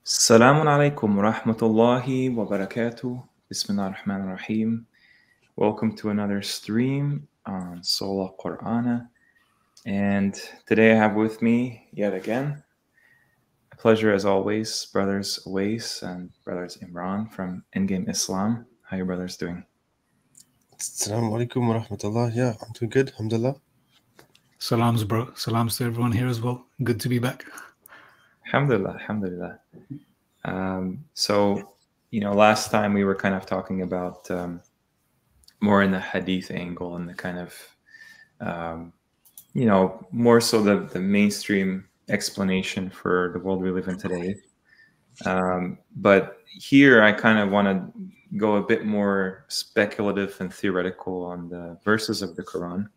Assalamu alaikum wa rahmatullahi wa barakatuh. Bismillah ar-Rahman ar-Rahim. Welcome to another stream on Surah Qur'ana. And today I have with me, yet again, a pleasure as always, brothers Awais and brothers Imran from Endgame Islam. How are you brothers doing? Assalamu alaikum wa rahmatullah. Yeah, I'm doing good. Alhamdulillah. Salams, bro. Salams to everyone here as well. Good to be back. Alhamdulillah, alhamdulillah. So, last time we were kind of talking about more in the hadith angle and the kind of, more so the mainstream explanation for the world we live in today. But here I kind of want to go a bit more speculative and theoretical on the verses of the Quran,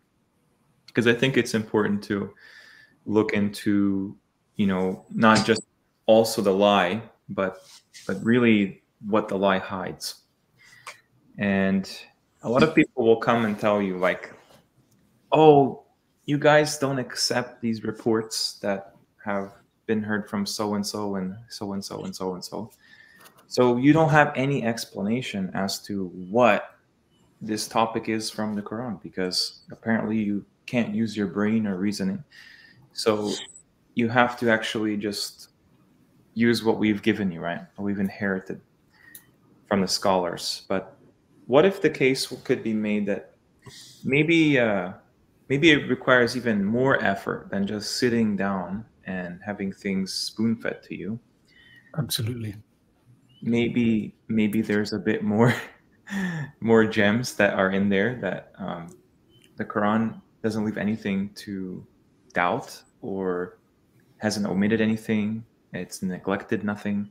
because I think it's important to look into, not just also the lie, but really what the lie hides. And a lot of people will come and tell you like, oh, you guys don't accept these reports that have been heard from so-and-so and so-and-so and so-and-so. So you don't have any explanation as to what this topic is from the Quran, because apparently you can't use your brain or reasoning. So you have to actually just use what we've given you, right? What we've inherited from the scholars. But what if the case could be made that maybe it requires even more effort than just sitting down and having things spoon-fed to you? Absolutely. Maybe there's a bit more gems that are in there that the Quran doesn't leave anything to doubt or hasn't omitted anything. It's neglected nothing.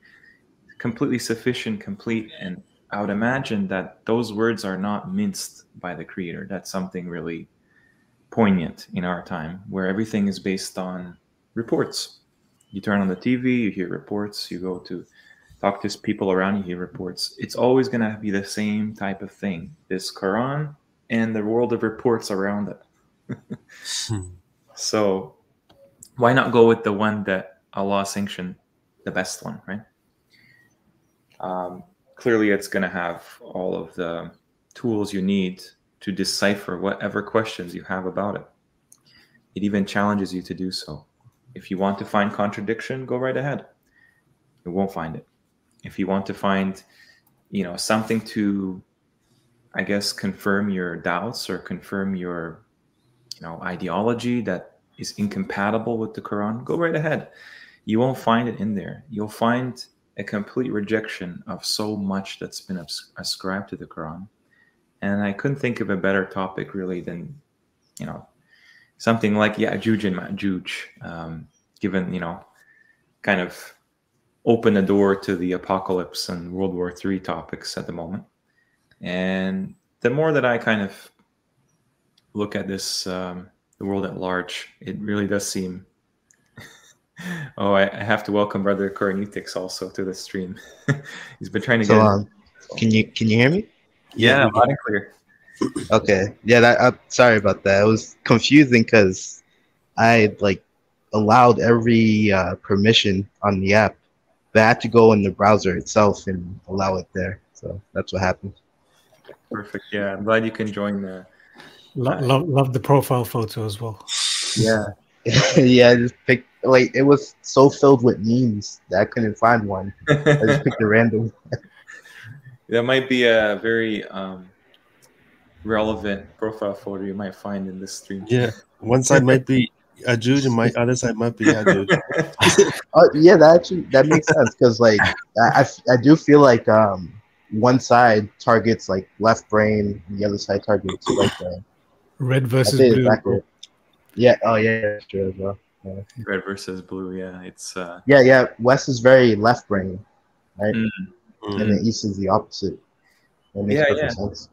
Completely sufficient, complete. And I would imagine that those words are not minced by the Creator. That's something really poignant in our time, where everything is based on reports. You turn on the TV, you hear reports. You go to talk to people around you, hear reports. It's always going to be the same type of thing. This Quran and the world of reports around it. So why not go with the one that Allah sanctioned, the best one, right? Clearly, it's going to have all of the tools you need to decipher whatever questions you have about it. It even challenges you to do so. If you want to find contradiction, go right ahead. You won't find it. If you want to find, something to, I guess, confirm your doubts or confirm your, ideology that is incompatible with the Quran, go right ahead. You won't find it in there. You'll find a complete rejection of so much that's been ascribed to the Quran. And I couldn't think of a better topic really than, something like Ya'juj and Ma'juj, given, kind of open the door to the apocalypse and World War III topics at the moment. And the more that I kind of look at this, the world at large, it really does seem... Oh, I have to welcome Brother Koranetics also to the stream. He's been trying to get. Can you hear me? Yeah, loud and clear. Okay. Yeah, sorry about that. It was confusing because I allowed every permission on the app, but I had to go in the browser itself and allow it there. So that's what happened. Perfect. Yeah, I'm glad you can join the. Love the profile photo as well. Yeah. Yeah, I just picked it was so filled with memes that I couldn't find one. I just picked a random. That might be a very relevant profile photo you might find in this stream. Yeah, one side might be Ya'juj and my other side might be Ya'juj. Yeah, that makes sense because I do feel like one side targets left brain and the other side targets red versus blue. Yeah. Oh, yeah. That's true as well. Yeah. Red versus blue. Yeah, it's. Yeah. West is very left brain, right? Mm-hmm. And the East is the opposite. That makes perfect sense.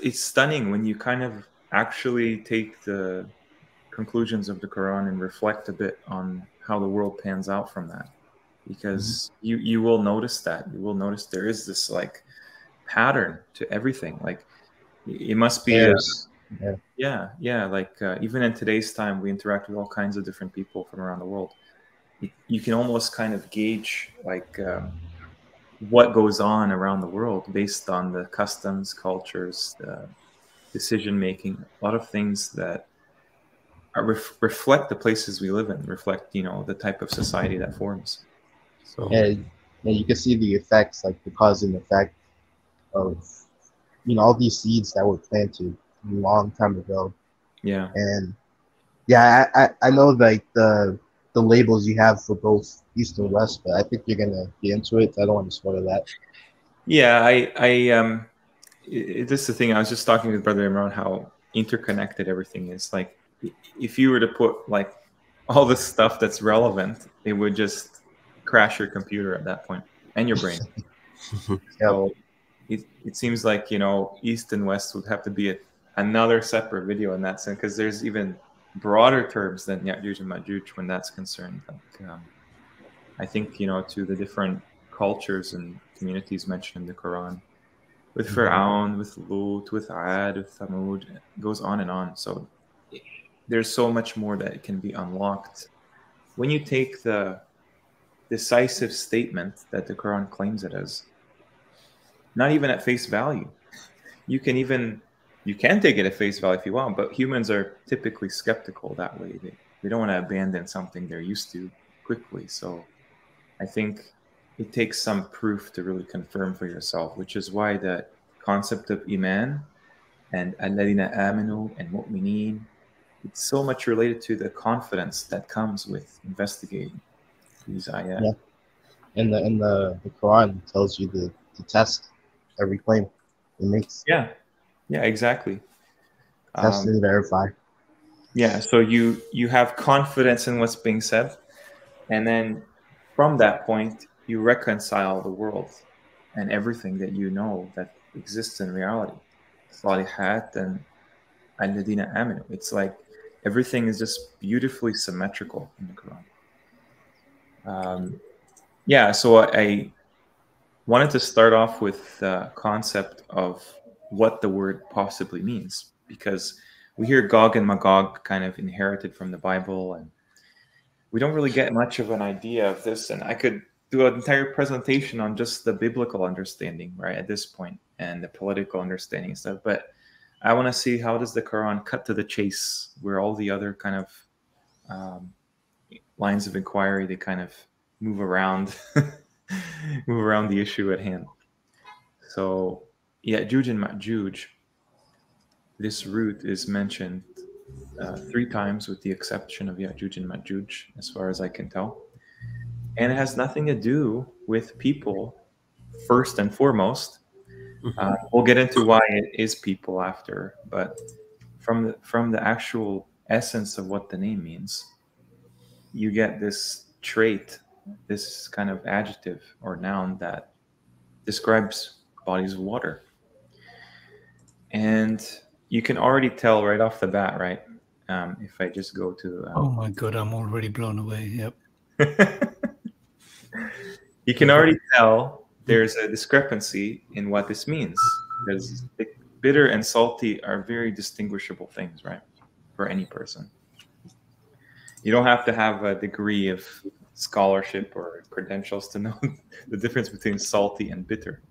It's stunning when you kind of actually take the conclusions of the Quran and reflect a bit on how the world pans out from that, because you will notice that there is this pattern to everything. It must be. Yeah. Even in today's time, we interact with all kinds of different people from around the world. you can almost kind of gauge like what goes on around the world based on the customs, cultures, decision making, a lot of things that are reflect the places we live in, reflect, you know, the type of society that forms. So And you can see the effects, like the cause and effect of, you know, all these seeds that were planted a long time ago. yeah. And yeah, I know like the labels you have for both East and West, but I think you're gonna get into it. I don't want to spoil that. Yeah, this is the thing. I was just talking with Brother Imran how interconnected everything is. Like, if you were to put like all the stuff that's relevant, it would just crash your computer at that point and your brain. Yep. So it seems like, you know, East and West would have to be another separate video in that sense, because there's even broader terms than Ya'juj and Ma'juj when that's concerned. Like, I think, you know, to the different cultures and communities mentioned in the Quran, with Fir'aun, with Lut, with Ad, with Thamud, it goes on and on. So there's so much more that can be unlocked when you take the decisive statement that the Quran claims it as, not even at face value. You can take it at face value if you want, but humans are typically skeptical that way. They don't want to abandon something they're used to quickly. So I think it takes some proof to really confirm for yourself, which is why the concept of Iman and alladina amanu and mu'mineen, it's so much related to the confidence that comes with investigating these ayat. Yeah. And the Quran tells you to test every claim it makes. Yeah, exactly. Test and verify. Yeah, so you have confidence in what's being said, and then from that point you reconcile the world and everything that you know that exists in reality. Salihat and alladina amanu. It's like everything is just beautifully symmetrical in the Quran. Yeah, so I wanted to start off with the concept of what the word possibly means, because we hear Gog and Magog kind of inherited from the Bible, and we don't really get much of an idea of this. And I could do an entire presentation on just the biblical understanding, right, at this point, and the political understanding and stuff. But I want to see, how does the Quran cut to the chase, where all the other kind of lines of inquiry, they kind of move around the issue at hand. So Ya'juj and Ma'juj, this root is mentioned 3 times with the exception of Ya'juj and Ma'juj, as far as I can tell. And it has nothing to do with people first and foremost. We'll get into why it is people after, but from the actual essence of what the name means, you get this trait, this kind of adjective or noun that describes bodies of water. And you can already tell right off the bat, right? If I just go to... oh my God, I'm already blown away. Yep. You can already tell there's a discrepancy in what this means, because bitter and salty are very distinguishable things, right? For any person. You don't have to have a degree of scholarship or credentials to know the difference between salty and bitter.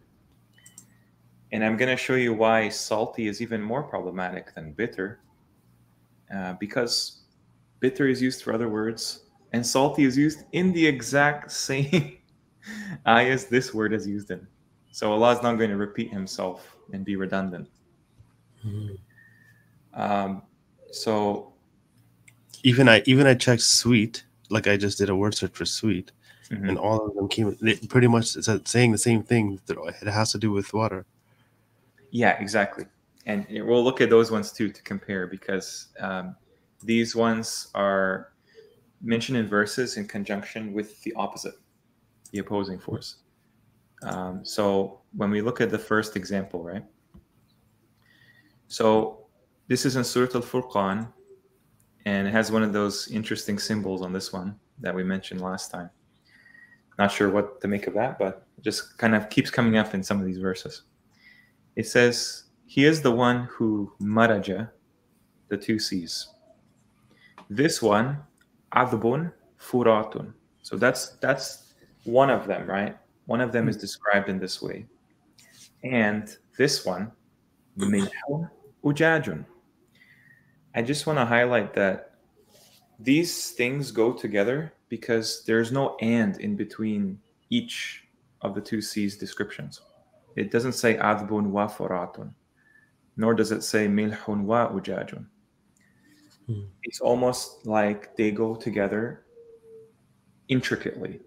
And I'm going to show you why salty is even more problematic than bitter, because bitter is used for other words, and salty is used in the exact same ayahs this word is used in. So Allah is not going to repeat himself and be redundant. So even I checked sweet, like I just did a word search for sweet, and all of them came pretty much saying the same thing, that it has to do with water. Yeah, exactly. And we'll look at those ones too to compare, because these ones are mentioned in verses in conjunction with the opposite, the opposing force. So when we look at the first example, right? So this is in Surah Al-Furqan, and it has one of those interesting symbols on this one that we mentioned last time. Not sure what to make of that, but it just kind of keeps coming up in some of these verses. It says, he is the one who maraja, the 2 C's. This one, adbun furatun. So that's one of them, right? One of them is described in this way. And this one, milhun ujajun. I just want to highlight that these things go together because there's no and in between each of the two C's descriptions. It doesn't say adbun wa furatun, nor does it say milhun wa ujajun. It's almost like they go together intricately.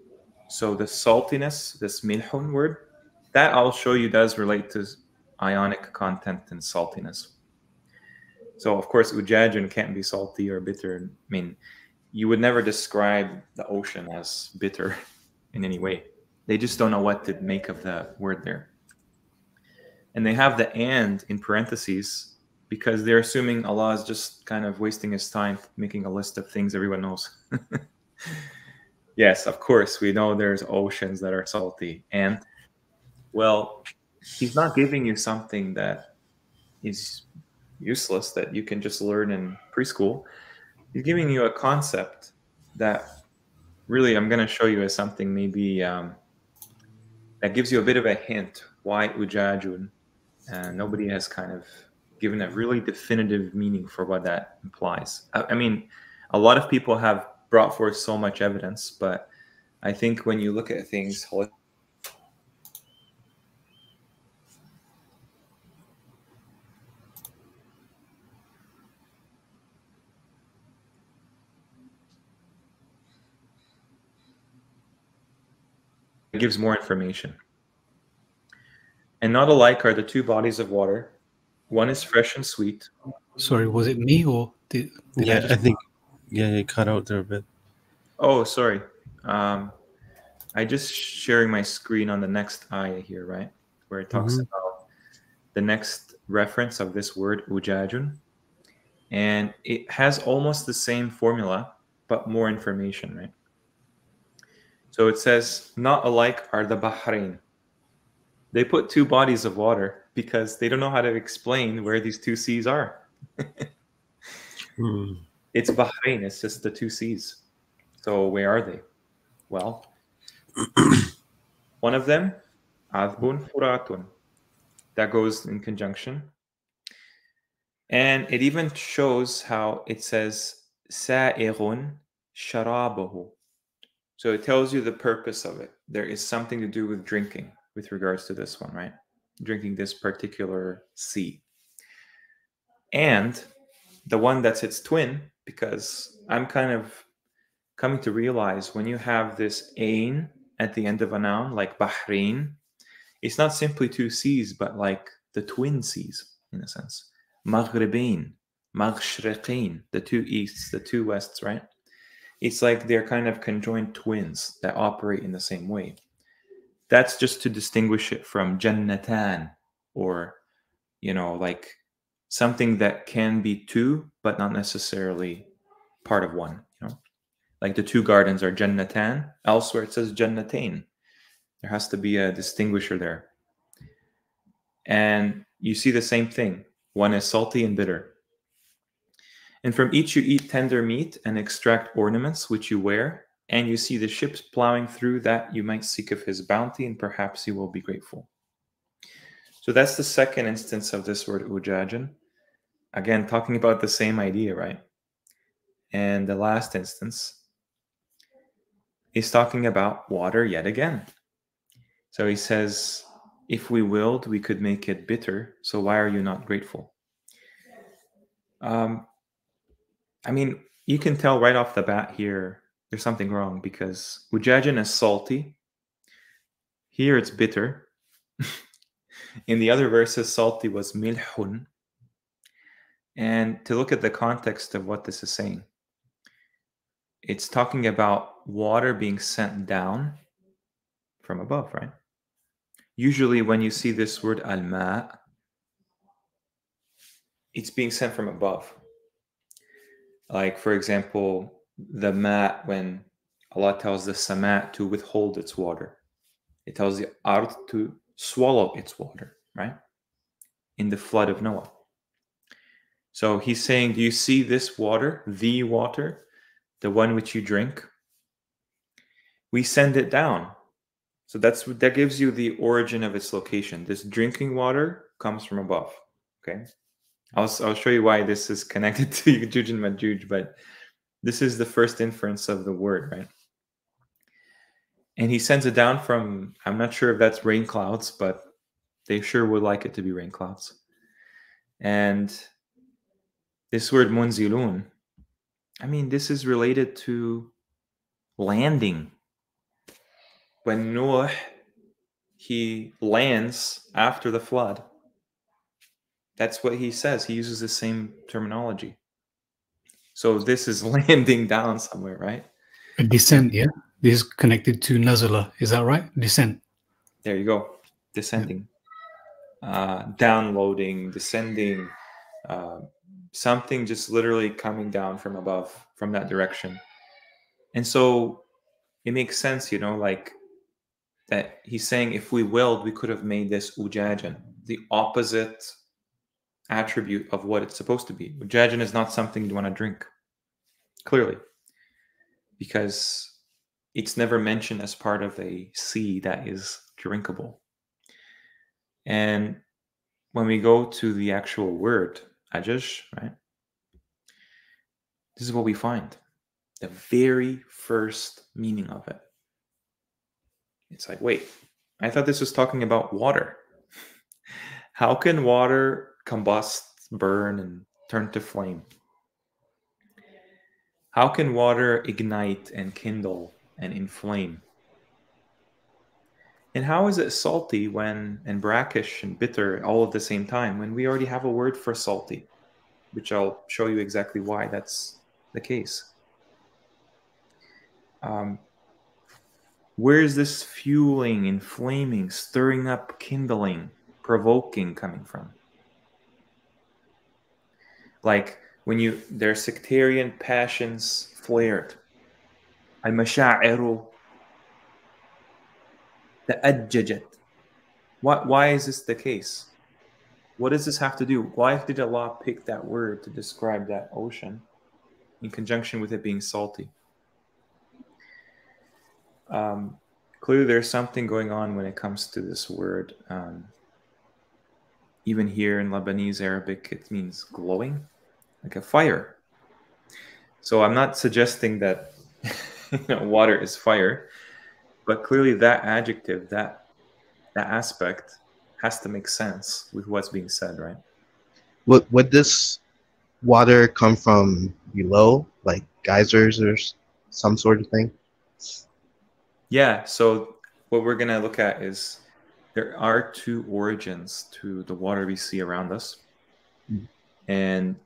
So the saltiness, this milhun word, that I'll show you does relate to ionic content and saltiness. So of course, ujajun can't be salty or bitter. I mean, you would never describe the ocean as bitter in any way. They just don't know what to make of the word there. And they have the and in parentheses because they're assuming Allah is just kind of wasting his time making a list of things everyone knows. Yes, of course, we know there's oceans that are salty. And, well, he's not giving you something that is useless that you can just learn in preschool. He's giving you a concept that really I'm going to show you as something maybe that gives you a bit of a hint why ujajun. Nobody has kind of given a really definitive meaning for what that implies. I mean, a lot of people have brought forth so much evidence, but I think when you look at things it gives more information. And not alike are the two bodies of water. One is fresh and sweet. Sorry, was it me or did Yeah, I think you cut out there a bit. Oh, sorry. I just sharing my screen on the next ayah here, right? Where it talks about the next reference of this word, ujajun. And it has almost the same formula, but more information, right? So it says, not alike are the bahrain. They put two bodies of water because they don't know how to explain where these two seas are. It's Bahrain, it's just the two seas. So where are they? Well, one of them, Adbun Furatun, that goes in conjunction. And it even shows how it says Sa'irun Sharabahu. So it tells you the purpose of it. There is something to do with drinking with regards to this one, right? Drinking this particular sea. And the one that's its twin, because I'm kind of coming to realize when you have this ain at the end of a noun, like Bahrain, it's not simply two seas, but like the twin seas, in a sense. Maghribain, Maghshriqain, the two easts, the two wests, right? It's like they're kind of conjoined twins that operate in the same way. That's just to distinguish it from Jannatan, or, like something that can be two, but not necessarily part of one. Like the two gardens are Jannatan. Elsewhere it says Jannatain. There has to be a distinguisher there. And you see the same thing. One is salty and bitter. And from each you eat tender meat and extract ornaments which you wear, and you see the ships plowing through that you might seek of his bounty, and perhaps you will be grateful. So that's the second instance of this word ujajun. Again, talking about the same idea, right? And the last instance is talking about water yet again. So he says, if we willed, we could make it bitter. So why are you not grateful? I mean, you can tell right off the bat here, there's something wrong because ujajun is salty. Here it's bitter. In the other verses, salty was milhun. And to look at the context of what this is saying, it's talking about water being sent down from above, right? Usually when you see this word al-ma, it's being sent from above. Like, for example, the ma, when Allah tells the sama to withhold its water, it tells the ard to swallow its water, right? In the flood of Noah. So he's saying, do you see this water, the water, the one which you drink? we send it down. So that gives you the origin of its location. This drinking water comes from above. Okay, I'll show you why this is connected to Yajuj and Majuj, but this is the first inference of the word, right? And he sends it down from, I'm not sure if that's rain clouds, but they sure would like it to be rain clouds. And this word munzilun, I mean, this is related to landing. When Noah, he lands after the flood, that's what he says. He uses the same terminology. So this is landing down somewhere, right? A descent, yeah? This is connected to nazala. Is that right? Descent. There you go. Descending. Downloading, descending, something just literally coming down from above, from that direction. And so it makes sense, you know, like that he's saying if we willed, we could have made this ujajan, the opposite attribute of what it's supposed to be. Ujajan is not something you want to drink, clearly, because it's never mentioned as part of a sea that is drinkable. And when we go to the actual word, ajash, right? This is what we find. The very first meaning of it. It's like, wait, I thought this was talking about water. How can water combust, burn, and turn to flame? How can water ignite and kindle and inflame? And how is it salty and brackish and bitter all at the same time when we already have a word for salty, which I'll show you exactly why that's the case. Where is this fueling, inflaming, stirring up, kindling, provoking coming from? Like when their sectarian passions flared. Al-masha'iru ta'ajjajat. Why is this the case? What does this have to do? Why did Allah pick that word to describe that ocean in conjunction with it being salty? Clearly there's something going on when it comes to this word. Even here in Lebanese Arabic, it means glowing, like a fire. So I'm not suggesting that water is fire, but clearly that adjective, that aspect has to make sense with what's being said, right? Would this water come from below, like geysers or some sort of thing? Yeah, so what we're going to look at is there are two origins to the water we see around us. Mm-hmm. And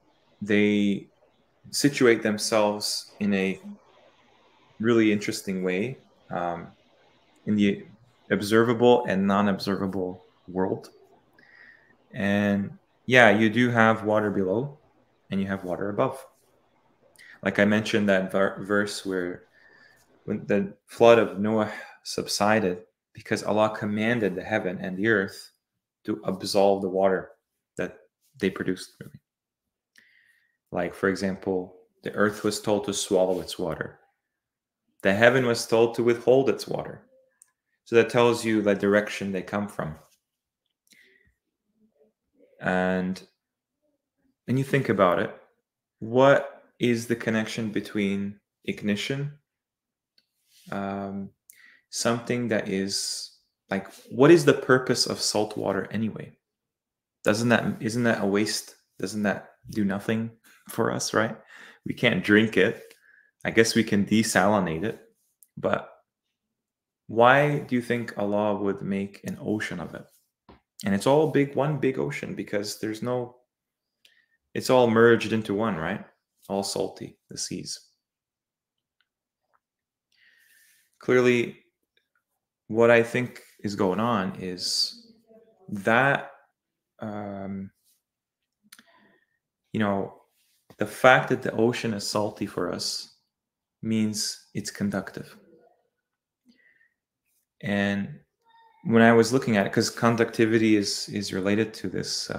they situate themselves in a really interesting way in the observable and non-observable world. And yeah, you do have water below and you have water above. Like I mentioned that verse where when the flood of Noah subsided because Allah commanded the heaven and the earth to absolve the water that they produced. Really. Like, for example, the earth was told to swallow its water. The heaven was told to withhold its water. So that tells you the direction they come from. And when you think about it, what is the connection between ignition, something that is like, what is the purpose of salt water anyway? Isn't that a waste? Doesn't that do nothing for us, right? We can't drink it. I guess we can desalinate it, but why do you think Allah would make an ocean of it? And it's all one big ocean because it's all merged into one, right? All salty, the seas. Clearly, what I think is going on is that, the fact that the ocean is salty for us means it's conductive. And when I was looking at it, because conductivity is related to this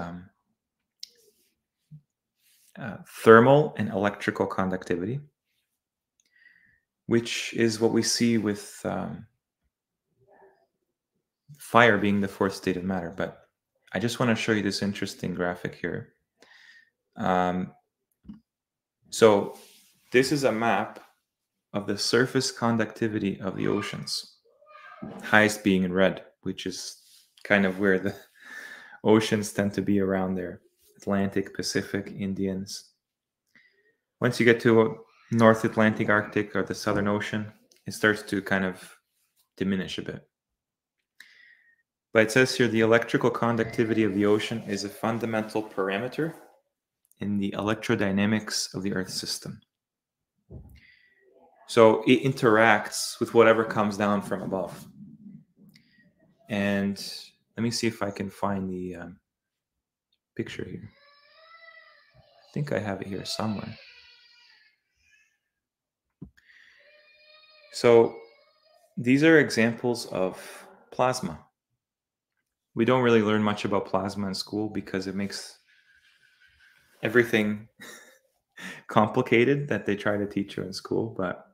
thermal and electrical conductivity. which is what we see with fire being the fourth state of matter. But I just want to show you this interesting graphic here. So this is a map of the surface conductivity of the oceans, highest being in red, which is kind of where the oceans tend to be around there. Atlantic, Pacific, Indians. Once you get to North Atlantic, Arctic, or the Southern Ocean, it starts to kind of diminish a bit. But it says here the electrical conductivity of the ocean is a fundamental parameter in the electrodynamics of the Earth system. So it interacts with whatever comes down from above. And let me see if I can find the picture here. I think I have it here somewhere. So these are examples of plasma. We don't really learn much about plasma in school because it makes everything complicated that they try to teach you in school. But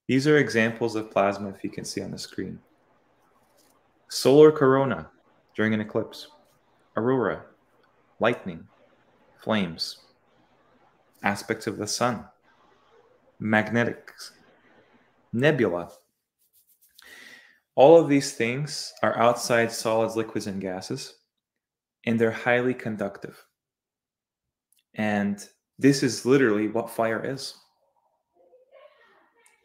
these are examples of plasma, if you can see on the screen. Solar corona during an eclipse, aurora, lightning, flames, aspects of the sun, magnetics, nebula. All of these things are outside solids, liquids, and gases, and they're highly conductive. And this is literally what fire is.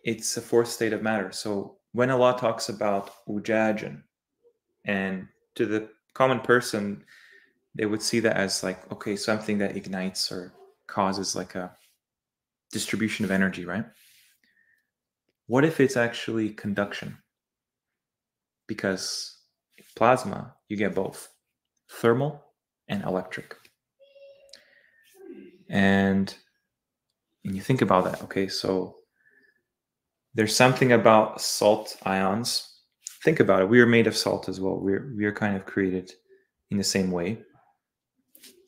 It's a fourth state of matter. So when Allah talks about ujajan, and to the common person, they would see that as like, okay, something that ignites or causes like a distribution of energy, right? What if it's actually conduction? Because plasma, you get both thermal and electric. And you think about that, okay, so there's something about salt ions. Think about it. We are made of salt as well. We are kind of created in the same way.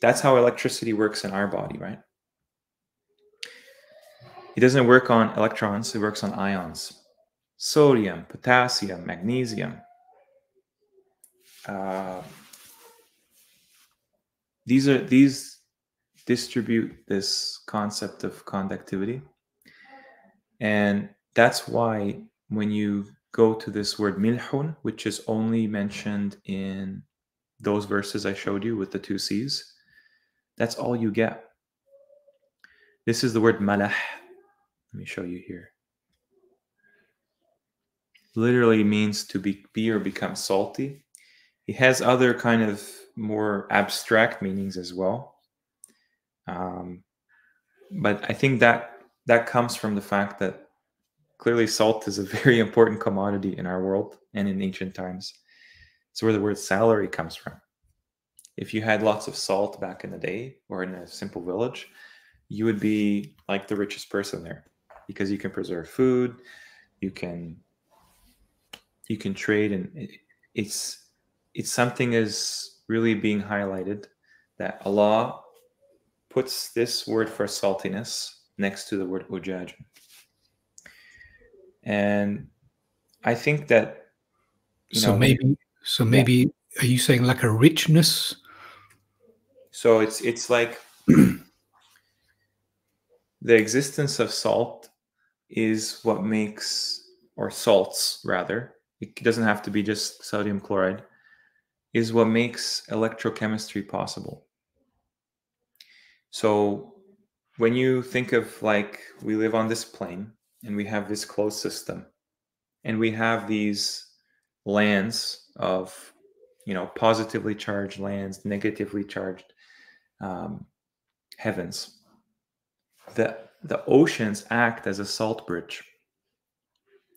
That's how electricity works in our body, right? It doesn't work on electrons. It works on ions. Sodium, potassium, magnesium. These distribute this concept of conductivity. And that's why when you go to this word milhun, which is only mentioned in those verses I showed you with the two C's, that's all you get. This is the word malah. Let me show you here. Literally means to be or become salty. It has other kind of more abstract meanings as well. But I think that comes from the fact that clearly salt is a very important commodity in our world and in ancient times. It's where the word salary comes from. If you had lots of salt back in the day or in a simple village, you would be like the richest person there because you can preserve food, you can trade, and it's something is really being highlighted that Allah puts this word for saltiness next to the word ujaj. And I think that maybe are you saying like a richness? So it's like the existence of salt is what makes, or salts rather, it doesn't have to be just sodium chloride, is what makes electrochemistry possible. So when you think of like we live on this plane and we have this closed system and we have these lands of, positively charged lands, negatively charged heavens, the oceans act as a salt bridge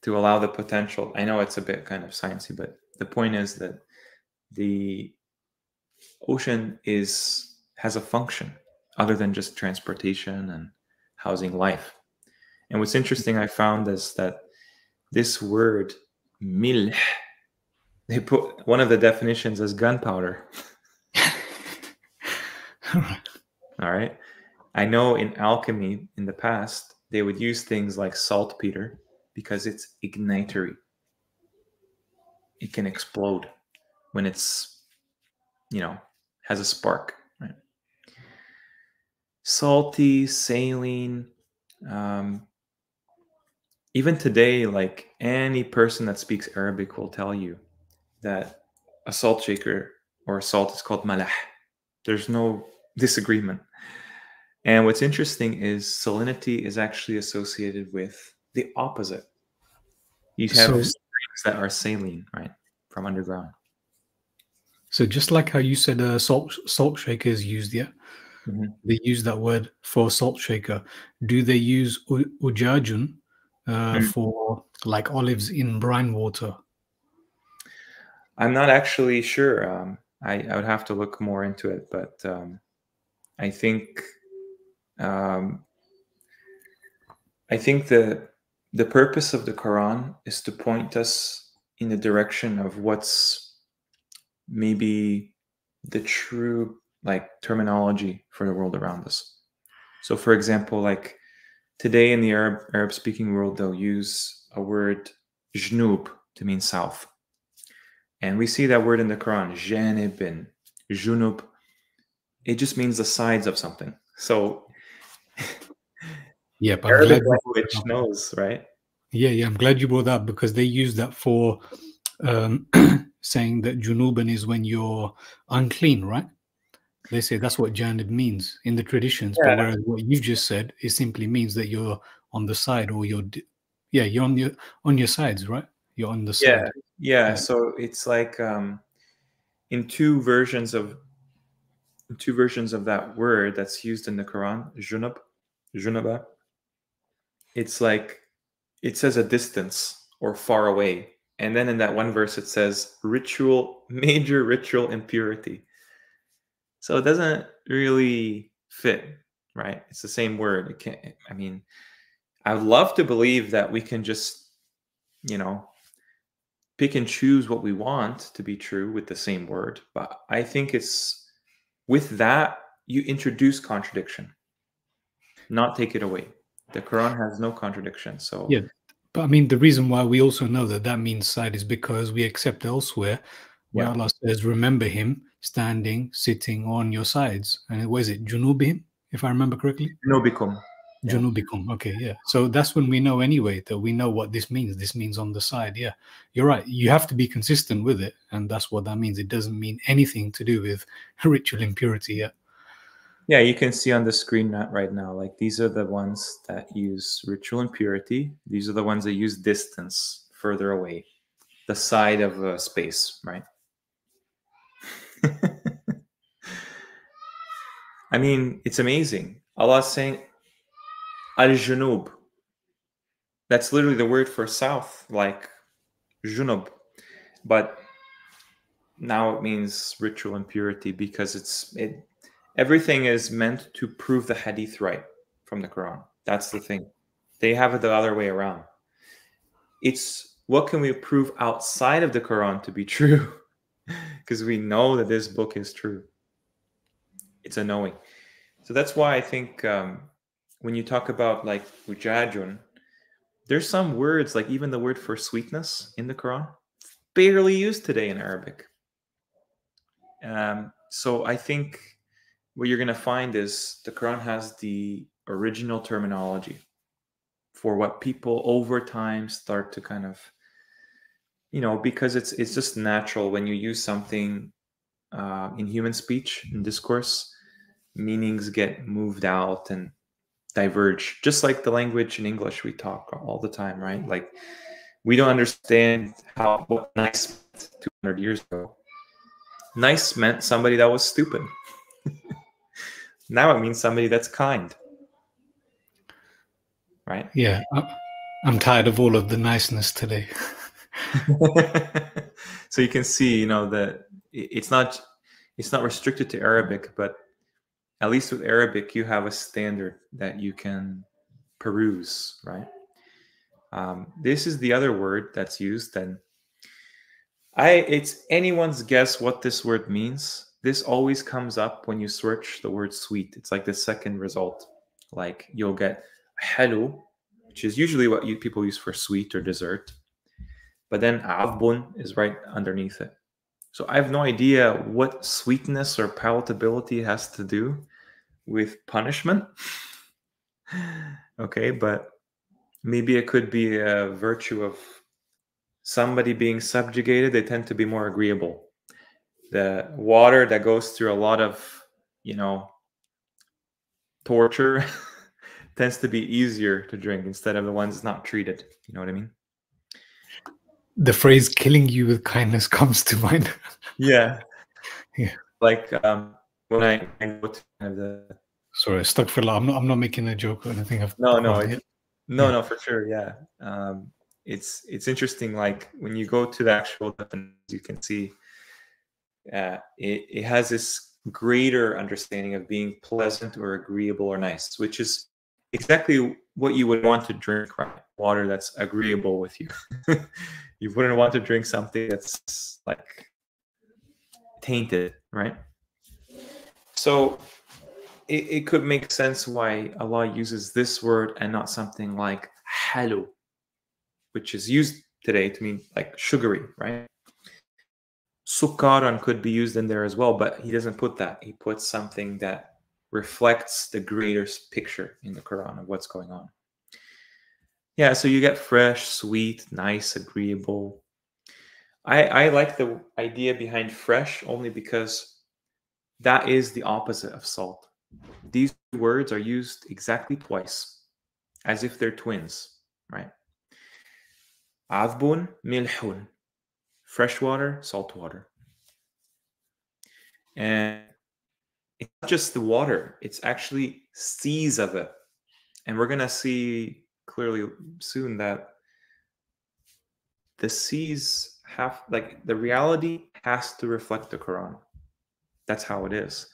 to allow the potential. I know it's a bit kind of sciencey, but the point is that the ocean has a function other than just transportation and housing life. And what's interesting I found is that this word milh, they put one of the definitions as gunpowder. All right. I know in alchemy in the past, they would use things like saltpeter because it's ignitory. It can explode when it's, has a spark, right? Salty, saline. Even today, like any person that speaks Arabic will tell you that a salt shaker or salt is called malah. There's no disagreement. And what's interesting is salinity is actually associated with the opposite. You have So, springs that are saline, right, from underground. so just like how you said, salt shaker is used, yeah. Mhm. They use that word for salt shaker. Do they use ujajun for like olives in brine water? I'm not actually sure. I would have to look more into it, but I think the purpose of the Quran is to point us in the direction of what's maybe the true like terminology for the world around us. So, for example, like today in the Arab speaking world, they'll use a word jnub to mean south. And we see that word in the Quran, janib and junub. It just means the sides of something. So Yeah, but I'm Arabic glad language knows, right? yeah, I'm glad you brought that up because they use that for saying that junuban is when you're unclean, right? They say that's what janib means in the traditions, but whereas what you've just said, it simply means that you're on the side or you're on your sides, right? You're on the side. Yeah. So it's like in two versions of that word that's used in the Quran, junaba. It's like it says a distance or far away, and then in that one verse it says major ritual impurity. So it doesn't really fit, right? It's the same word. It can't. I mean, I would love to believe that we can just, pick and choose what we want to be true with the same word. But I think it's with that you introduce contradiction, not take it away. The Quran has no contradiction. So Yeah, but I mean, the reason why we also know that that means side is because we accept elsewhere where yeah, Allah says, remember him standing, sitting on your sides. And what is it, junubihim, if I remember correctly? nobikum. Yeah. Junubikum. Okay, yeah. So that's when we know anyway that we know what this means. This means on the side. Yeah, you're right. You have to be consistent with it, and that's what that means. It doesn't mean anything to do with ritual impurity. Yeah. Yeah, you can see on the screen right now, like these are the ones that use ritual impurity. These are the ones that use distance, further away, the side of a space, right? I mean, it's amazing. Allah's saying al-junub. That's literally the word for south, like junub. But now it means ritual impurity because everything is meant to prove the hadith right from the Quran. That's the thing. They have it the other way around. It's what can we prove outside of the Quran to be true? Because we know that this book is true. It's a knowing. So that's why I think when you talk about like ujajun, there's some words, like even the word for sweetness in the Quran, barely used today in Arabic. So I think what you're going to find is the Quran has the original terminology for what people over time start to kind of, because it's just natural when you use something in human speech and discourse, meanings get moved out and diverge, just like the language in English we talk all the time, right? Like we don't understand what nice meant 200 years ago. Nice meant somebody that was stupid. Now it means somebody that's kind, right? Yeah, I'm tired of all of the niceness today. So you can see, that it's not restricted to Arabic, but at least with Arabic, you have a standard that you can peruse, right? This is the other word that's used, and it's anyone's guess what this word means. This always comes up when you search the word sweet. It's like the second result. Like you'll get halu, which is usually what people use for sweet or dessert. But then adbun is right underneath it. So I have no idea what sweetness or palatability has to do with punishment. Okay, but maybe it could be a virtue of somebody being subjugated. They tend to be more agreeable. The water that goes through a lot of, torture tends to be easier to drink instead of the ones not treated. You know what I mean? The phrase "killing you with kindness" comes to mind. Yeah. Yeah. Like when I go to the. Sorry, astaghfirullah. I'm not making a joke or anything. No, for sure. Yeah. It's interesting. Like when you go to the actual definition, you can see it has this greater understanding of being pleasant or agreeable or nice, which is exactly what you would want to drink, right? Water that's agreeable with you. You wouldn't want to drink something that's like tainted, right? So it could make sense why Allah uses this word and not something like halu, which is used today to mean like sugary, right? Sukkaran could be used in there as well, but he doesn't put that. He puts something that reflects the greater picture in the Quran of what's going on. Yeah, so you get fresh, sweet, nice, agreeable. I like the idea behind fresh only because that is the opposite of salt. These words are used exactly twice, as if they're twins, right? Azbun, milhun, fresh water, salt water. And it's not just the water, it's actually seas of it. And we're going to see clearly soon that the seas have, like, the reality has to reflect the Quran. That's how it is.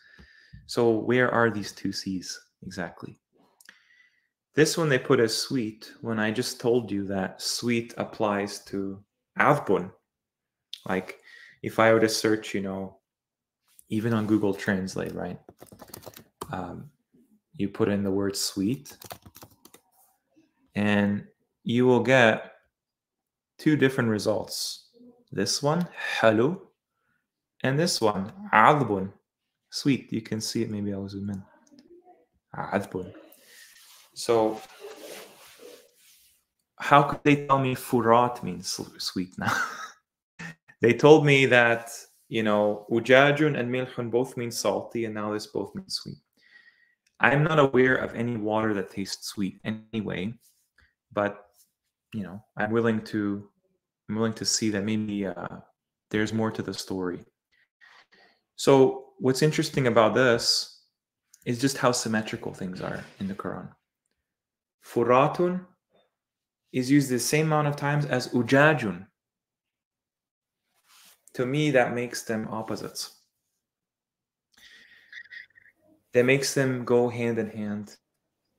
So where are these two seas exactly? This one they put as sweet, when I just told you that sweet applies to adbun. Like if I were to search, even on Google Translate, right? You put in the word sweet and you will get two different results. This one, halu, and this one, adbun, sweet. You can see it. Maybe I'll zoom in. Adbun. So how could they tell me furat means sweet now? They told me that, ujajun and milhun both mean salty, and now this both means sweet. I'm not aware of any water that tastes sweet anyway, but I'm willing to see that maybe there's more to the story. So what's interesting about this is just how symmetrical things are in the Quran. Furatun is used the same amount of times as ujajun. To me, that makes them opposites. That makes them go hand in hand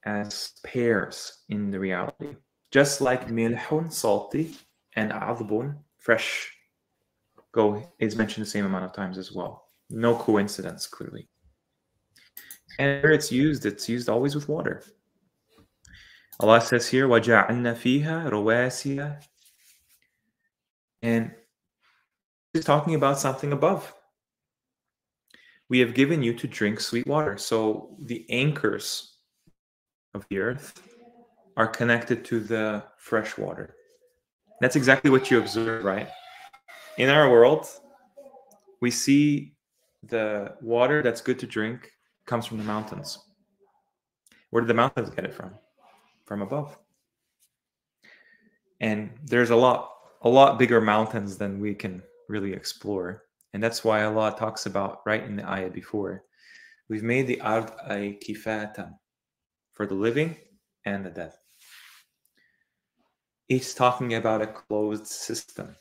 as pairs in the reality. Just like milhun, salty, and adbun, fresh, is mentioned the same amount of times as well. No coincidence, clearly. And where it's used always with water. Allah says here, وَجَعَلْنَا فِيهَا رَوَاسِيَ. And he's talking about something above. We have given you to drink sweet water. So the anchors of the earth are connected to the fresh water. That's exactly what you observe, right? In our world, we see the water that's good to drink comes from the mountains. Where did the mountains get it from? From above. And there's a lot bigger mountains than we can really explore. And that's why Allah talks about, right in the ayah before, we've made the ard ay kifatan, for the living and the dead. It's talking about a closed system.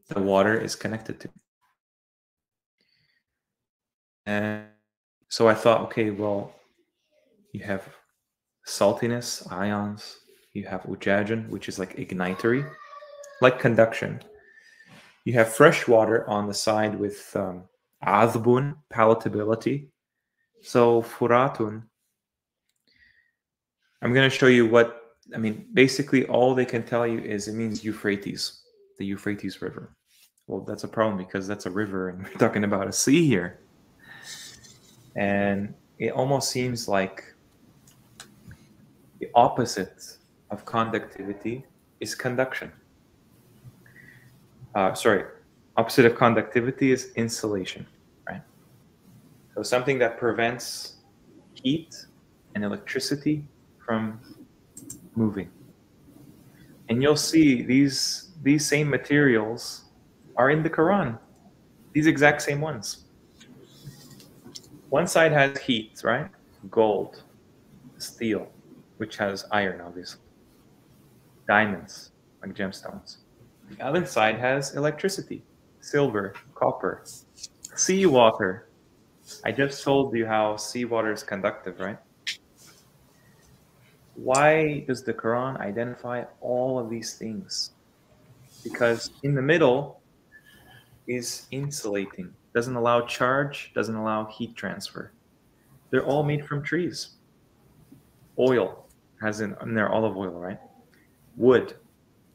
The water is connected to. And so I thought, okay, well, you have saltiness, ions, you have ujajun, which is like ignitory, like conduction. You have fresh water on the side with adbun, palatability. So furatun, I'm going to show you what I mean, basically all they can tell you is it means Euphrates, the Euphrates River. Well, that's a problem because that's a river and we're talking about a sea here. And it almost seems like the opposite of conductivity is conduction. Opposite of conductivity is insulation, right? So something that prevents heat and electricity from moving. And you'll see these same materials are in the Quran, these exact same ones. One side has heat, right? Gold, steel, which has iron, obviously. Diamonds, like gemstones. The other side has electricity, silver, copper, seawater. I just told you how seawater is conductive, right? Why does the Quran identify all of these things? Because in the middle is insulating, doesn't allow charge, doesn't allow heat transfer. They're all made from trees. Oil has in there olive oil, right? Wood,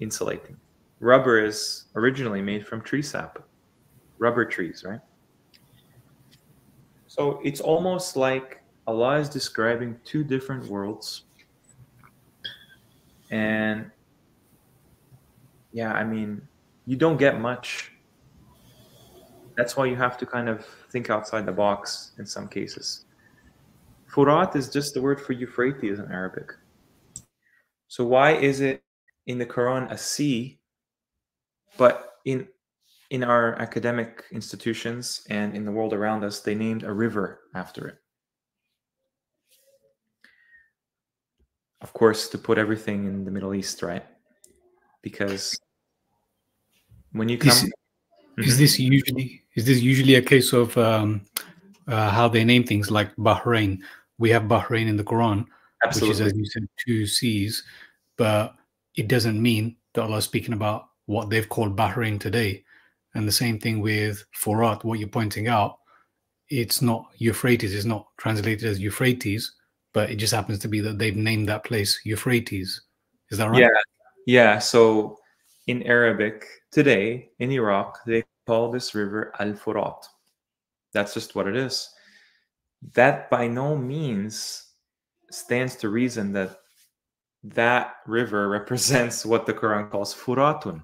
insulating. Rubber is originally made from tree sap, rubber trees, right? So it's almost like Allah is describing two different worlds. And yeah, I mean, you don't get much. That's why you have to kind of think outside the box in some cases. Furat is just the word for Euphrates in Arabic. So why is it in the Quran a sea, but in our academic institutions and in the world around us, they named a river after it? Of course, to put everything in the Middle East, right? Because when you come... Is this usually a case of how they name things, like Bahrain? We have Bahrain in the Quran, Absolutely. which is, as you said, two seas, but it doesn't mean that Allah is speaking about what they've called Bahrain today. And the same thing with Furat, what you're pointing out, it's not Euphrates, it's not translated as Euphrates, but it just happens to be that they've named that place Euphrates. Is that right? Yeah. So in Arabic today in Iraq, they call this river Al-Furat. That's just what it is. That by no means stands to reason that that river represents what the Quran calls Furatun.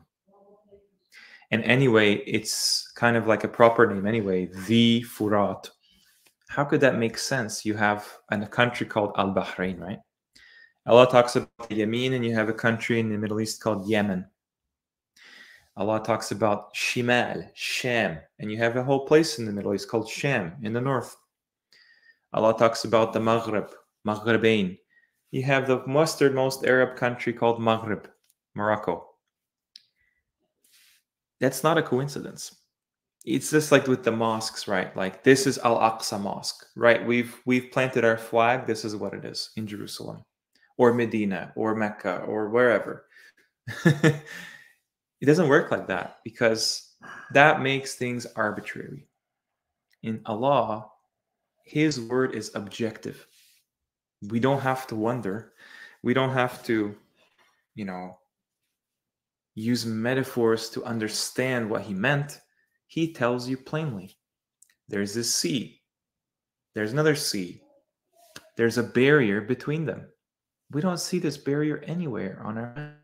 And anyway, it's kind of like a proper name anyway, the Furat. How could that make sense? You have a country called Al-Bahrain, right? Allah talks about Yemen, and you have a country in the Middle East called Yemen. Allah talks about Shimal, Sham, and you have a whole place in the Middle East called Sham in the north. Allah talks about the Maghrib, Maghribain. You have the westernmost Arab country called Maghrib, Morocco. That's not a coincidence. It's just like with the mosques, right? Like this is Al-Aqsa Mosque, right? We've planted our flag. This is what it is in Jerusalem, or Medina, or Mecca, or wherever. It doesn't work like that because that makes things arbitrary. In Allah, His word is objective. We don't have to wonder. We don't have to, use metaphors to understand what He meant. He tells you plainly. There's this sea. There's another sea. There's a barrier between them. We don't see this barrier anywhere on our maps.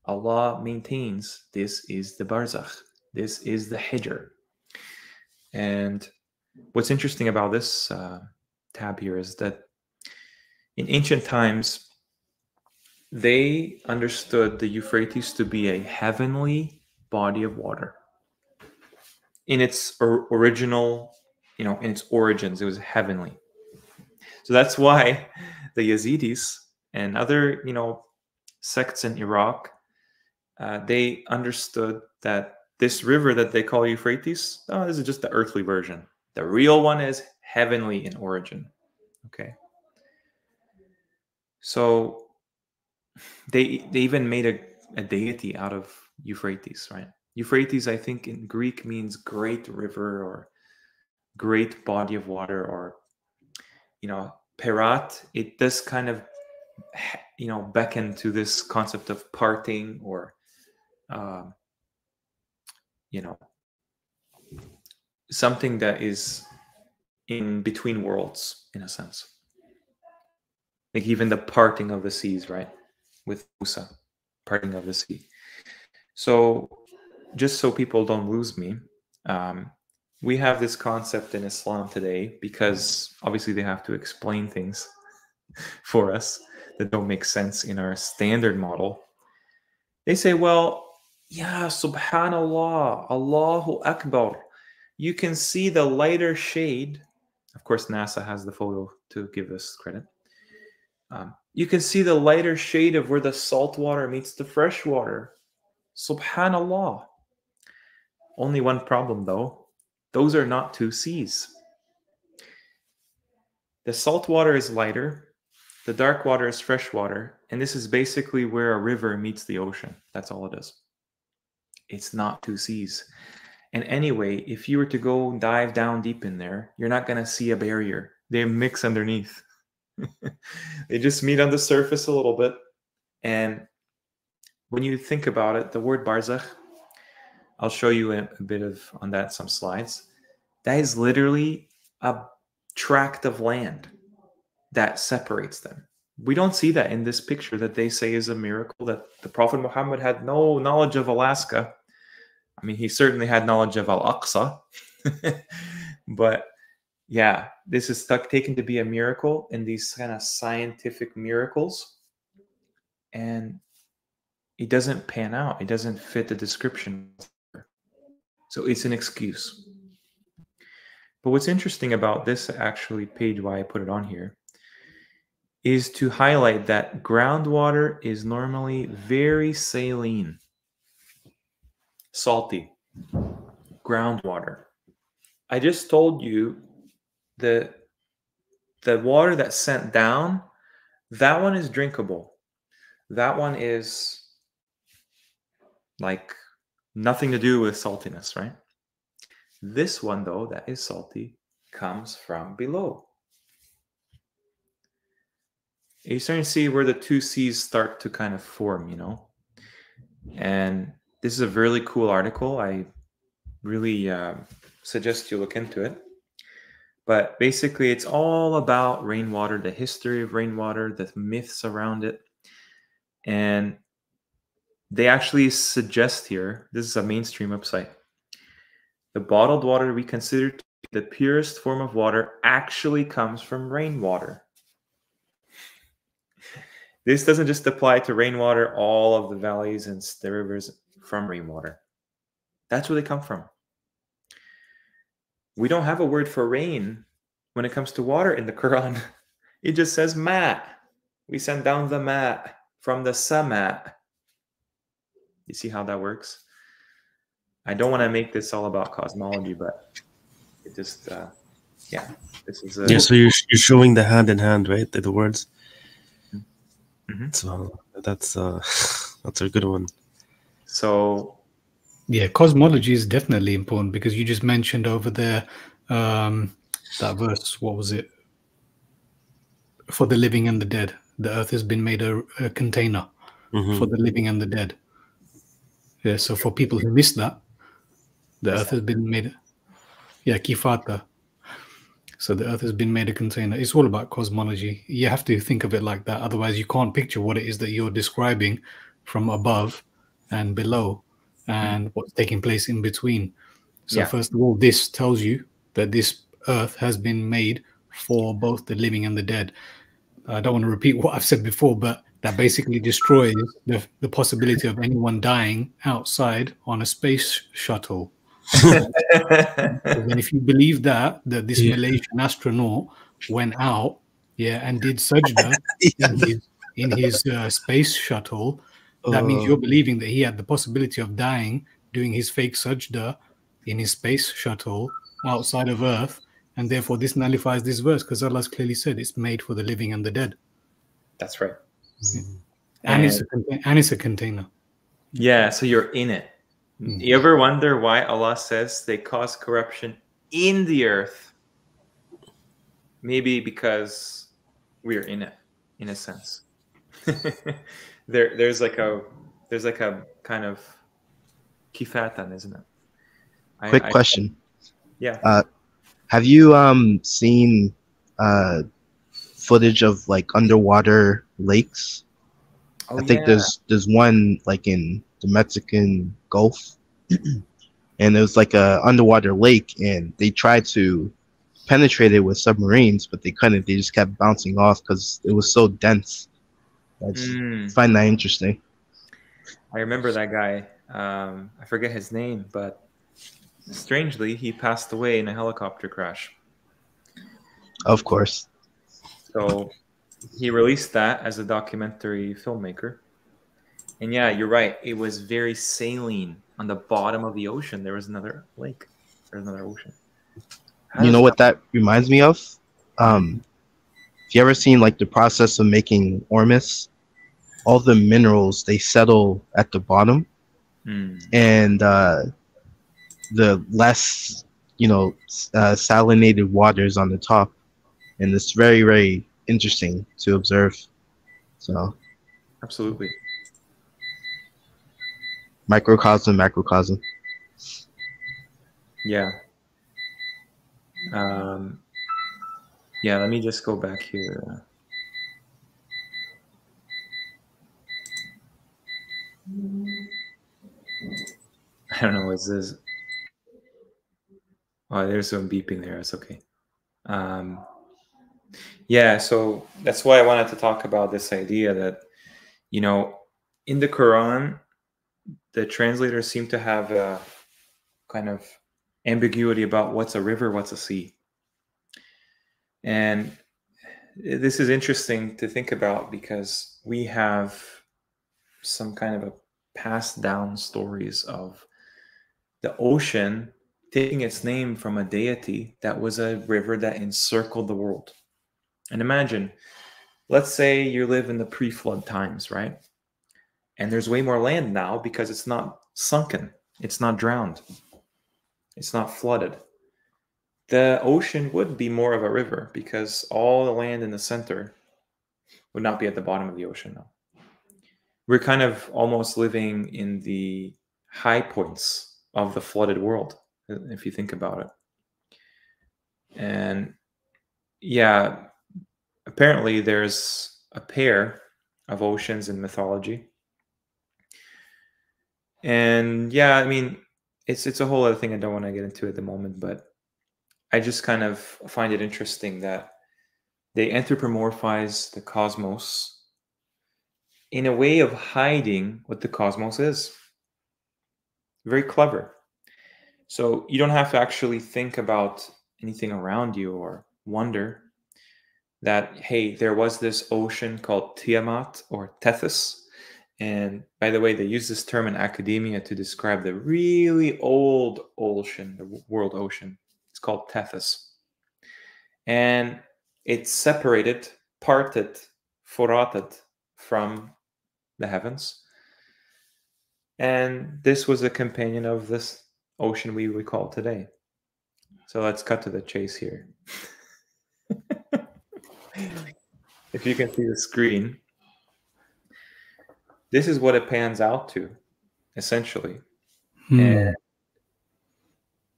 Allah maintains this is the barzakh. This is the hijr. And what's interesting about this tab here is that in ancient times, they understood the Euphrates to be a heavenly body of water. In its original, in its origins, it was heavenly. So that's why the Yazidis and other, sects in Iraq, they understood that this river that they call Euphrates, this is just the earthly version. The real one is heavenly in origin. Okay. So they even made a deity out of Euphrates, right? Euphrates, I think in Greek means great river or great body of water, or Perat. It does kind of beckon to this concept of parting, or something that is in between worlds, in a sense. Like even the parting of the seas, right? With Musa, parting of the sea. So just so people don't lose me, we have this concept in Islam today, because obviously they have to explain things for us that don't make sense in our standard model. They say, well, yeah, subhanallah, Allahu Akbar. You can see the lighter shade. Of course, NASA has the photo to give us credit. You can see the lighter shade of where the salt water meets the fresh water. Subhanallah. Only one problem, though. Those are not two seas. The salt water is lighter. The dark water is fresh water. And this is basically where a river meets the ocean. That's all it is. It's not two seas. And anyway, if you were to go dive down deep in there, you're not going to see a barrier. They mix underneath. They just meet on the surface a little bit. And when you think about it, the word barzakh, I'll show you a bit of on that, some slides. That is literally a tract of land that separates them. We don't see that in this picture that they say is a miracle, that the Prophet Muhammad had no knowledge of Alaska. I mean, he certainly had knowledge of Al-Aqsa. But yeah, this is taken to be a miracle in these kind of scientific miracles. And it doesn't pan out. It doesn't fit the description. So it's an excuse. But what's interesting about this actually page, why I put it on here, is to highlight that groundwater is normally very saline, salty groundwater. I just told you the water that's sent down, that one is drinkable. That one is like nothing to do with saltiness, right? This one, though, that is salty, comes from below. You're starting to see where the two seas start to kind of form, And this is a really cool article. I really suggest you look into it. But basically, it's all about rainwater, the history of rainwater, the myths around it. And they actually suggest here, this is a mainstream website, the bottled water we consider to be the purest form of water actually comes from rainwater. This doesn't just apply to rainwater, all of the valleys and the rivers from rainwater. That's where they come from. We don't have a word for rain when it comes to water in the Quran. It just says ma. We send down the ma from the sama. You see how that works? I don't want to make this all about cosmology, but it just, yeah. This is yeah, so you're showing the hand in hand, right? The words. Mm-hmm. So that's a good one. So yeah, cosmology is definitely important, because you just mentioned over there that verse. What was it? For the living and the dead, the earth has been made a container for the living and the dead. Yeah, so for people who missed that, the earth has been made. Yeah, kifata. So the earth has been made a container. It's all about cosmology. You have to think of it like that. Otherwise, you can't picture what it is that you're describing from above and below and what's taking place in between. So first of all, this tells you that this earth has been made for both the living and the dead. I don't want to repeat what I've said before, but that basically destroys the possibility of anyone dying outside on a space shuttle. Then if you believe that this Malaysian astronaut went out and did sajda in his space shuttle, that means you're believing that he had the possibility of dying doing his fake sajda in his space shuttle outside of Earth, and therefore this nullifies this verse, because Allah's clearly said it's made for the living and the dead. That's right. And it's a container. Yeah, so you're in it. You ever wonder why Allah says they cause corruption in the earth? Maybe because we're in it, in a sense. there's like a kind of kifatan, isn't it? Quick question. Yeah. Have you seen footage of like underwater lakes? Oh, I think yeah. there's one like in the Mexican Gulf, and it was like a underwater lake, and they tried to penetrate it with submarines, but they couldn't. They just kept bouncing off because it was so dense. I just find that interesting. I remember that guy. I forget his name, but strangely, he passed away in a helicopter crash. Of course. So he released that as a documentary filmmaker. And yeah, you're right. It was very saline on the bottom of the ocean. There was another lake. There's another ocean. You know what that reminds me of? Have you ever seen like the process of making ormus? All the minerals, they settle at the bottom, and the less, salinated waters on the top, and it's very, very interesting to observe. So absolutely. Microcosm, macrocosm. Yeah. Yeah, let me just go back here. I don't know what this is. Oh, there's some beeping there. It's okay. Yeah, so that's why I wanted to talk about this idea that, in the Quran, the translators seem to have a kind of ambiguity about what's a river, what's a sea. And this is interesting to think about because we have some kind of a passed down stories of the ocean taking its name from a deity that was a river that encircled the world. And imagine, let's say you live in the pre-flood times, right? And there's way more land now because it's not sunken, it's not drowned, it's not flooded. The ocean would be more of a river because all the land in the center would not be at the bottom of the ocean now. We're kind of almost living in the high points of the flooded world, if you think about it. And yeah, apparently there's a pair of oceans in mythology. And yeah, I mean, it's a whole other thing I don't want to get into at the moment, but I just kind of find it interesting that they anthropomorphize the cosmos in a way of hiding what the cosmos is. Very clever. So you don't have to actually think about anything around you or wonder that, hey, there was this ocean called Tiamat or Tethys. And by the way, they use this term in academia to describe the really old ocean, the world ocean. It's called Tethys. And it's separated, parted, furated from the heavens. And this was a companion of this ocean we call today. So let's cut to the chase here. If you can see the screen, this is what it pans out to, essentially. And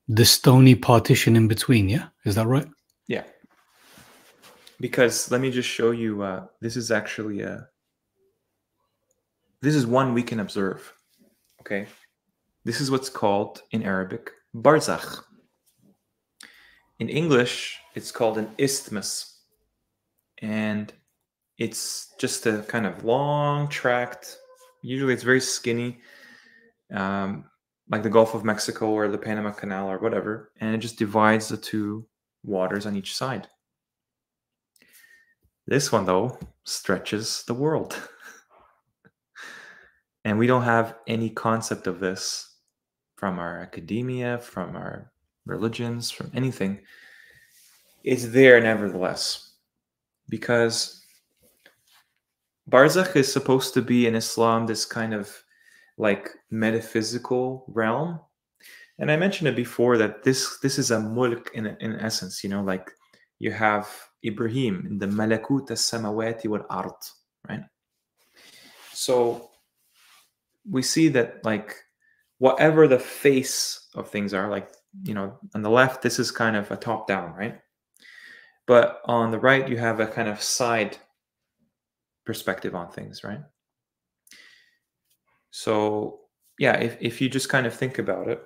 the stony partition in between, yeah? Is that right? Yeah. Because let me just show you, this is actually this is one we can observe, okay? This is what's called, in Arabic, barzakh. In English, it's called an isthmus. And it's just a kind of long tract. Usually it's very skinny, like the Gulf of Mexico or the Panama Canal or whatever. And it just divides the two waters on each side. This one, though, stretches the world. And we don't have any concept of this from our academia, from our religions, from anything. It's there nevertheless. Because barzakh is supposed to be in Islam this kind of like metaphysical realm. And I mentioned it before that this is a mulk in essence, like you have Ibrahim in the malakut as-samawati wal ard, right? So we see that, like, whatever the face of things are, like, you know, on the left, this is kind of a top down, right? But on the right, you have a kind of side perspective on things, right? So yeah, if you just kind of think about it,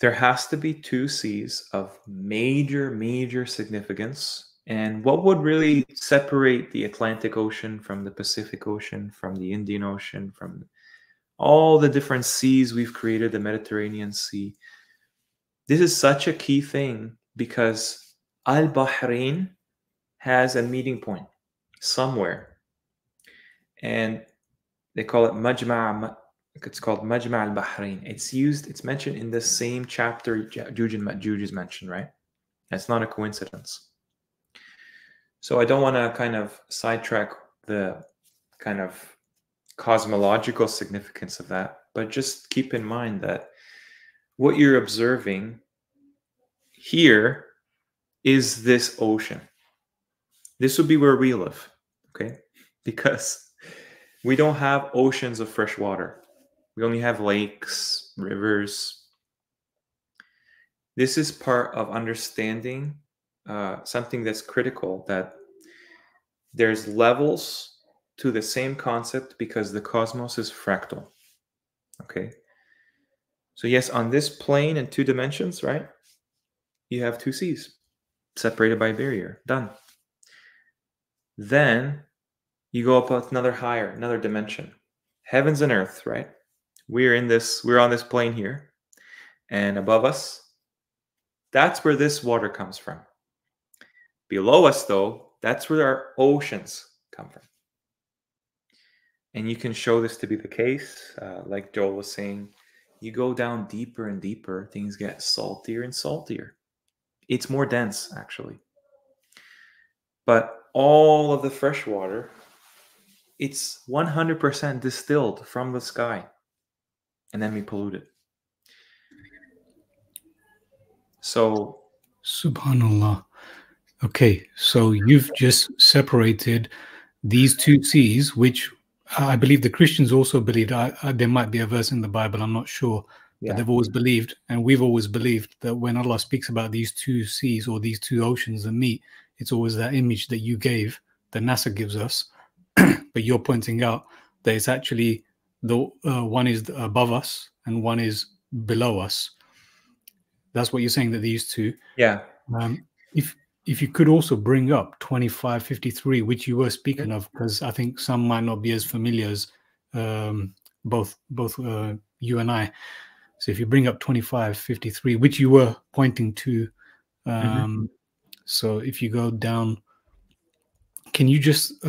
there has to be two seas of major significance. And what would really separate the Atlantic Ocean from the Pacific Ocean, from the Indian Ocean, from all the different seas we've created, the Mediterranean Sea? This is such a key thing because Al-Bahrain has a meeting point somewhere. And they call it Majma'. It's called Majma' al-Bahrain. It's mentioned in the same chapter Ya'juj and Ma'juj is mentioned, right? That's not a coincidence. So I don't want to kind of sidetrack the kind of cosmological significance of that, but just keep in mind that what you're observing here is this ocean. This would be where we live, okay? Because we don't have oceans of fresh water. We only have lakes, rivers. This is part of understanding something that's critical, that there's levels to the same concept because the cosmos is fractal. Okay. So yes, on this plane in 2 dimensions, right? You have 2 seas separated by a barrier. Done. Then you go up another higher, another dimension. Heavens and earth, right? We're on this plane here, and above us, that's where this water comes from. Below us, though, that's where our oceans come from. And you can show this to be the case. Like Joel was saying, you go down deeper and deeper, things get saltier and saltier. It's more dense, actually. But all of the fresh water, it's 100% distilled from the sky. And then we pollute it. So, Subhanallah. Okay, so you've just separated these 2 seas, which I believe the Christians also believed. There might be a verse in the Bible, I'm not sure, but they've always believed, and we've always believed, that when Allah speaks about these 2 seas or these 2 oceans that meet, it's always that image that you gave, that NASA gives us. But you're pointing out that it's actually one is above us and one is below us. That's what you're saying, that these 2. yeah. If you could also bring up 2553, which you were speaking of, because I think some might not be as familiar as both you and I. So if you bring up 2553, which you were pointing to, so if you go down, can you just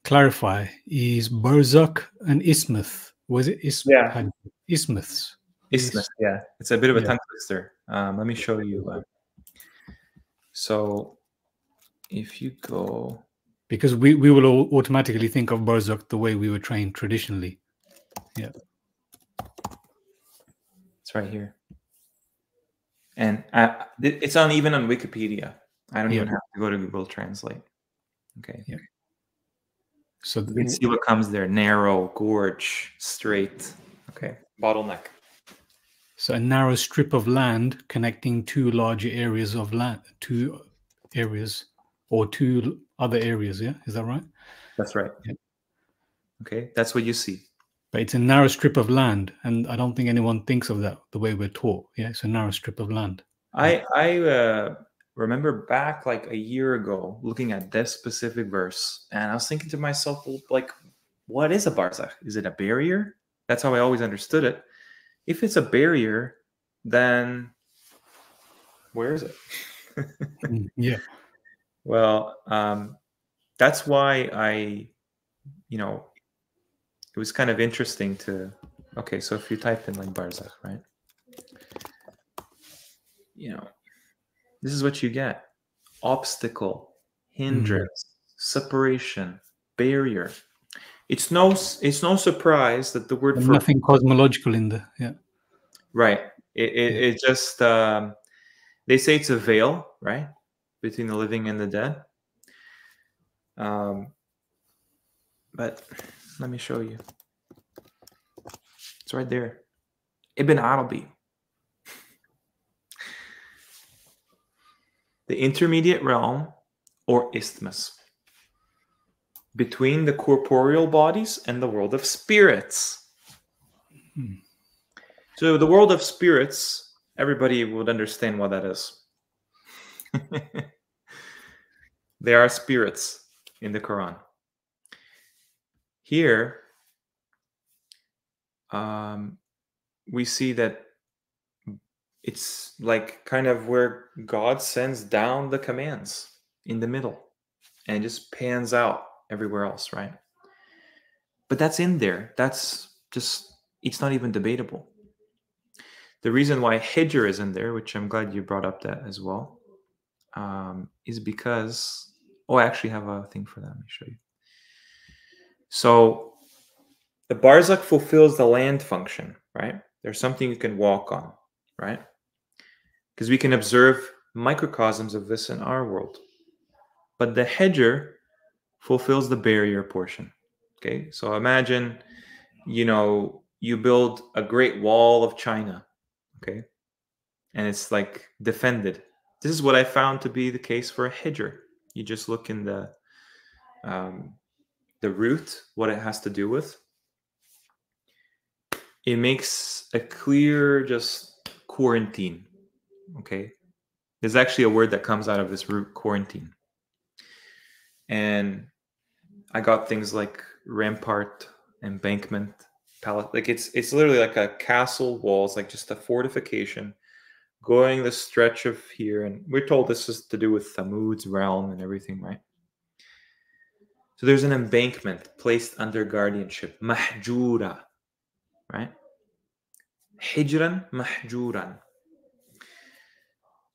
clarify, is Barzakh and Ismuth? Was it Ismuth? Ismuths? Ismuth, yeah. It's a bit of a tongue twister. Let me show you. So if you go... Because we will automatically think of Barzakh the way we were trained traditionally. Yeah. It's right here. And it's even on Wikipedia. I don't even have to go to Google Translate. Okay. Yeah. So you can see what comes there: narrow, gorge, straight. Okay. Bottleneck. So a narrow strip of land connecting 2 larger areas of land, 2 areas or 2 other areas. Yeah, is that right? That's right. Yeah. Okay, that's what you see. But it's a narrow strip of land, and I don't think anyone thinks of that the way we're taught. Yeah, it's a narrow strip of land. I remember back like a year ago looking at this specific verse, and I was thinking to myself, well, like, what is a barzakh? Is it a barrier? That's how I always understood it. If it's a barrier, then where is it? Yeah. Well, that's why it was kind of interesting to, okay, so if you type in like barzakh, right? This is what you get: obstacle, hindrance, separation, barrier. It's no surprise that the word and nothing cosmological in there. Yeah. Right. It just they say it's a veil, right, between the living and the dead. But let me show you. It's right there. Ibn Arabi. The intermediate realm, or isthmus, between the corporeal bodies and the world of spirits. So the world of spirits, everybody would understand what that is. There are spirits in the Quran. Here, we see that it's like kind of where God sends down the commands in the middle, and it just pans out everywhere else, right? But that's in there. That's just, it's not even debatable. The reason why Hijr is in there, which I'm glad you brought up that as well, is because, oh, I actually have a thing for that. Let me show you. So the Barzakh fulfills the land function, right? There's something you can walk on, right? Because we can observe microcosms of this in our world. But the Hijr fulfills the barrier portion. Okay, so imagine, you build a great wall of China, okay, and it's like defended. This is what I found to be the case for a Hijr. You just look in the root, what it has to do with. It makes a clear just quarantine, okay? There's actually a word that comes out of this root, quarantine. And I got things like rampart, embankment, palette. Like it's literally like a castle wall. It's like just a fortification going the stretch of here. And we're told this is to do with Thamud's realm and everything, right? So there's an embankment placed under guardianship, mahjura, right? Hijran mahjuran.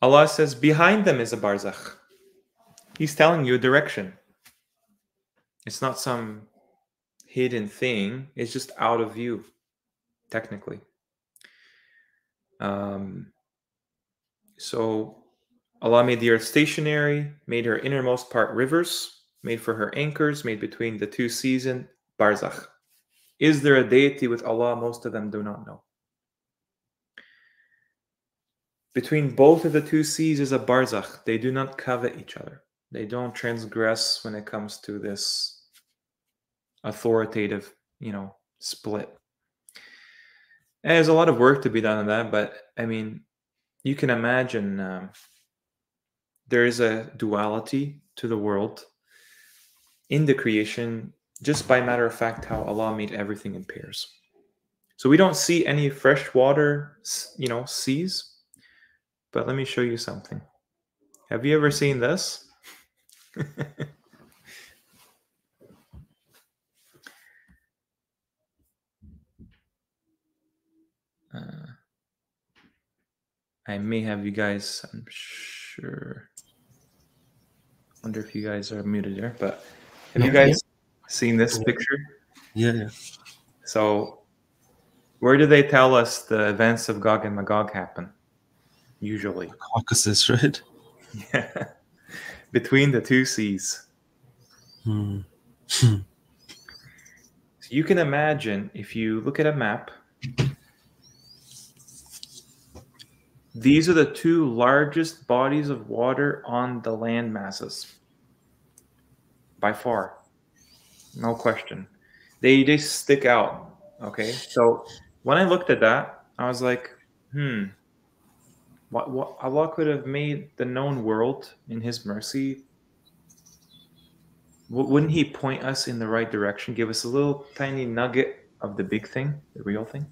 Allah says behind them is a barzakh. He's telling you a direction. It's not some hidden thing. It's just out of view, technically. So Allah made the earth stationary, made her innermost part rivers, made for her anchors, made between the two seas and barzakh. Is there a deity with Allah? Most of them do not know. Between both of the two seas is a barzakh. They do not covet each other. They don't transgress when it comes to this authoritative, split. And there's a lot of work to be done on that, but I mean, you can imagine there is a duality to the world in the creation, just by matter of fact how Allah made everything in pairs. So we don't see any freshwater, seas. But let me show you something. Have you ever seen this? I may have you guys, I'm sure. Wonder if you guys are muted there, but have you guys seen this picture? Yeah. So where do they tell us the events of Gog and Magog happen? Usually. Caucasus, right? Yeah. Between the two seas. So you can imagine, if you look at a map, these are the two largest bodies of water on the land masses. By far. No question. They just stick out. Okay. So when I looked at that, I was like, what Allah could have made the known world in His mercy. Wouldn't He point us in the right direction? Give us a little tiny nugget of the big thing, the real thing?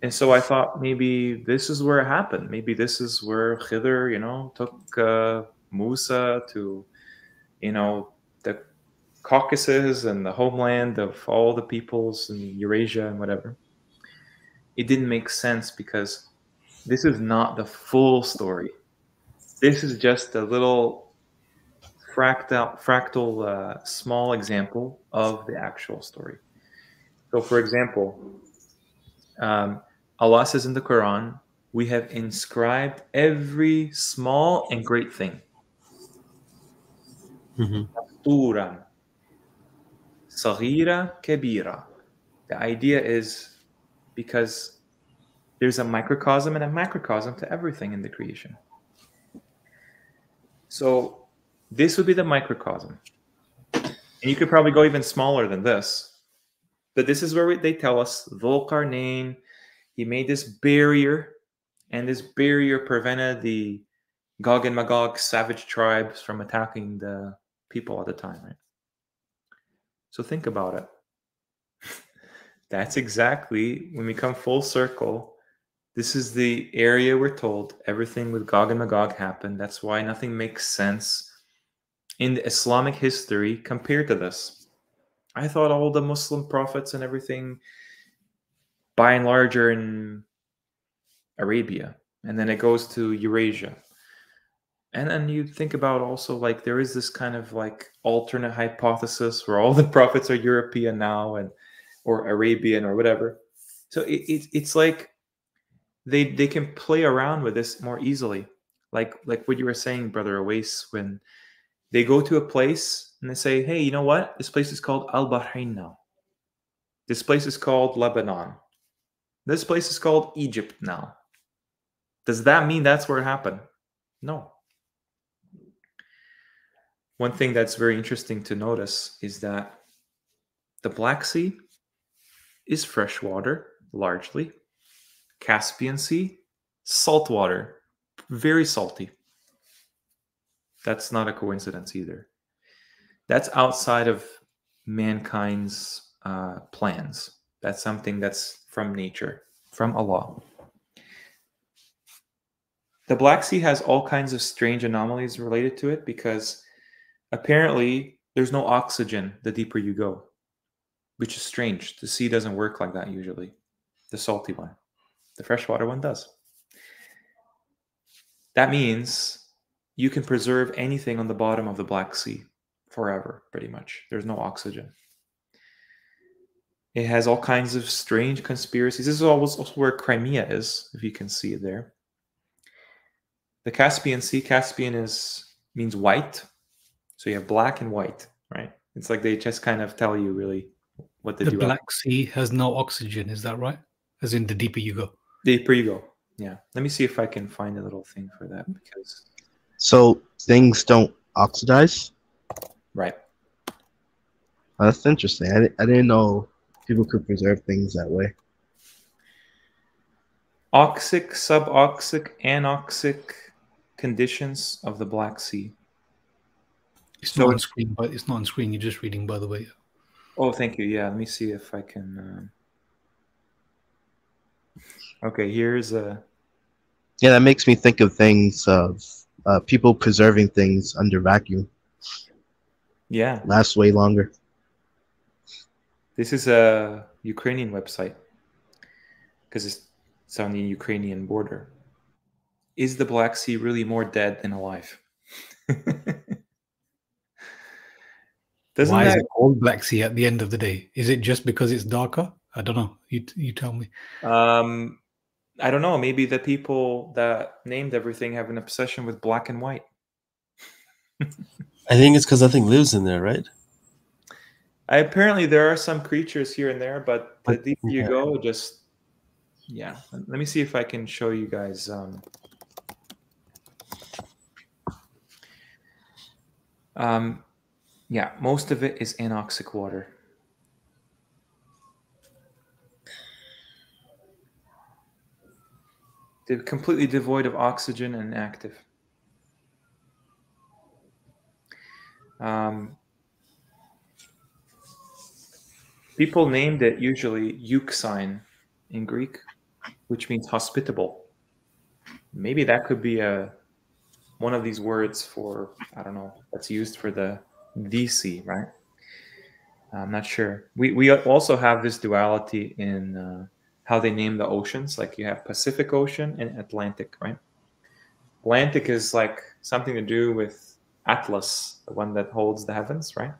And so I thought maybe this is where it happened. Maybe this is where Khidr, took Musa to, the Caucasus and the homeland of all the peoples in Eurasia and whatever. It didn't make sense because this is not the full story. This is just a little fractal small example of the actual story. So, for example, Allah says in the Quran, we have inscribed every small and great thing. Turan, صغيرة كبيرة. The idea is because there's a microcosm and a macrocosm to everything in the creation. So this would be the microcosm. And you could probably go even smaller than this. But this is where they tell us Dhul Qarnayn, he made this barrier, and this barrier prevented the Gog and Magog savage tribes from attacking the people at the time, right? So think about it. That's exactly, when we come full circle, this is the area we're told everything with Gog and Magog happened. That's why nothing makes sense in the Islamic history compared to this. I thought all the Muslim prophets and everything, by and large, are in Arabia, and then it goes to Eurasia. And then you think about also, like, there is this kind of like alternate hypothesis where all the prophets are European now, and or Arabian or whatever. So it's like they can play around with this more easily. Like what you were saying, Brother Awais, when they go to a place and they say, hey, you know what? This place is called Al-Bahrain now. This place is called Lebanon. This place is called Egypt now. Does that mean that's where it happened? No. One thing that's very interesting to notice is that the Black Sea is freshwater, largely. Caspian Sea, saltwater, very salty. That's not a coincidence either. That's outside of mankind's plans. That's something that's from nature, from Allah. The Black Sea has all kinds of strange anomalies related to it because apparently there's no oxygen the deeper you go, which is strange. The sea doesn't work like that usually, the salty one. The freshwater one does. That means you can preserve anything on the bottom of the Black Sea forever, pretty much. There's no oxygen. It has all kinds of strange conspiracies. This is also where Crimea is, if you can see it there. The Caspian Sea, means white. So you have black and white, right? It's like they just kind of tell you really what they do. The Black Sea has no oxygen, is that right? As in the deeper you go. Deeper you go, yeah. Let me see if I can find a little thing for that because. So things don't oxidize? Right. That's interesting. I didn't know people could preserve things that way. Oxic, suboxic, anoxic conditions of the Black Sea. It's not on screen, but it's not on screen. You're just reading, by the way. Oh, thank you. Yeah, let me see if I can. Okay, here's a. Yeah, that makes me think of things of people preserving things under vacuum. Yeah. Lasts way longer. This is a Ukrainian website because it's on the Ukrainian border. Is the Black Sea really more dead than alive? Why is it called Black Sea at the end of the day? Is it just because it's darker? I don't know. You tell me. I don't know. Maybe the people that named everything have an obsession with black and white. I think it's because nothing lives in there, right? Apparently, there are some creatures here and there, but the deeper you go, just yeah. Let me see if I can show you guys. Yeah, most of it is anoxic water. They're completely devoid of oxygen and active. People named it usually euxine in Greek, which means hospitable. Maybe that could be one of these words for, I don't know, that's used for the sea, right? I'm not sure. We also have this duality in how they name the oceans. Like you have Pacific Ocean and Atlantic, right? Atlantic is like something to do with Atlas, the one that holds the heavens, right?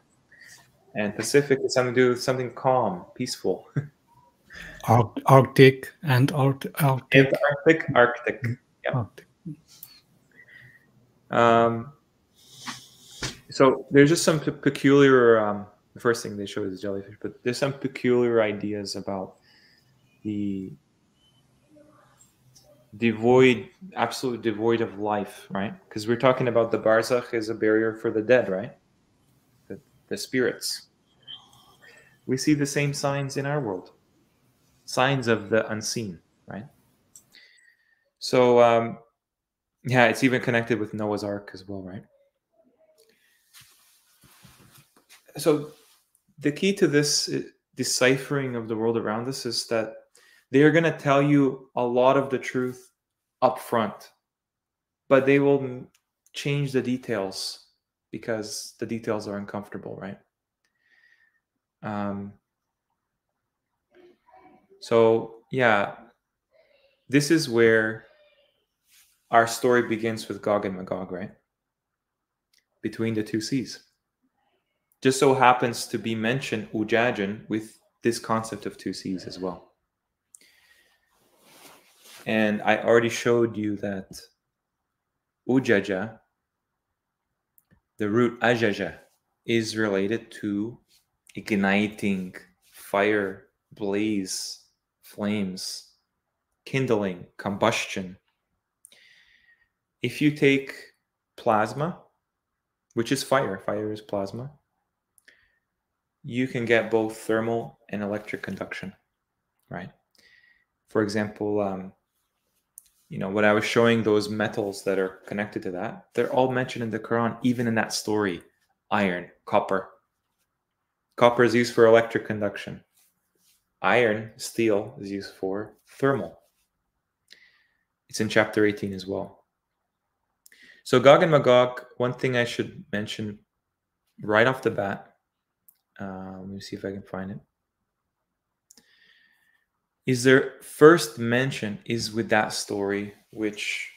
And Pacific is something to do with something calm, peaceful. Arctic and Arctic. Arctic. Yeah. Arctic. So there's just some peculiar the first thing they show is jellyfish, but there's some peculiar ideas about the absolute devoid of life, right? Because we're talking about the barzakh is a barrier for the dead, right? The spirits. We see the same signs in our world, signs of the unseen, right? So, yeah, it's even connected with Noah's Ark as well, right? So the key to this deciphering of the world around us is that they are going to tell you a lot of the truth up front, but they will change the details because the details are uncomfortable, right? So yeah, this is where our story begins with Gog and Magog, right? Between the two seas. Just so happens to be mentioned Ujajan with this concept of two seas as well. And I already showed you that Ujaja, the root Ajaja, is related to igniting, fire, blaze, flames, kindling, combustion. If you take plasma, which is fire is plasma, you can get both thermal and electric conduction, right? For example, when I was showing those metals that are connected to that, they're all mentioned in the Quran, even in that story. Iron, copper. Copper is used for electric conduction. Iron, steel, is used for thermal. It's in chapter 18 as well. So Gog and Magog, one thing I should mention right off the bat, let me see if I can find it, is their first mention is with that story, which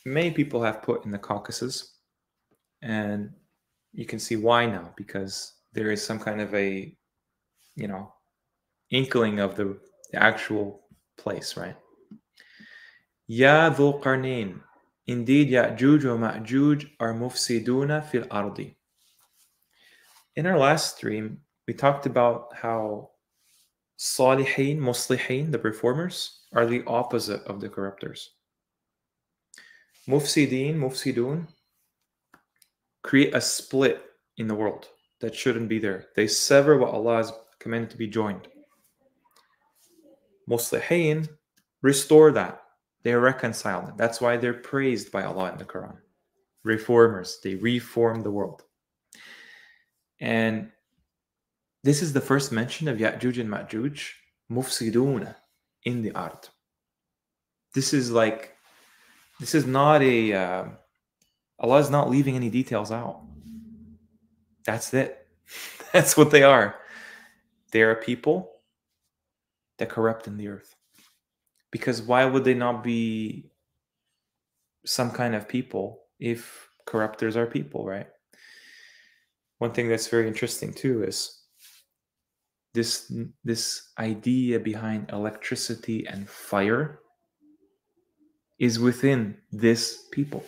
many people have put in the Caucasus. And you can see why now, because there is some kind of a, inkling of the actual place, right? Ya Dhul Qarnayn, indeed Ya'juj wa Ma'juj are mufsiduna fil ardi. In our last stream, we talked about how Salihin, Muslihin, the reformers, are the opposite of the corruptors. Mufsidin, Mufsidun, create a split in the world that shouldn't be there. They sever what Allah has commanded to be joined. Muslihin restore that. They reconcile it. That's why they're praised by Allah in the Quran. Reformers, they reform the world. And this is the first mention of Ya'juj and Ma'juj, mufsiduna, in the art. This is not Allah is not leaving any details out. That's it. That's what they are. They are people that corrupt in the earth. Because why would they not be some kind of people if corruptors are people, right? One thing that's very interesting too is this idea behind electricity and fire is within this people.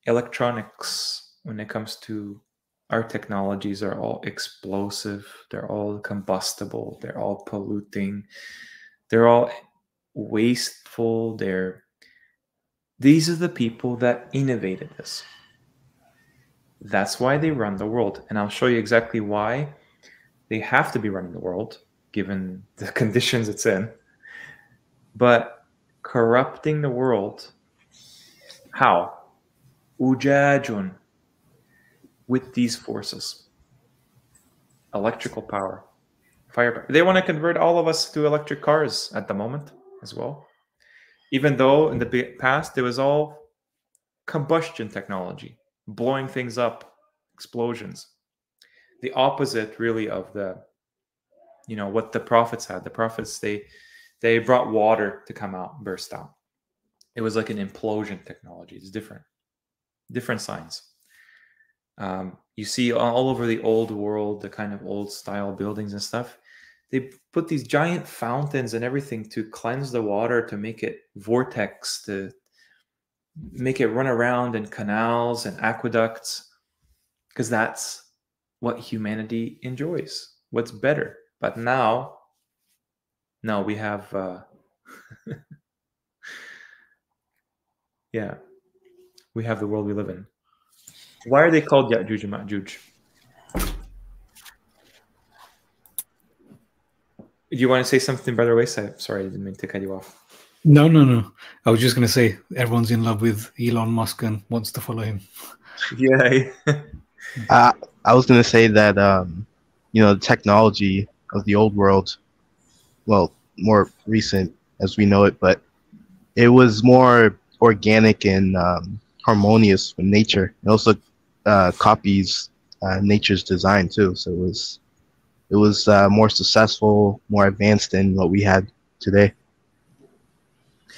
Electronics, when it comes to our technologies, are all explosive, they're all combustible, they're all polluting, they're all wasteful. These are the people that innovated this. That's why they run the world. And I'll show you exactly why they have to be running the world, given the conditions it's in. But corrupting the world, how? Ujajun, with these forces. Electrical power, fire power. They want to convert all of us to electric cars at the moment as well. Even though in the past there was all combustion technology, blowing things up, explosions. The opposite really of what the prophets had. The prophets, they brought water to come out, burst out. It was like an implosion technology. It's different signs. You see all over the old world, the kind of old style buildings and stuff, they put these giant fountains and everything to cleanse the water, to make it vortex, to make it run around in canals and aqueducts, because that's what humanity enjoys, what's better. But now, no, we have, yeah, we have the world we live in. Why are they called Ya'juj and Ma'juj? Do you want to say something, Brother Wayside? Sorry, I didn't mean to cut you off. No, no, no. I was just going to say everyone's in love with Elon Musk and wants to follow him. Yeah. I was gonna say that the technology of the old world, well, more recent as we know it, but it was more organic and harmonious with nature. It also copies nature's design too, so it was more successful, more advanced than what we had today.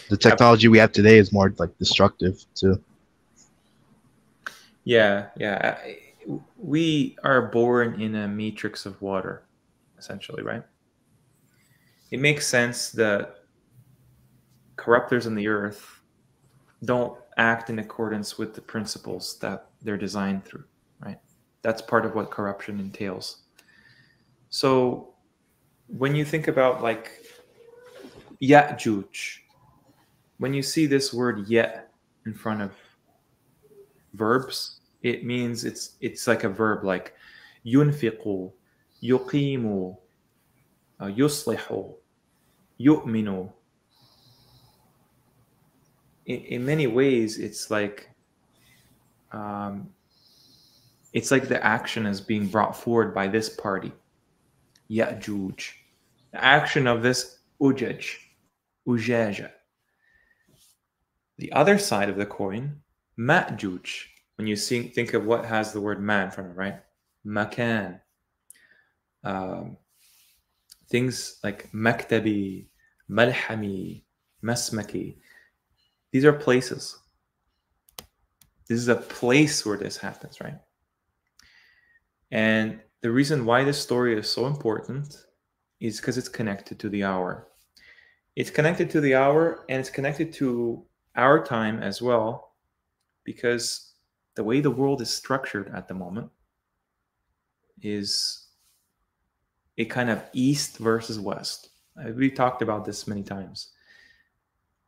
The technology we have today is more like destructive too. Yeah, yeah. We are born in a matrix of water, essentially, right? It makes sense that corruptors on the earth don't act in accordance with the principles that they're designed through, right? That's part of what corruption entails. So when you think about like Ya'juj, when you see this word ya in front of verbs, it means it's like a verb, like yunfiqu, yuqimu, yuslihu, yu'minu. In many ways, it's like the action is being brought forward by this party, Ya'juj. The action of this ujaja. The other side of the coin, Ma'juj. When you think of what has the word man from it, right? Makan. Things like maktabi, malhami, masmaki. These are places. This is a place where this happens, right? And the reason why this story is so important is because it's connected to the hour. It's connected to the hour, and it's connected to our time as well, because the way the world is structured at the moment is a kind of east versus west. We've talked about this many times.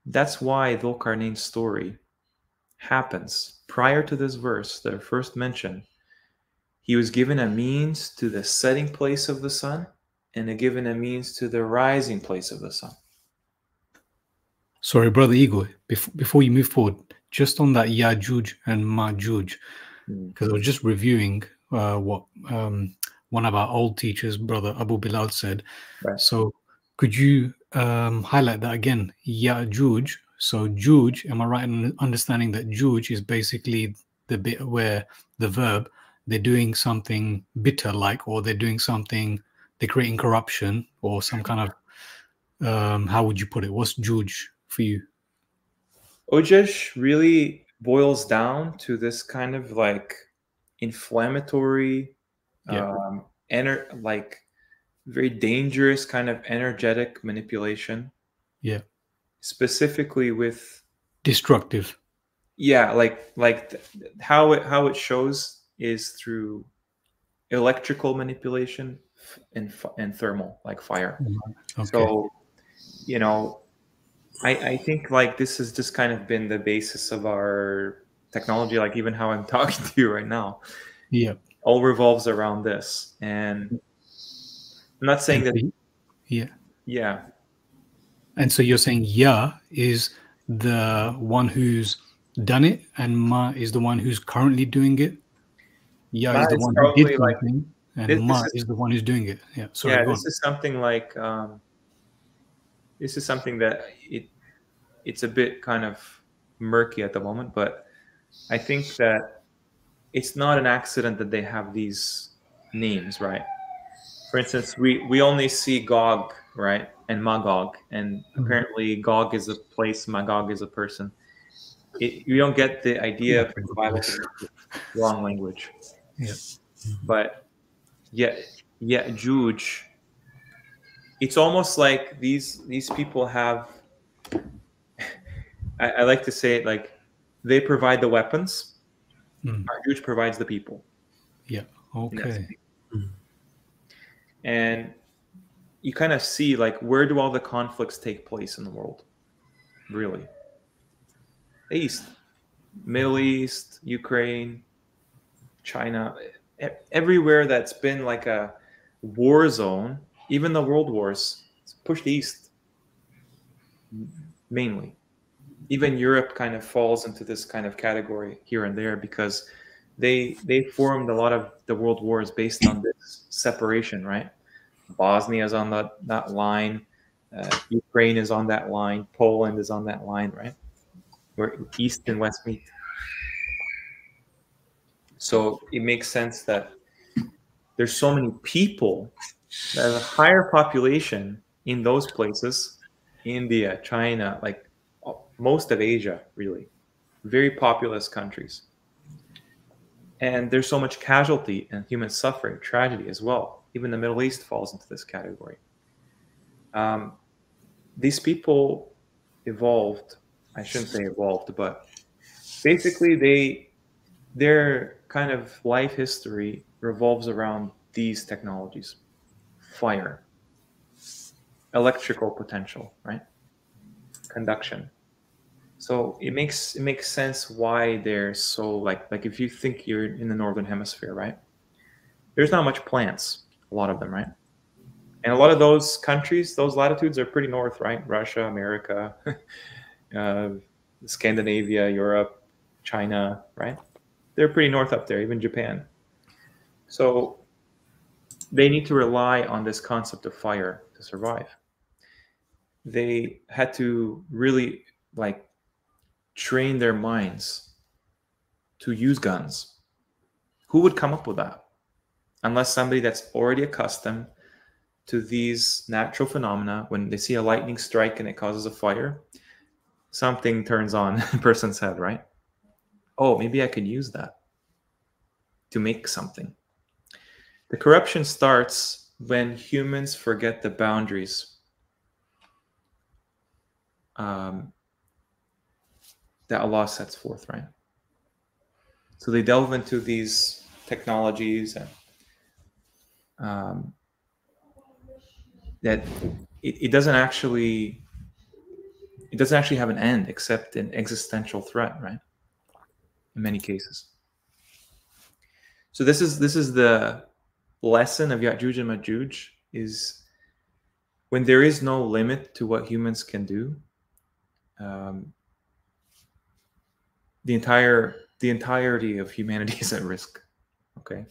That's why Dhul Qarnayn's story happens prior to this verse that I first mentioned. He was given a means to the setting place of the sun and given a means to the rising place of the sun. Sorry, Brother Igor, before you move forward, just on that Ya'juj and Ma'juj, because I was just reviewing what one of our old teachers, Brother Abu Bilal, said. Right. So could you highlight that again? Ya'juj. So Juj, am I right in understanding that Juj is basically the bit where the verb, they're doing something bitter like, or they're doing something, they're creating corruption or some kind of, how would you put it? What's Juj for you? Ujaj really boils down to this kind of like inflammatory, like very dangerous kind of energetic manipulation. Yeah. Specifically with destructive. Yeah, how it shows is through electrical manipulation and thermal, like fire. Okay. So, I think like this has just kind of been the basis of our technology, like even how I'm talking to you right now. Yeah. All revolves around this. And I'm not saying that. Yeah. Yeah. And so you're saying Ya is the one who's done it, and Ma is the one who's currently doing it. Ya is the one who did something, and Ma is the one who's doing it. Yeah. Sorry. Yeah, this is something like this is something that it's a bit kind of murky at the moment, but I think that it's not an accident that they have these names, right? For instance, we only see Gog, right, and Magog, and apparently Gog is a place, Magog is a person. You don't get the idea of the Bible to be wrong language. Yeah. But Juj, it's almost like these people have. I like to say it like they provide the weapons. Juj provides the people. Yeah. Okay. And you kind of see, like, where do all the conflicts take place in the world? Really? East. Middle East, Ukraine, China, everywhere that's been like a war zone, even the world wars, it's pushed east mainly. Even Europe kind of falls into this kind of category here and there because they formed a lot of the world wars based on this separation, right? Bosnia is on that line, Ukraine is on that line, Poland is on that line, right? Where east and west meet. So it makes sense that there's so many people, there's a higher population in those places, India, China, like most of Asia, really, very populous countries. And there's so much casualty and human suffering, tragedy as well. Even the Middle East falls into this category. These people evolved, I shouldn't say evolved, but basically their kind of life history revolves around these technologies: fire, electrical potential, right? Conduction. So it makes sense why they're so like if you think you're in the northern hemisphere, right? There's not much plants, a lot of them, right? And a lot of those countries, those latitudes are pretty north, right? Russia, America, Scandinavia, Europe, China, right? They're pretty north up there, even Japan. So they need to rely on this concept of fire to survive. They had to really like train their minds to use guns. Who would come up with that? Unless somebody that's already accustomed to these natural phenomena. When they see a lightning strike and it causes a fire, something turns on a person's head, right? Oh, maybe I could use that to make something. The corruption starts when humans forget the boundaries that Allah sets forth, right? So they delve into these technologies and that it doesn't actually have an end except an existential threat, right? In many cases. So this is the lesson of Ya'juj and Ma'juj, is when there is no limit to what humans can do, the entirety of humanity is at risk. Okay,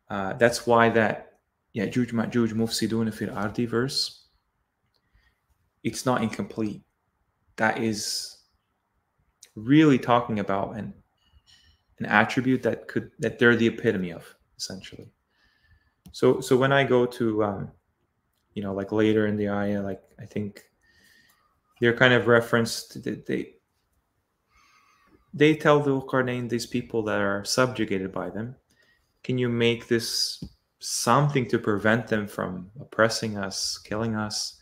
that's why that Ya'juj Ma'juj mufsiduna fil ardi verse, it's not incomplete. That is really talking about an attribute that they're the epitome of, essentially. So when I go to like later in the ayah, like I think they're kind of referenced that they tell the Qur'an, these people that are subjugated by them, can you make this something to prevent them from oppressing us, killing us?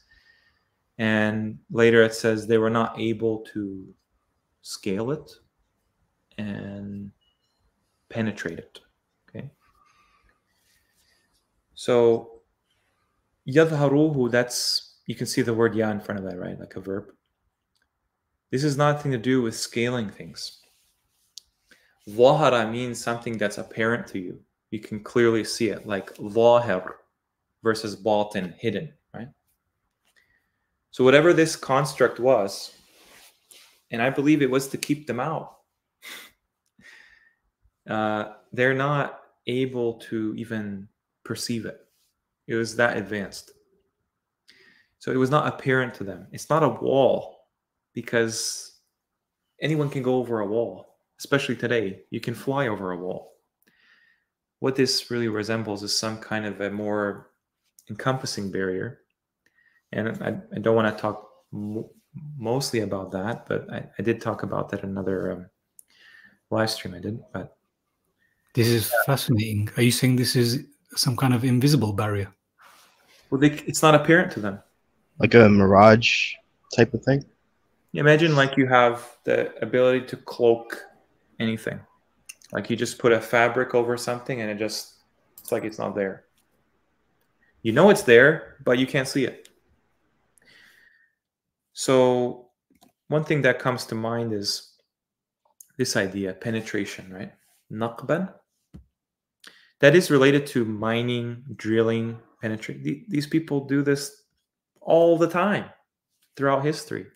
And later it says they were not able to scale it and penetrate it. Okay. So yadharuhu, that's, you can see the word ya in front of that, right? Like a verb. This has nothing to do with scaling things. Zahara means something that's apparent to you. You can clearly see it, like zahir versus batin, hidden, right? So whatever this construct was, and I believe it was to keep them out, they're not able to even perceive it. It was that advanced. So it was not apparent to them. It's not a wall, because anyone can go over a wall, especially today. You can fly over a wall. What this really resembles is some kind of a more encompassing barrier. And I don't want to talk mostly about that, but I did talk about that in another live stream I did. But this is fascinating. Are you saying this is some kind of invisible barrier? Well, it's not apparent to them. Like a mirage type of thing? Imagine like you have the ability to cloak anything. Like you just put a fabric over something and it's like it's not there. You know it's there, but you can't see it. So one thing that comes to mind is this idea, penetration, right? Naqban. That is related to mining, drilling, penetrate. These people do this all the time throughout history.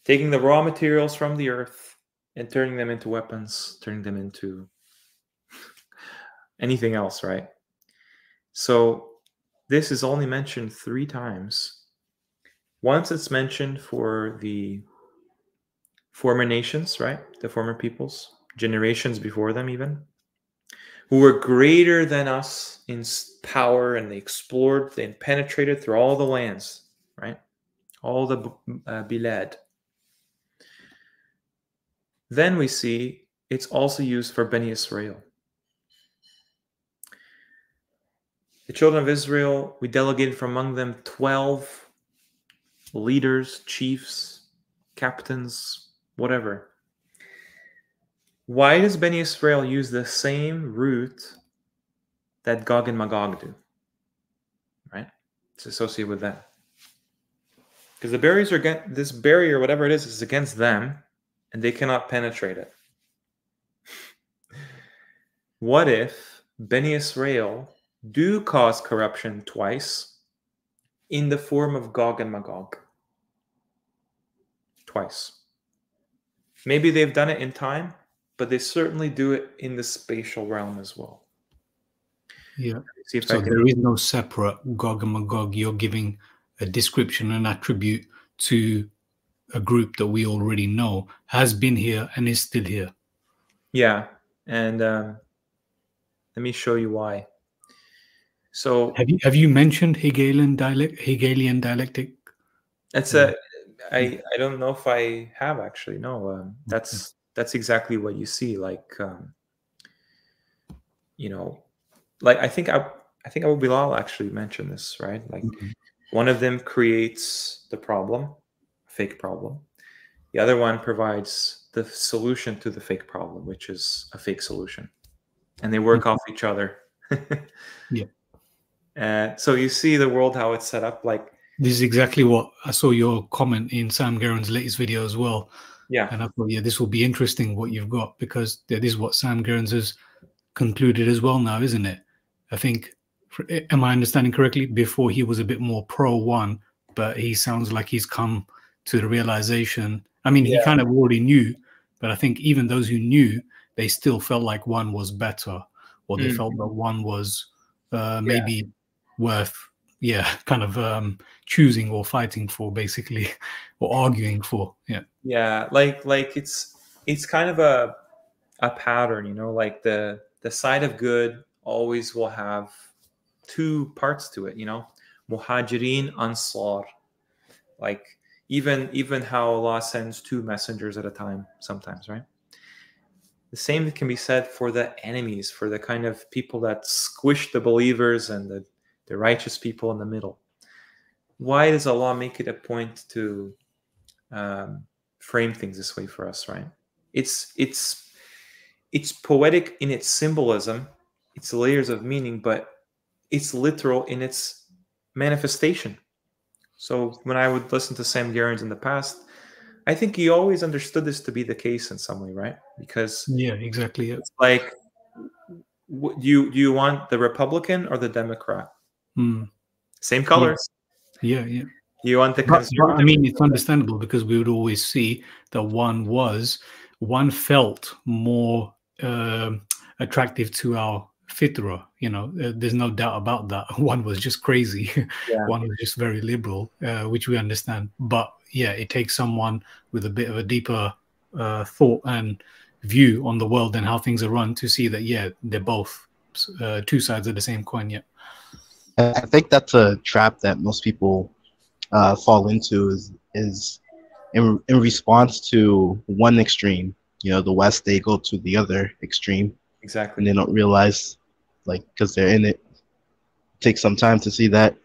Taking the raw materials from the earth and turning them into weapons, turning them into anything else, right? So this is only mentioned 3 times. Once it's mentioned for the former nations, right? The former peoples, generations before them even, who were greater than us in power, and they explored, they penetrated through all the lands, right? All the bilad. Then we see it's also used for Bani Israel. The children of Israel, we delegated from among them 12 leaders, chiefs, captains, whatever. Why does Bani Israel use the same root that Gog and Magog do? Right? It's associated with that. Because the barriers are against, this barrier, whatever it is against them, and they cannot penetrate it. What if Bani Israel do cause corruption twice in the form of Gog and Magog? Twice. Maybe they've done it in time, but they certainly do it in the spatial realm as well. Yeah. So there is no separate Gog and Magog. You're giving a description, an attribute to a group that we already know has been here and is still here. Yeah. And let me show you why. So have you mentioned Hegelian dialectic? That's I don't know if I have actually. No, that's exactly what you see. Like you know, like I think Abu Bilal actually mentioned this, right? Like one of them creates the problem, fake problem. The other one provides the solution to the fake problem, which is a fake solution, and they work off each other. Yeah. So you see the world how it's set up. Like this is exactly what I saw your comment in Sam Guerin's latest video as well. Yeah. And I thought, yeah, this will be interesting what you've got, because that is what Sam Guerin's has concluded as well now, isn't it? I think, am I understanding correctly? Before he was a bit more pro one, but he sounds like he's come to the realization. I mean, he kind of already knew, but I think even those who knew, they still felt like one was better, or they felt that one was maybe worth, kind of choosing or fighting for, basically, or arguing for. Yeah, like it's kind of a pattern, you know, like the side of good always will have 2 parts to it, you know, muhajirin, ansar. Like even how Allah sends 2 messengers at a time sometimes, right? The same can be said for the enemies, for the kind of people that squish the believers and the righteous people in the middle. Why does Allah make it a point to frame things this way for us, right? It's poetic in its symbolism, its layers of meaning, but it's literal in its manifestation. So when I would listen to Sam Guerin's in the past, I think he always understood this to be the case in some way, right? Because exactly. It's like, do you want the Republican or the Democrat? Same colors. Yeah. You want the conservative? I mean, it's understandable, because we would always see that one felt more attractive to our fitra. You know, there's no doubt about that. One was just crazy. One was just very liberal, which we understand. But yeah, it takes someone with a bit of a deeper thought and view on the world and how things are run to see that, they're both 2 sides of the same coin. Yeah. I think that's a trap that most people fall into, is in response to one extreme, you know, the West, they go to the other extreme. Exactly. And they don't realize, like, because they're in it, take some time to see that.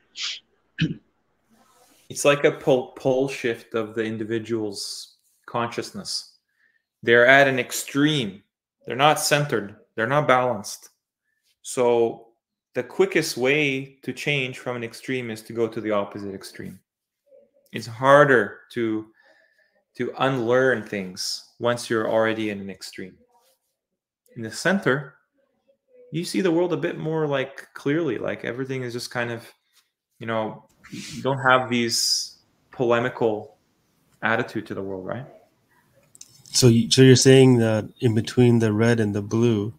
It's like a pole shift of the individual's consciousness. They're at an extreme. They're not centered. They're not balanced. So the quickest way to change from an extreme is to go to the opposite extreme. It's harder to unlearn things once you're already in an extreme. In the center, you see the world a bit more like clearly, like everything is just kind of, you know, you don't have these polemical attitude to the world, right? So you're saying that in between the red and the blue,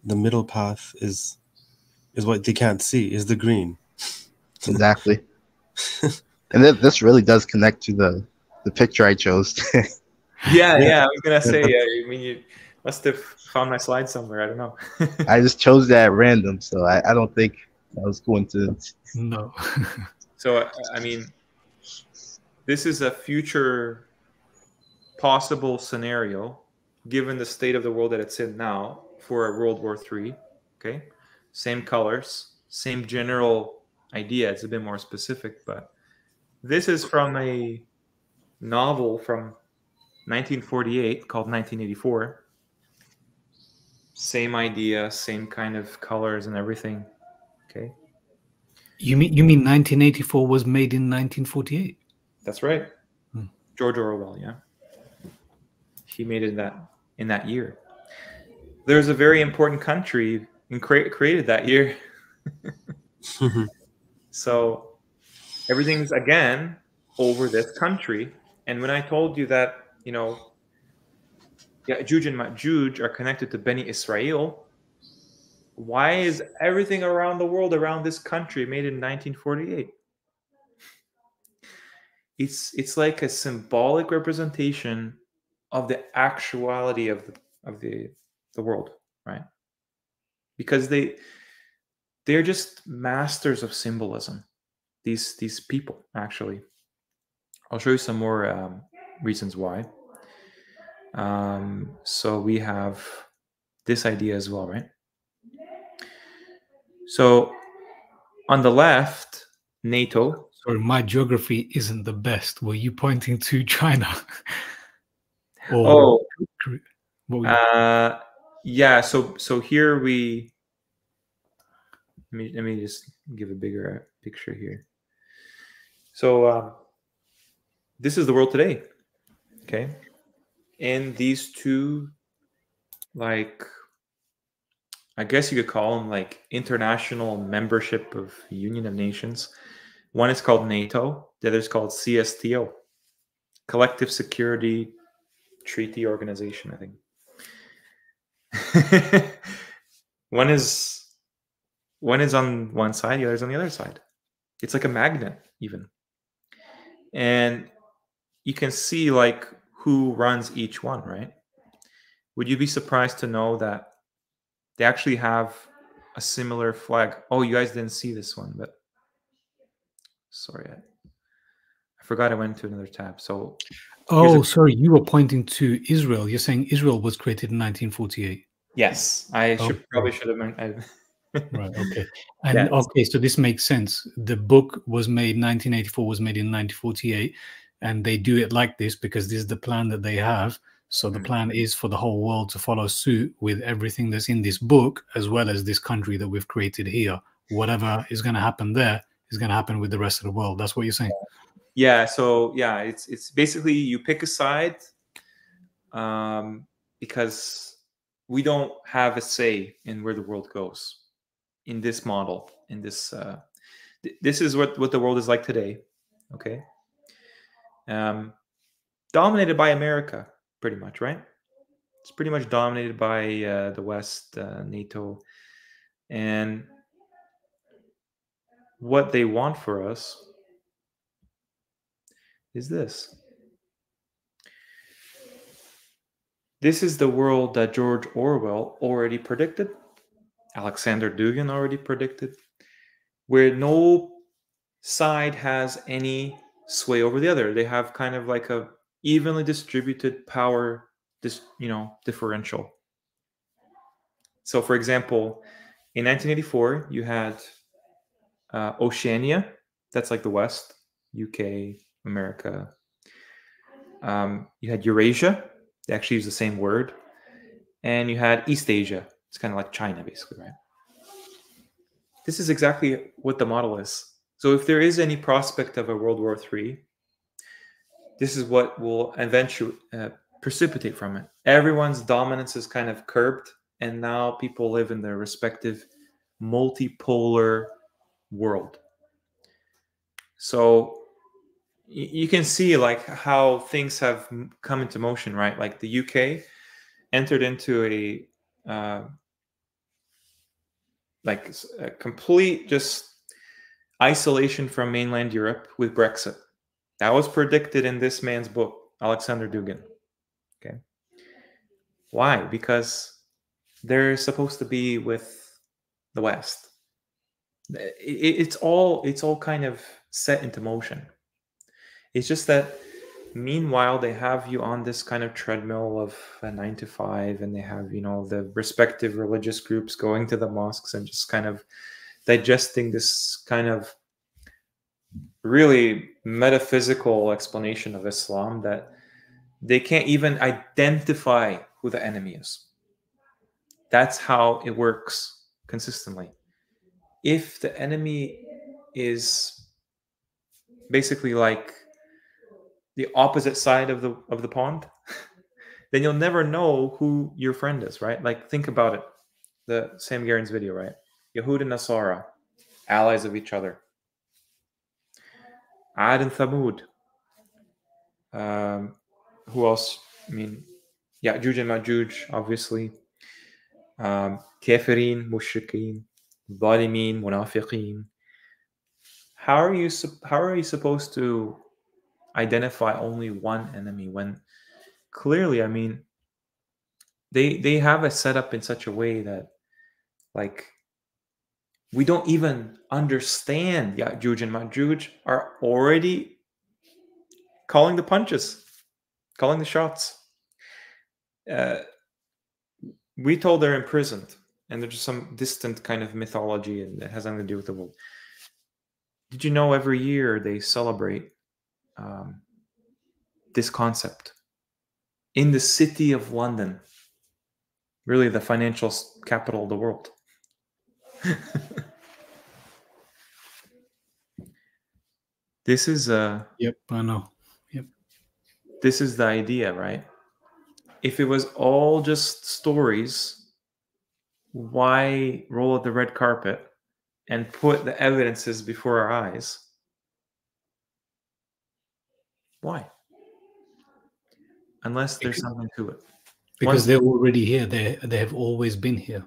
the middle path is what they can't see, is the green. Exactly. And this really does connect to the picture I chose. Yeah, I was gonna say, I mean, you must have found my slide somewhere. I don't know. I just chose that at random, so I don't think that was coincidence. No. So, I mean, this is a future possible scenario, given the state of the world that it's in now, for a World War III. Okay, same colors, same general idea. It's a bit more specific, but this is from a novel from 1948 called 1984. Same idea, same kind of colors and everything. Okay. You mean 1984 was made in 1948? That's right. George Orwell, yeah. He made it in that year. There's a very important country created that year. So everything's again over this country. And when I told you that, you know, Ya'juj and Ma'juj are connected to Beni Israel, why is everything around the world, around this country, made in 1948? It's like a symbolic representation of the actuality of the world, right? Because they're just masters of symbolism. These people, actually. I'll show you some more reasons why. So we have this idea as well, right? So on the left, NATO. Sorry, my geography isn't the best. Were you pointing to China? Or, oh, yeah. So here we. Let me just give a bigger picture here. So this is the world today, okay? And these two, like, I guess you could call them like international membership of Union of Nations. One is called NATO, the other is called CSTO, Collective Security Treaty Organization, I think. One is on one side, the other is on the other side. It's like a magnet, even. And you can see like who runs each one, right? Would you be surprised to know that they actually have a similar flag? Oh, you guys didn't see this one, but sorry, I forgot I went to another tab. So, sorry, you were pointing to Israel. You're saying Israel was created in 1948. Yes, I probably should have mentioned. Right. Okay. And okay, so this makes sense. The book was made 1984, was made in 1948, and they do it like this because this is the plan that they have. So the plan is for the whole world to follow suit with everything that's in this book, as well as this country that we've created here. Whatever is going to happen there is going to happen with the rest of the world. That's what you're saying. Yeah. So yeah, it's basically you pick a side, because we don't have a say in where the world goes. In this model, in this this is what the world is like today, okay? Dominated by America, pretty much, right? It's pretty much dominated by the West, NATO, and what they want for us is this. This is the world that George Orwell already predicted. Alexander Dugin already predicted, where no side has any sway over the other. They have kind of like a evenly distributed power, differential. So, for example, in 1984, you had Oceania. That's like the West, UK, America. You had Eurasia. They actually use the same word. And you had East Asia. It's kind of like China, basically, right? This is exactly what the model is. So if there is any prospect of a World War III, this is what will eventually precipitate from it. Everyone's dominance is kind of curbed, and now people live in their respective multipolar world. So you can see like how things have come into motion, right? Like the UK entered into a like a complete just isolation from mainland Europe with Brexit. That was predicted in this man's book, Alexander Dugin. Okay. Why? Because they're supposed to be with the West. It's all kind of set into motion. It's just that meanwhile they have you on this kind of treadmill of a 9 to 5, and they have, you know, the respective religious groups going to the mosques and just kind of digesting this kind of really metaphysical explanation of Islam that they can't even identify who the enemy is. That's how it works consistently. If the enemy is basically like the opposite side of the pond, then you'll never know who your friend is, right? Like, think about it. The Sam Garen's video, right? Yahud and Nasara, allies of each other. Ad and Thamud. Who else? I mean, Ya'juj and Ma'juj, obviously. Kafirin, Mushrikeen, Zalimin, Munafiqeen. How are you supposed to identify only one enemy when clearly, I mean, they have it set up in such a way that, like, we don't even understand Ya'juj and Ma'juj are already calling the punches, calling the shots. We told they're imprisoned, and there's just some distant kind of mythology, and it has nothing to do with the world. Did you know every year they celebrate this concept in the city of London, really the financial capital of the world? This is Yep, I know. Yep. This is the idea, right? If it was all just stories, why roll out the red carpet and put the evidences before our eyes? Why? Unless there's something to it. Because they're already here. They have always been here.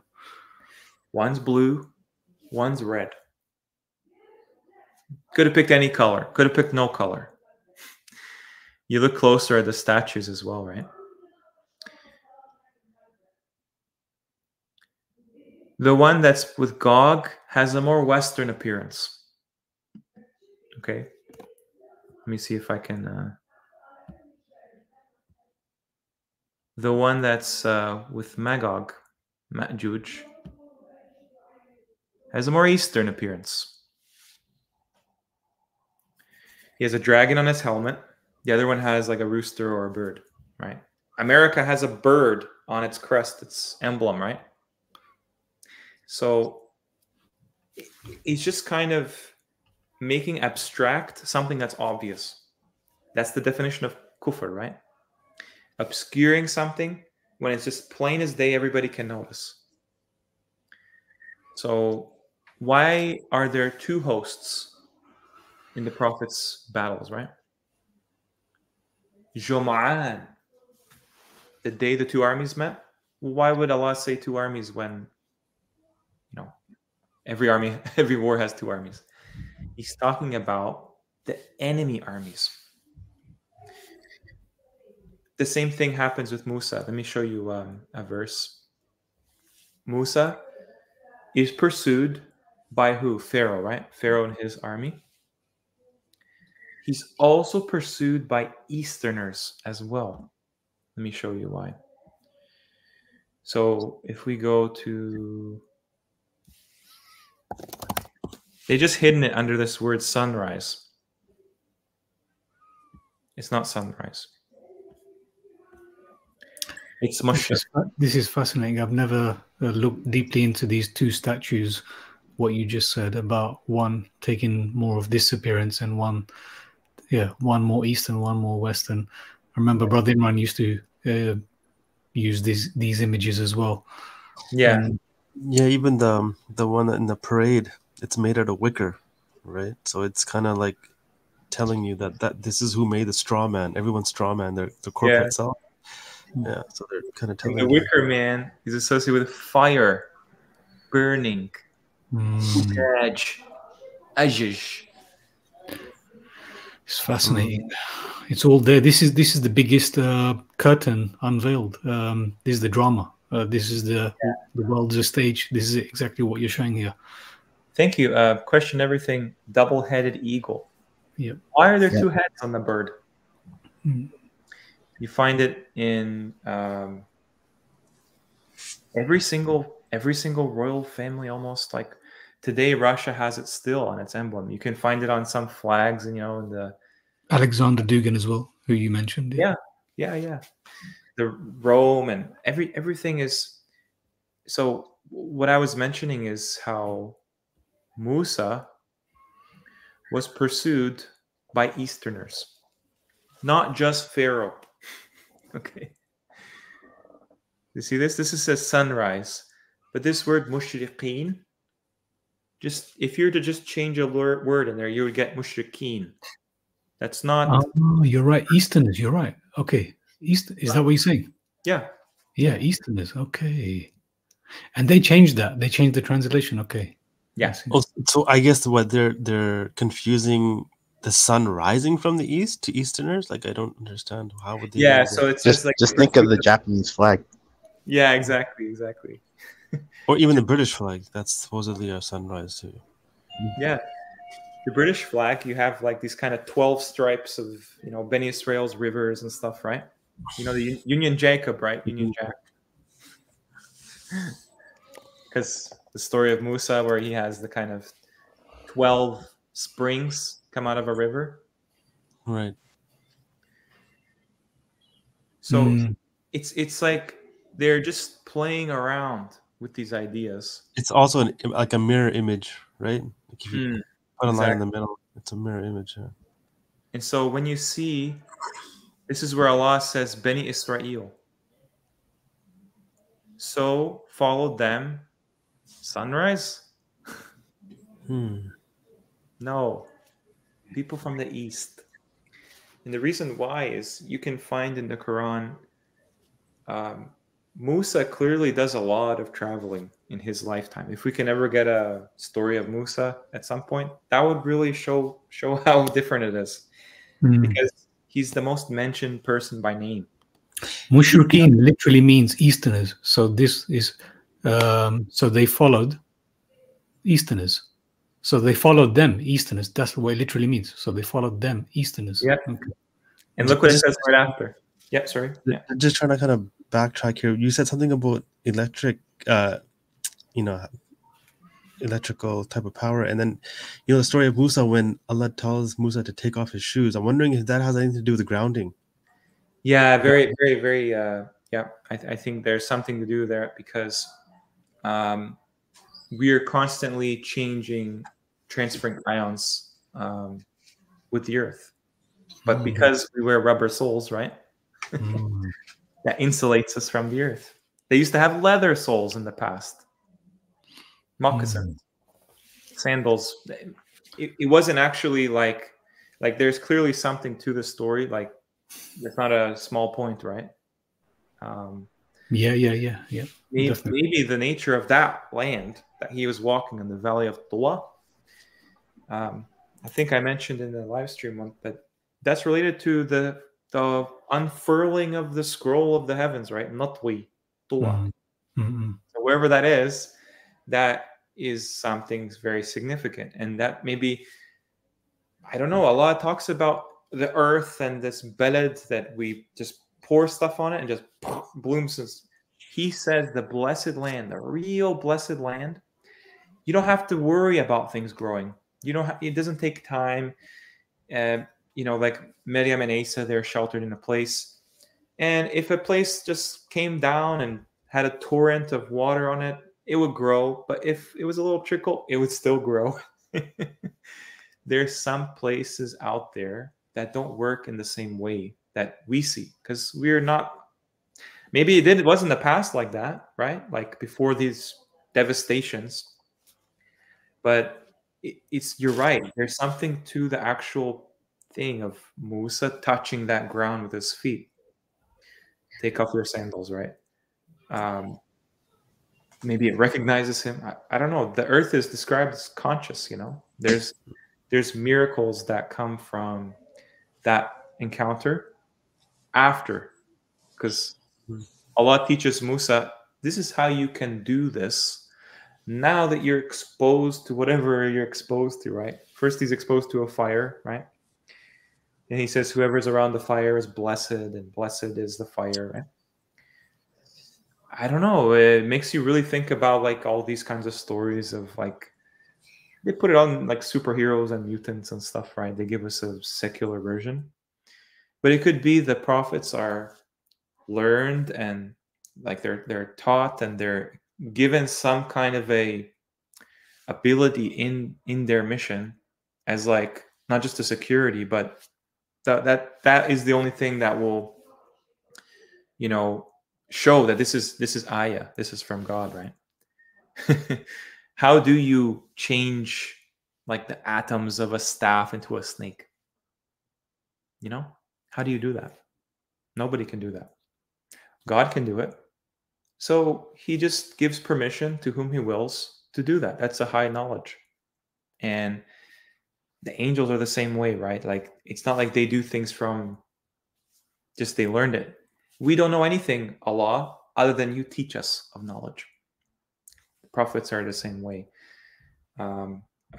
One's blue, one's red. Could have picked any color. Could have picked no color. You look closer at the statues as well, right? The one that's with Gog has a more Western appearance. Okay. Let me see if I can... the one that's with Magog, Ma'juj, has a more Eastern appearance. He has a dragon on his helmet. The other one has like a rooster or a bird, right? America has a bird on its crest, its emblem, right? So it's just kind of making abstract something that's obvious. That's the definition of kufr, right? Obscuring something when it's just plain as day, everybody can notice. So why are there two hosts in the Prophet's battles, right? Jum'an, the day the two armies met. Why would Allah say two armies when, you know, every army, every war has two armies? He's talking about the enemy armies. The same thing happens with Musa. Let me show you a verse. Musa is pursued by who? Pharaoh, right? Pharaoh and his army. He's also pursued by Easterners as well. Let me show you why. So if we go to... they just hidden it under this word sunrise. It's not sunrise. It's Mashriq. This is fascinating. I've never looked deeply into these two statues what you just said about one taking more of this appearance and one more Eastern, one more Western. I remember Brother Imran used to use these images as well. Yeah. And Yeah, even the one in the parade, it's made out of wicker, right? So it's kind of like telling you that this is who made the straw man. Everyone's straw man, the corporate self. Yeah, so they're kind of telling The you. wicker man is associated with fire, burning, edge, ajish. It's fascinating. It's all there. This is the biggest curtain unveiled. This is the drama. This is the world's a stage. This is exactly what you're showing here. Thank you. Question everything. Double-headed eagle. Yeah. Why are there two heads on the bird? Mm. You find it in every single royal family almost. Like today, Russia has it still on its emblem. You can find it on some flags, and in the Alexander Dugin as well, who you mentioned. Yeah. The Rome and everything is. So what I was mentioning is how Musa was pursued by Easterners, not just Pharaoh. Okay. You see this? This is a sunrise. But this word mushriqeen, just if you were to just change a word in there, you would get mushrikeen. That's not. Oh, you're right. Easterners. You're right. Okay. Is that what you're saying? Yeah. Yeah, Easterners. Okay. And they changed that. They changed the translation. Okay. Yes. Oh, so I guess what they're confusing the sun rising from the east to Easterners. Like I don't understand how would they. Yeah. So it's just like think of the Japanese flag. Yeah. Exactly. Or even the British flag. That's supposedly a sunrise too. Yeah. The British flag, you have like these kind of 12 stripes of Beni Israel's rivers and stuff, right? The Union Jacob, right? Union Jack. Because the story of Musa, where he has the kind of 12 springs come out of a river. Right. So it's like they're just playing around with these ideas. It's also like a mirror image, right? Like if you put a line in the Exactly. middle, it's a mirror image. Yeah. And so when you see, this is where Allah says, Beni Israel. So followed them sunrise? No. People from the east. And the reason why is you can find in the Quran, Musa clearly does a lot of traveling in his lifetime. If we can ever get a story of Musa at some point, that would really show how different it is. Because he's the most mentioned person by name. Mushrikeen literally means Easterners. So this is so they followed Easterners. So they followed them, Easterners. That's what it literally means. So they followed them, Easterners. Yeah. Okay. And look what it says right after. Yeah, sorry. Yeah. Just trying to kind of backtrack here. You said something about electrical type of power, and then the story of Musa when Allah tells Musa to take off his shoes. I'm wondering if that has anything to do with the grounding. Yeah, very, very, very. Yeah, I think there's something to do there because we are constantly transferring ions with the earth. But because we wear rubber soles, right? That insulates us from the earth. They used to have leather soles in the past. Moccasins, sandals. It wasn't actually like there's clearly something to the story. Like it's not a small point, right? Yeah. Maybe the nature of that land that he was walking in the Valley of Tuwa. I think I mentioned in the live stream one, but that's related to the unfurling of the scroll of the heavens, right? Natwi, Tuwa. So wherever that is something very significant. And that maybe, I don't know, Allah talks about the earth and this beled that we just pour stuff on it and just blooms. He says the blessed land, the real blessed land, you don't have to worry about things growing. It doesn't take time. Like Miriam and Asa, they're sheltered in a place. And if a place just came down and had a torrent of water on it, it would grow, but if it was a little trickle, it would still grow. There's some places out there that don't work in the same way that we see, because we're not, maybe it wasn't in the past like that, right? Like before these devastations. But you're right. There's something to the actual thing of Musa touching that ground with his feet. Take off your sandals, right? Maybe it recognizes him. I don't know. The earth is described as conscious, you know. There's miracles that come from that encounter after, because Allah teaches Musa, this is how you can do this now that you're exposed to whatever you're exposed to, right? First he's exposed to a fire, right? And he says whoever's around the fire is blessed, and blessed is the fire, right? I don't know, it makes you really think about like all these kinds of stories of like, they put it on like superheroes and mutants and stuff, right? They give us a secular version, but it could be the prophets are learned and like they're taught and they're given some kind of a ability in their mission as like not just a security, but that is the only thing that will, you know, show that this is ayah, this is from God, right? How do you change like the atoms of a staff into a snake? You know, how do you do that? Nobody can do that. God can do it. So he just gives permission to whom he wills to do that. That's a high knowledge. And the angels are the same way, right? Like, it's not like they do things from just they learned it. We don't know anything, Allah, other than you teach us of knowledge. The prophets are the same way. A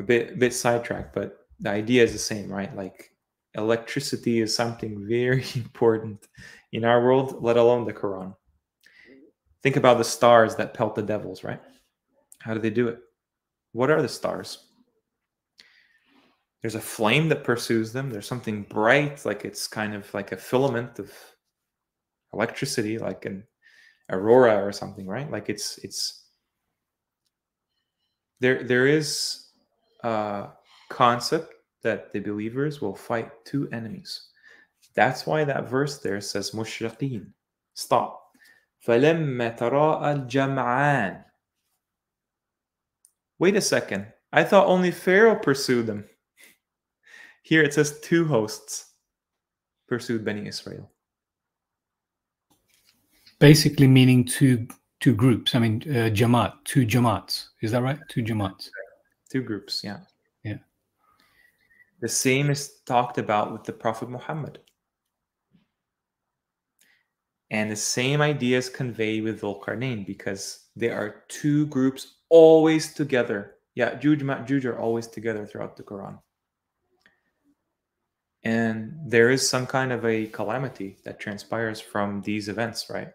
bit sidetracked, but the idea is the same, right? Like, electricity is something very important in our world, let alone the Quran. Think about the stars that pelt the devils, right? How do they do it? What are the stars? There's a flame that pursues them. There's something bright, like it's kind of like a filament of electricity, like an aurora or something, right? Like it's there is a concept that the believers will fight two enemies. That's why that verse there says mushraqeen. Stop. فَلَمَّا تَرَاءَ الْجَمْعَانِ. Wait a second. I thought only Pharaoh pursued them. Here it says two hosts pursued Bani Israel. Basically meaning two groups. I mean, jamaat, two jamaats. Is that right? Two jamaats. Two groups, yeah. Yeah. The same is talked about with the Prophet Muhammad. And the same idea is conveyed with Dhul-Qarnayn, because there are two groups always together. Yeah, Ma'juj are always together throughout the Quran. And there is some kind of a calamity that transpires from these events, right?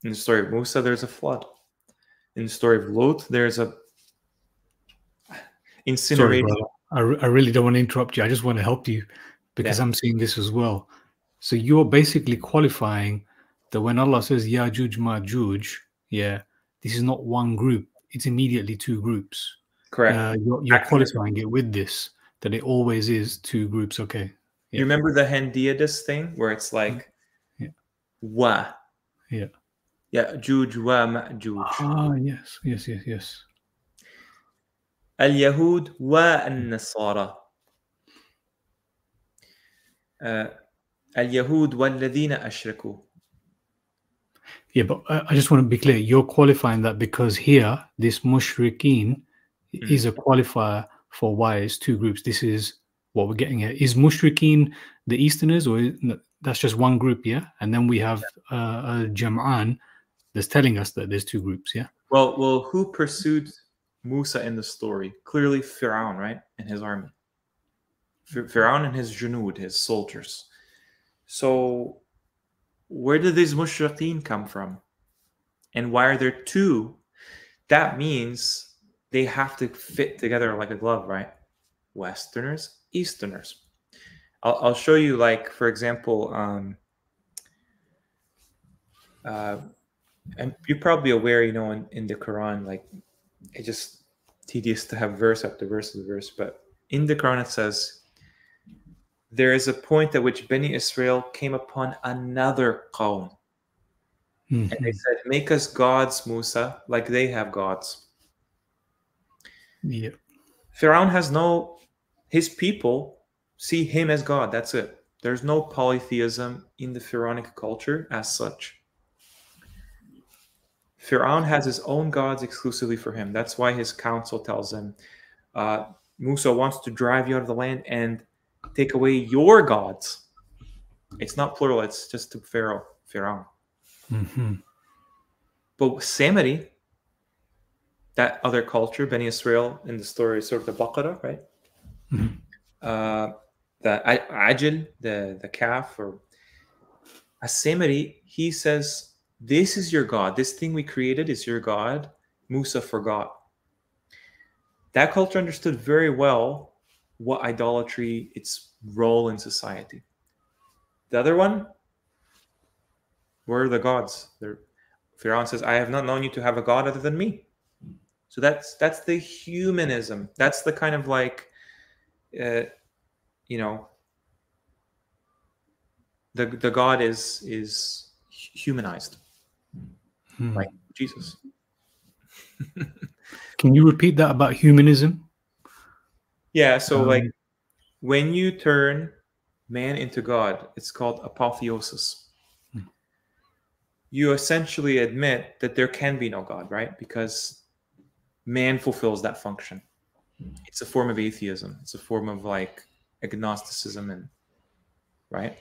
In the story of Musa, there's a flood. In the story of Lot, there's a incineration. Sorry, I really don't want to interrupt you. I just want to help you, because I'm seeing this as well. So you're basically qualifying that when Allah says Ya'juj Ma'juj, yeah, this is not one group. It's immediately two groups. Correct. You're qualifying it with this, that it always is two groups. Okay. Yeah. You remember the Hendiadis thing where it's like wa. Yeah. Ya'juj wa Ma'juj. Ah, yes. Al-Yahud wa An-Nasara. Al-Yahud wal-ladhina ashraku. Yeah, but I just want to be clear. You're qualifying that because here, this mushrikeen is a qualifier for why it's two groups. This is what we're getting at. Is mushrikeen the Easterners, or that's just one group, yeah? And then we have Jam'an that's telling us that there's two groups, yeah? Well, who pursued Musa in the story? Clearly Fir'aun, right? And his army. Fir'aun and his junud, his soldiers. So where did these mushrikeen come from? And why are there two? That means they have to fit together like a glove, right? Westerners, Easterners. I'll show you, like, for example, And you're probably aware, you know, in the Quran, like, it's just tedious to have verse after verse after verse, but in the Quran it says, there is a point at which Bani Israel came upon another qawm. And they said, make us gods, Musa, like they have gods. Yeah. Pharaoh has his people see him as God. That's it. There's no polytheism in the Pharaonic culture as such. Pharaoh has his own gods exclusively for him. That's why his council tells him, Musa wants to drive you out of the land and take away your gods. It's not plural, it's just to Pharaoh. But Samiri, that other culture, Bani Israel, in the story sort of the Baqarah, right? The Ajil, the calf, or a Samiri, he says, this is your God. This thing we created is your God. Musa forgot. That culture understood very well what idolatry, its role in society. The other one were the gods. Pharaoh says, I have not known you to have a God other than me. So that's the humanism. That's the kind of like, you know, the God is humanized, like Jesus. Can you repeat that about humanism? Yeah, so like when you turn man into God, it's called apotheosis. You essentially admit that there can be no God, right? Because man fulfills that function. It's a form of atheism. It's a form of like agnosticism, and right?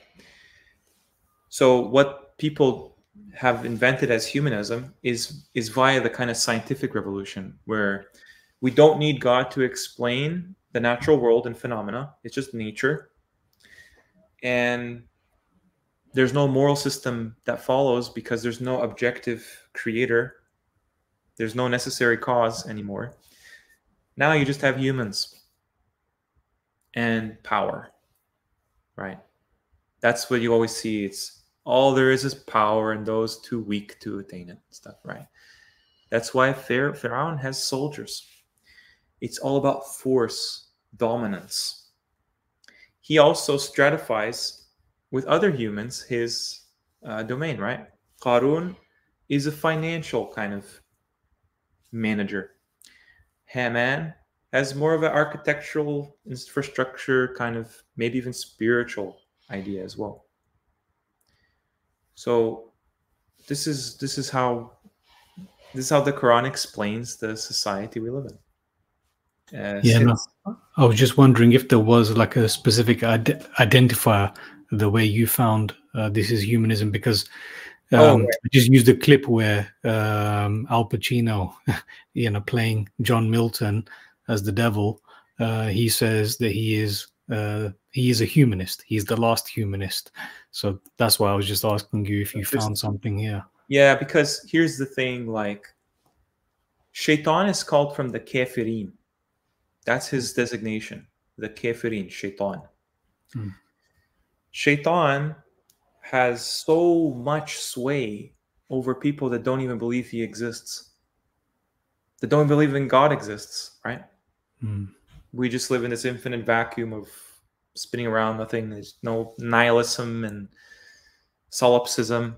So what people have invented as humanism is via the kind of scientific revolution, where we don't need God to explain the natural world and phenomena. It's just nature. And there's no moral system that follows because there's no objective creator. There's no necessary cause anymore. Now you just have humans and power, right? That's what you always see. It's all there is power, and those too weak to attain it and stuff, right? That's why Pharaoh has soldiers. It's all about force, dominance. He also stratifies with other humans his domain, right? Qarun is a financial kind of manager. Haman has more of an architectural infrastructure kind of, maybe even spiritual idea as well. So this is how the Quran explains the society we live in. I was just wondering if there was like a specific identifier the way you found this is humanism, because I just used a clip where Al Pacino, playing John Milton as the devil, he says that he is a humanist. He's the last humanist. So that's why I was just asking you if you found something here. Yeah, because here's the thing, like, Shaitan is called from the kafirin. That's his designation, the kafirin, Shaitan. Shaitan has so much sway over people that don't even believe he exists, that don't believe in God exists, right? We just live in this infinite vacuum of spinning around nothing. There's no nihilism and solipsism.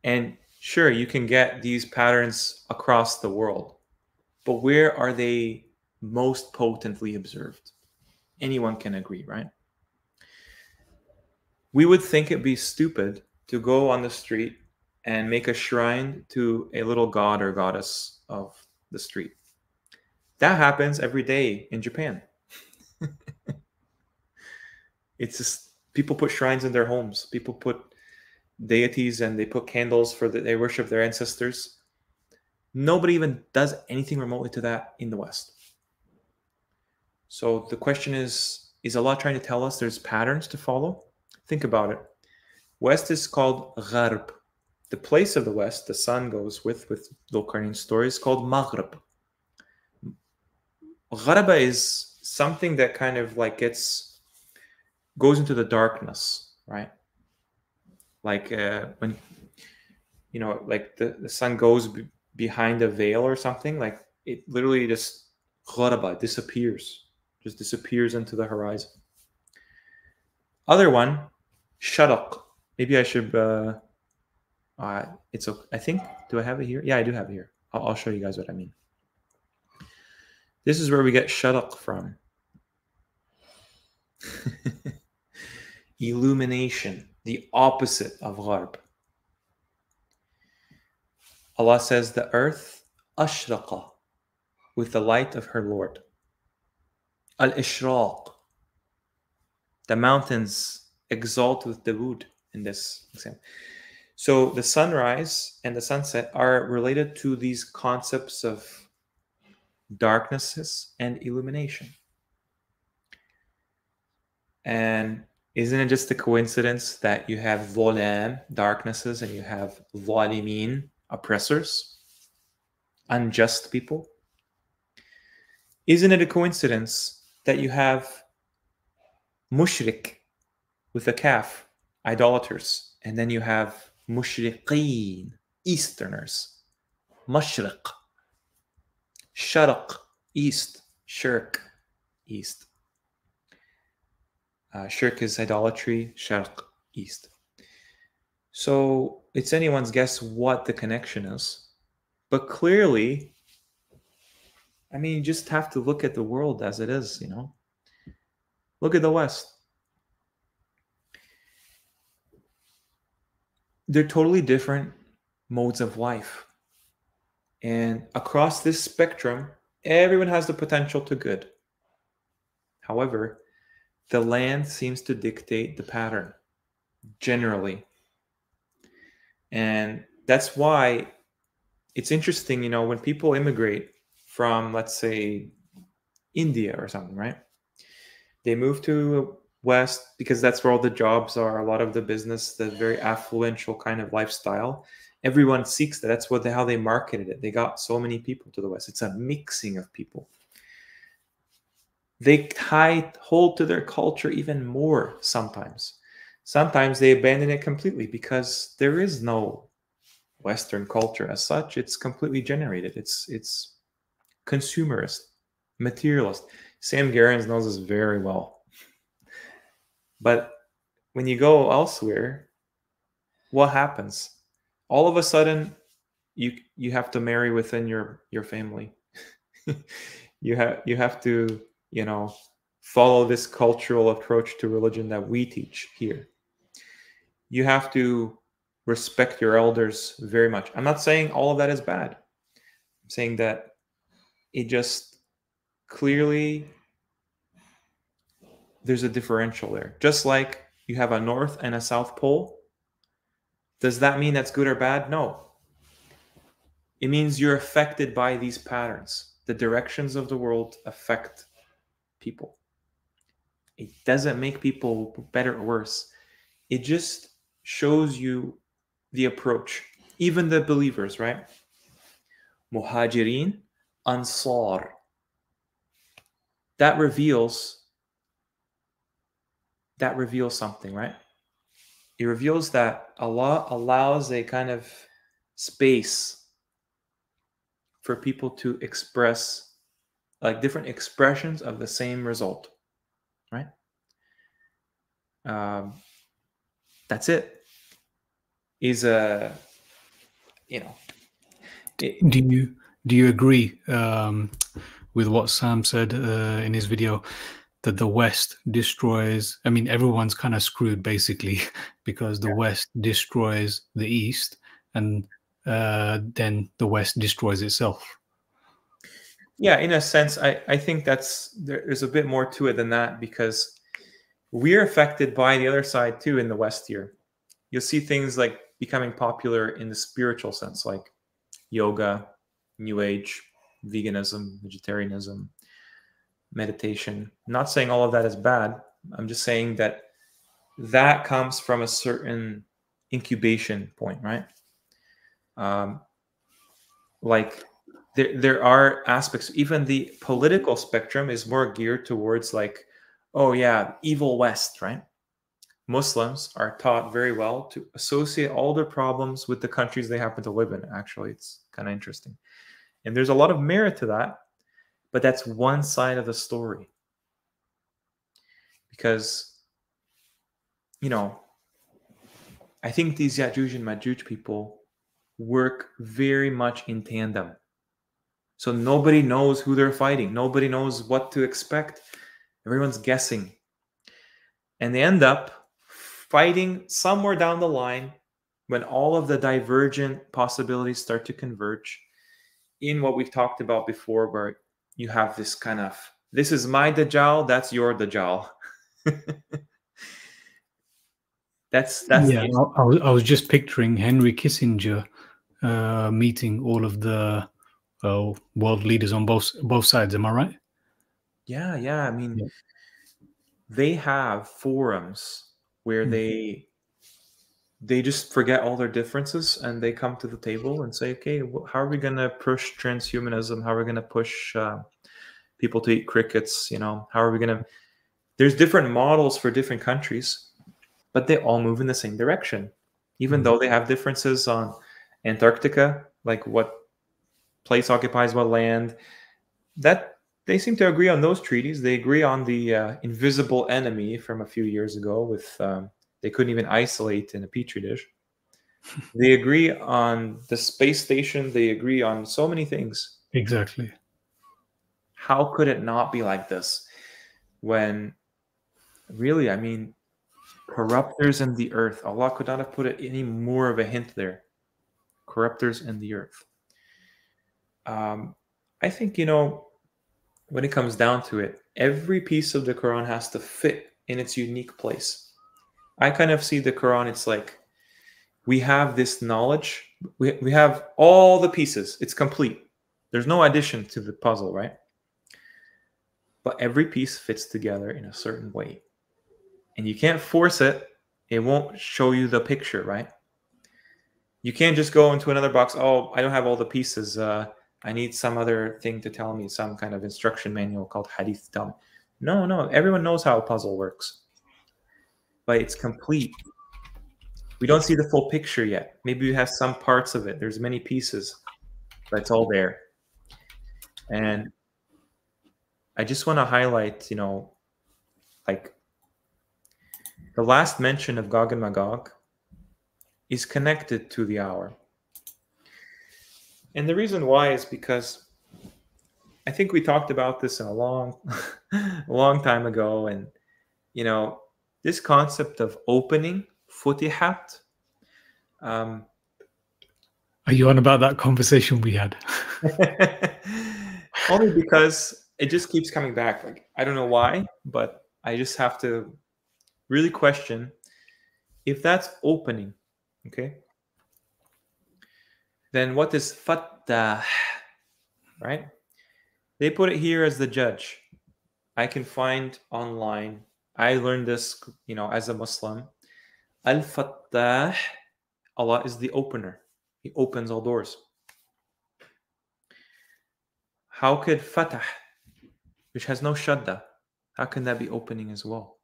And sure, you can get these patterns across the world, but where are they most potently observed? Anyone can agree, right? We would think it'd be stupid to go on the street and make a shrine to a little god or goddess of the street. That happens every day in Japan. It's just, people put shrines in their homes. People put deities and they put candles they worship their ancestors. Nobody even does anything remotely to that in the West. So the question is Allah trying to tell us there's patterns to follow? Think about it. West is called Gharb. The place of the West, the sun goes with Dhul-Qarnayn's story, is called Maghrib. Gharba is something that kind of like goes into the darkness, right? Like when you know, like the sun goes behind a veil or something, like it literally just disappears, just disappears into the horizon. Other one, shadaq. Maybe I should. It's. I think. Do I have it here? Yeah, I do have it here. I'll show you guys what I mean. This is where we get shadaq from. Illumination, the opposite of gharb. Allah says the earth ashraqa, with the light of her Lord. Al-ishraq, the mountains exalt with the wood in this example. So the sunrise and the sunset are related to these concepts of darknesses and illumination. And isn't it just a coincidence that you have zolam, darknesses, and you have zalimin, oppressors, unjust people? Isn't it a coincidence that you have mushrik with a kaf, idolaters, and then you have mushriqeen, Easterners, mashriq, sharq, east, shirk, east. Shirk is idolatry, sharq, east. So it's anyone's guess what the connection is. But clearly, I mean, you just have to look at the world as it is, you know. Look at the West. They're totally different modes of life. And across this spectrum, everyone has the potential to good. However, the land seems to dictate the pattern, generally. And that's why it's interesting, you know, when people immigrate from, let's say, India or something, right? They move to West because that's where all the jobs are, a lot of the business, the very affluential kind of lifestyle. Everyone seeks that. That's how they marketed it. They got so many people to the West. It's a mixing of people. They hold to their culture even more sometimes. Sometimes they abandon it completely because there is no Western culture as such. It's completely generated. It's consumerist, materialist. Sam Gerrans knows this very well. But when you go elsewhere, what happens? All of a sudden, you have to marry within your family. you have to, you know, follow this cultural approach to religion that we teach here. You have to respect your elders very much. I'm not saying all of that is bad. I'm saying that it just clearly, there's a differential there. Just like you have a North and a South Pole. Does that mean that's good or bad? No. It means you're affected by these patterns. The directions of the world affect people. It doesn't make people better or worse. It just shows you the approach. Even the believers, right? Muhajirin, Ansar. That reveals something, right? It reveals that Allah allows a kind of space for people to express, like, different expressions of the same result, right? That's it. Is a, you know. Do you agree with what Sam said in his video, that the West destroys? I mean, everyone's kind of screwed basically because the West destroys the East, and then the West destroys itself. Yeah, in a sense, I think there's a bit more to it than that, because we're affected by the other side too in the West here. You'll see things like becoming popular in the spiritual sense, like yoga, New Age, veganism, vegetarianism, meditation. I'm not saying all of that is bad. I'm just saying that that comes from a certain incubation point, right? Like there are aspects, even the political spectrum is more geared towards, like, oh yeah, evil West, right? Muslims are taught very well to associate all their problems with the countries they happen to live in. Actually, it's kind of interesting. And there's a lot of merit to that, but that's one side of the story. Because, you know, I think these Ya'juj and Ma'juj people work very much in tandem. So nobody knows who they're fighting. Nobody knows what to expect. Everyone's guessing. And they end up fighting somewhere down the line when all of the divergent possibilities start to converge in what we've talked about before, where you have this kind of, this is my Dajjal, that's your Dajjal. that's yeah. I was just picturing Henry Kissinger meeting all of the world leaders on both sides. Am I right? Yeah. I mean, they have forums where they just forget all their differences and they come to the table and say, okay, how are we going to push transhumanism? How are we going to push people to eat crickets? You know, how are we going to? There's different models for different countries, but they all move in the same direction, even though they have differences on Antarctica, like what place occupies what land. That they seem to agree on those treaties. They agree on the invisible enemy from a few years ago with they couldn't even isolate in a petri dish. They agree on the space station. They agree on so many things. Exactly. How could it not be like this? When really, I mean, corruptors in the earth. Allah could not have put it any more of a hint there. Corruptors in the earth. I think, you know, when it comes down to it, every piece of the Quran has to fit in its unique place. I kind of see the Quran, it's like we have this knowledge, we have all the pieces, it's complete. There's no addition to the puzzle, right? But every piece fits together in a certain way. And you can't force it, it won't show you the picture, right? You can't just go into another box, oh, I don't have all the pieces, I need some other thing to tell me, some kind of instruction manual called Hadith tell me. No, everyone knows how a puzzle works. But it's complete. We don't see the full picture yet. Maybe we have some parts of it. There's many pieces, but it's all there. And I just want to highlight, you know, like the last mention of Gog and Magog is connected to the hour. And the reason why is because I think we talked about this in a long time ago. And, you know, this concept of opening, futihat. Are you on about that conversation we had? Only because it just keeps coming back. Like, I don't know why, but I just have to really question if that's opening, okay? Then what is fattah, right? They put it here as the judge. I can find online. I learned this, you know, as a Muslim. Al-Fattah, Allah is the opener. He opens all doors. How could Fatah, which has no shadda, how can that be opening as well?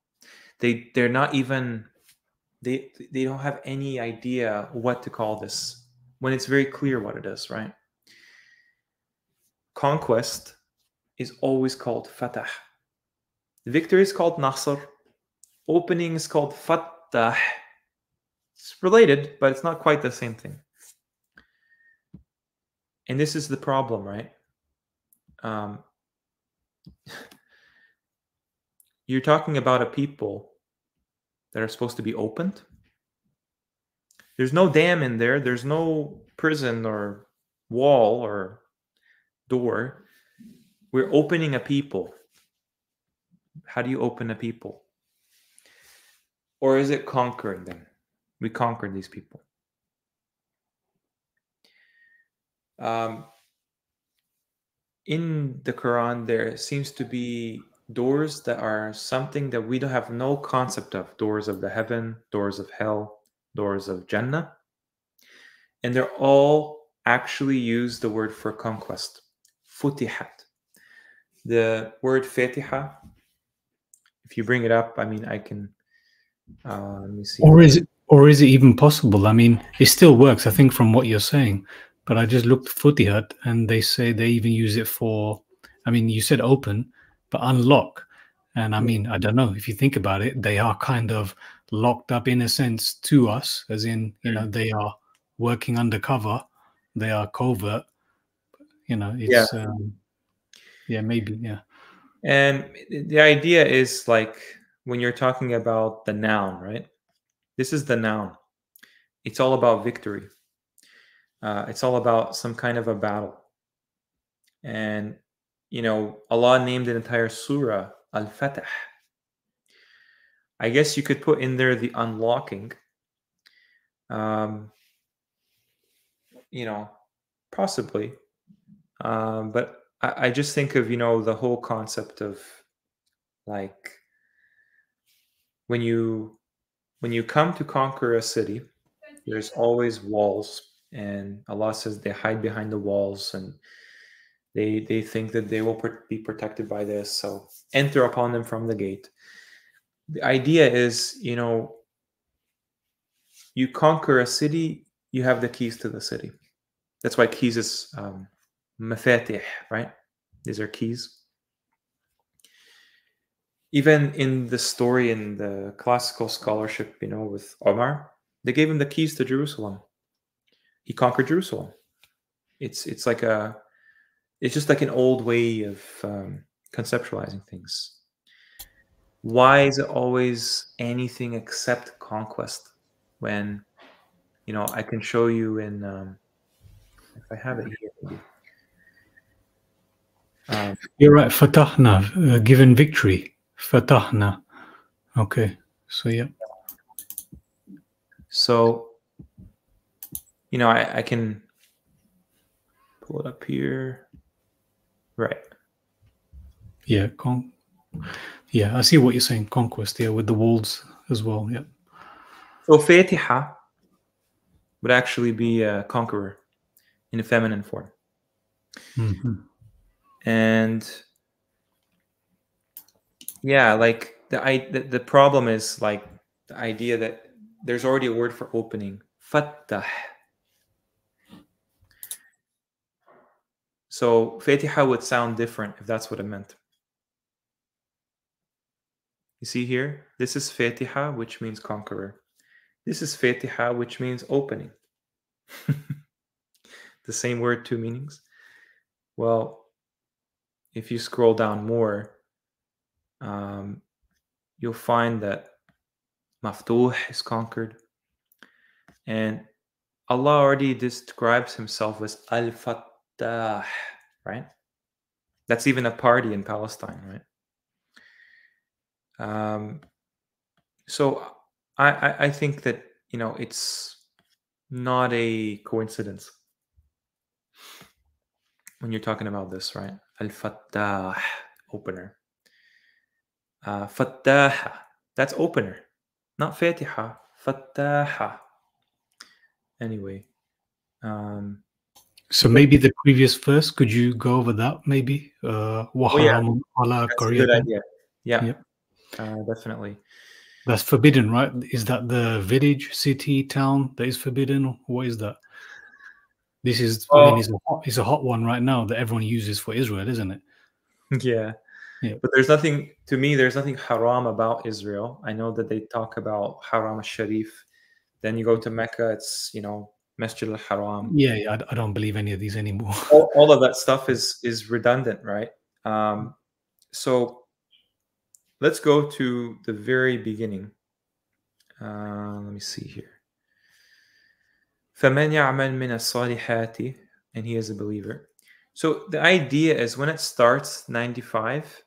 They're not even, they don't have any idea what to call this when it's very clear what it is, right? Conquest is always called Fatah. Victory is called Nasr. Opening is called Fattah. It's related, but it's not quite the same thing. And this is the problem, right? You're talking about a people that are supposed to be opened. There's no dam in there. There's no prison or wall or door. We're opening a people. How do you open a people? Or is it conquering them? We conquered these people. In the Quran, there seems to be doors that are something that we don't have no concept of. Doors of the heaven, doors of hell, doors of Jannah. And they're all actually use the word for conquest. Futihat. The word Fatiha, if you bring it up, I mean, I can Let me see. Or is it even possible? I mean, it still works, I think, from what you're saying. But I just looked Futihat, and they say they even use it for. I mean, you said open, but unlock. And I mean, I don't know, if you think about it, they are kind of locked up in a sense to us, as in, you know, they are working undercover, they are covert. You know, it's maybe, yeah. And the idea is like when you're talking about the noun, right? This is the noun. It's all about victory. It's all about some kind of a battle. And, you know, Allah named an entire surah Al-Fatah. I guess you could put in there the unlocking. You know, possibly. But I just think of, you know, the whole concept of like when you come to conquer a city, there's always walls, and Allah says they hide behind the walls, and they think that they will be protected by this, so enter upon them from the gate. The idea is, you know, you conquer a city, you have the keys to the city. That's why keys is mafatih, right? These are keys. Even in the story in the classical scholarship, you know, with Omar, they gave him the keys to Jerusalem. He conquered Jerusalem. It's just like an old way of conceptualizing things. Why is it always anything except conquest? When, you know, I can show you in if I have it here. Maybe. You're right. Fatahna, given victory. Fatahna. Okay. So yeah. So, you know, I can pull it up here. Right. Yeah. I see what you're saying. Conquest. Yeah, with the walls as well. Yeah. So Fatiha would actually be a conqueror in a feminine form. Mm-hmm. And yeah, like the problem is like the idea that there's already a word for opening, fattah. So Fatiha would sound different if that's what it meant. You see here, this is Fatiha, which means conqueror. This is Fatiha, which means opening. The same word, two meanings. Well, if you scroll down more, you'll find that Maftuh is conquered. And Allah already describes himself as Al-Fattah, right? That's even a party in Palestine, right? So I think that, you know, it's not a coincidence when you're talking about this, right? Al-Fattah, opener. Fattaha, that's opener, not Fatiha. Fattaha. Anyway. So maybe the previous verse, could you go over that maybe? That's a good idea. Yeah, definitely. That's forbidden, right? Is that the village, city, town that is forbidden? What is that? This is, I mean, it's a hot one right now that everyone uses for Israel, isn't it? Yeah. But there's nothing, to me, there's nothing haram about Israel. I know that they talk about Haram al-Sharif. Then you go to Mecca, it's, you know, Masjid al-Haram. Yeah, I don't believe any of these anymore. all of that stuff is redundant, right? So let's go to the very beginning. Let me see here. فَمَنْ يَعْمَلْ مِنَ الصَّالِحَاتِ, and he is a believer. So the idea is when it starts 95,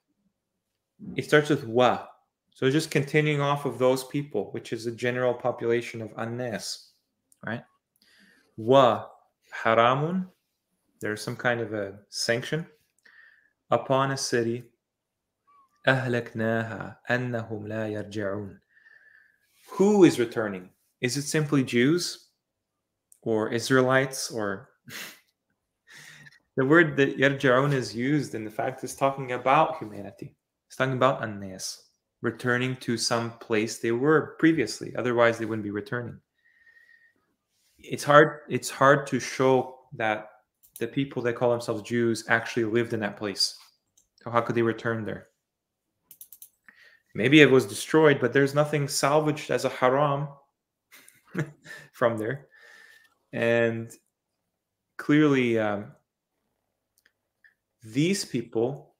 it starts with wa. So just continuing off of those people, which is a general population of annas, right? Wa haramun, there's some kind of a sanction upon a city. أهلكناها أنهم لا يرجعون. Who is returning? Is it simply Jews or Israelites, or the word that yarja'un is used in the fact is talking about humanity. It's talking about annas. returning to some place they were previously. Otherwise, they wouldn't be returning. It's hard to show that the people that call themselves Jews actually lived in that place. So how could they return there? Maybe it was destroyed, but there's nothing salvaged as a haram from there. And clearly, these people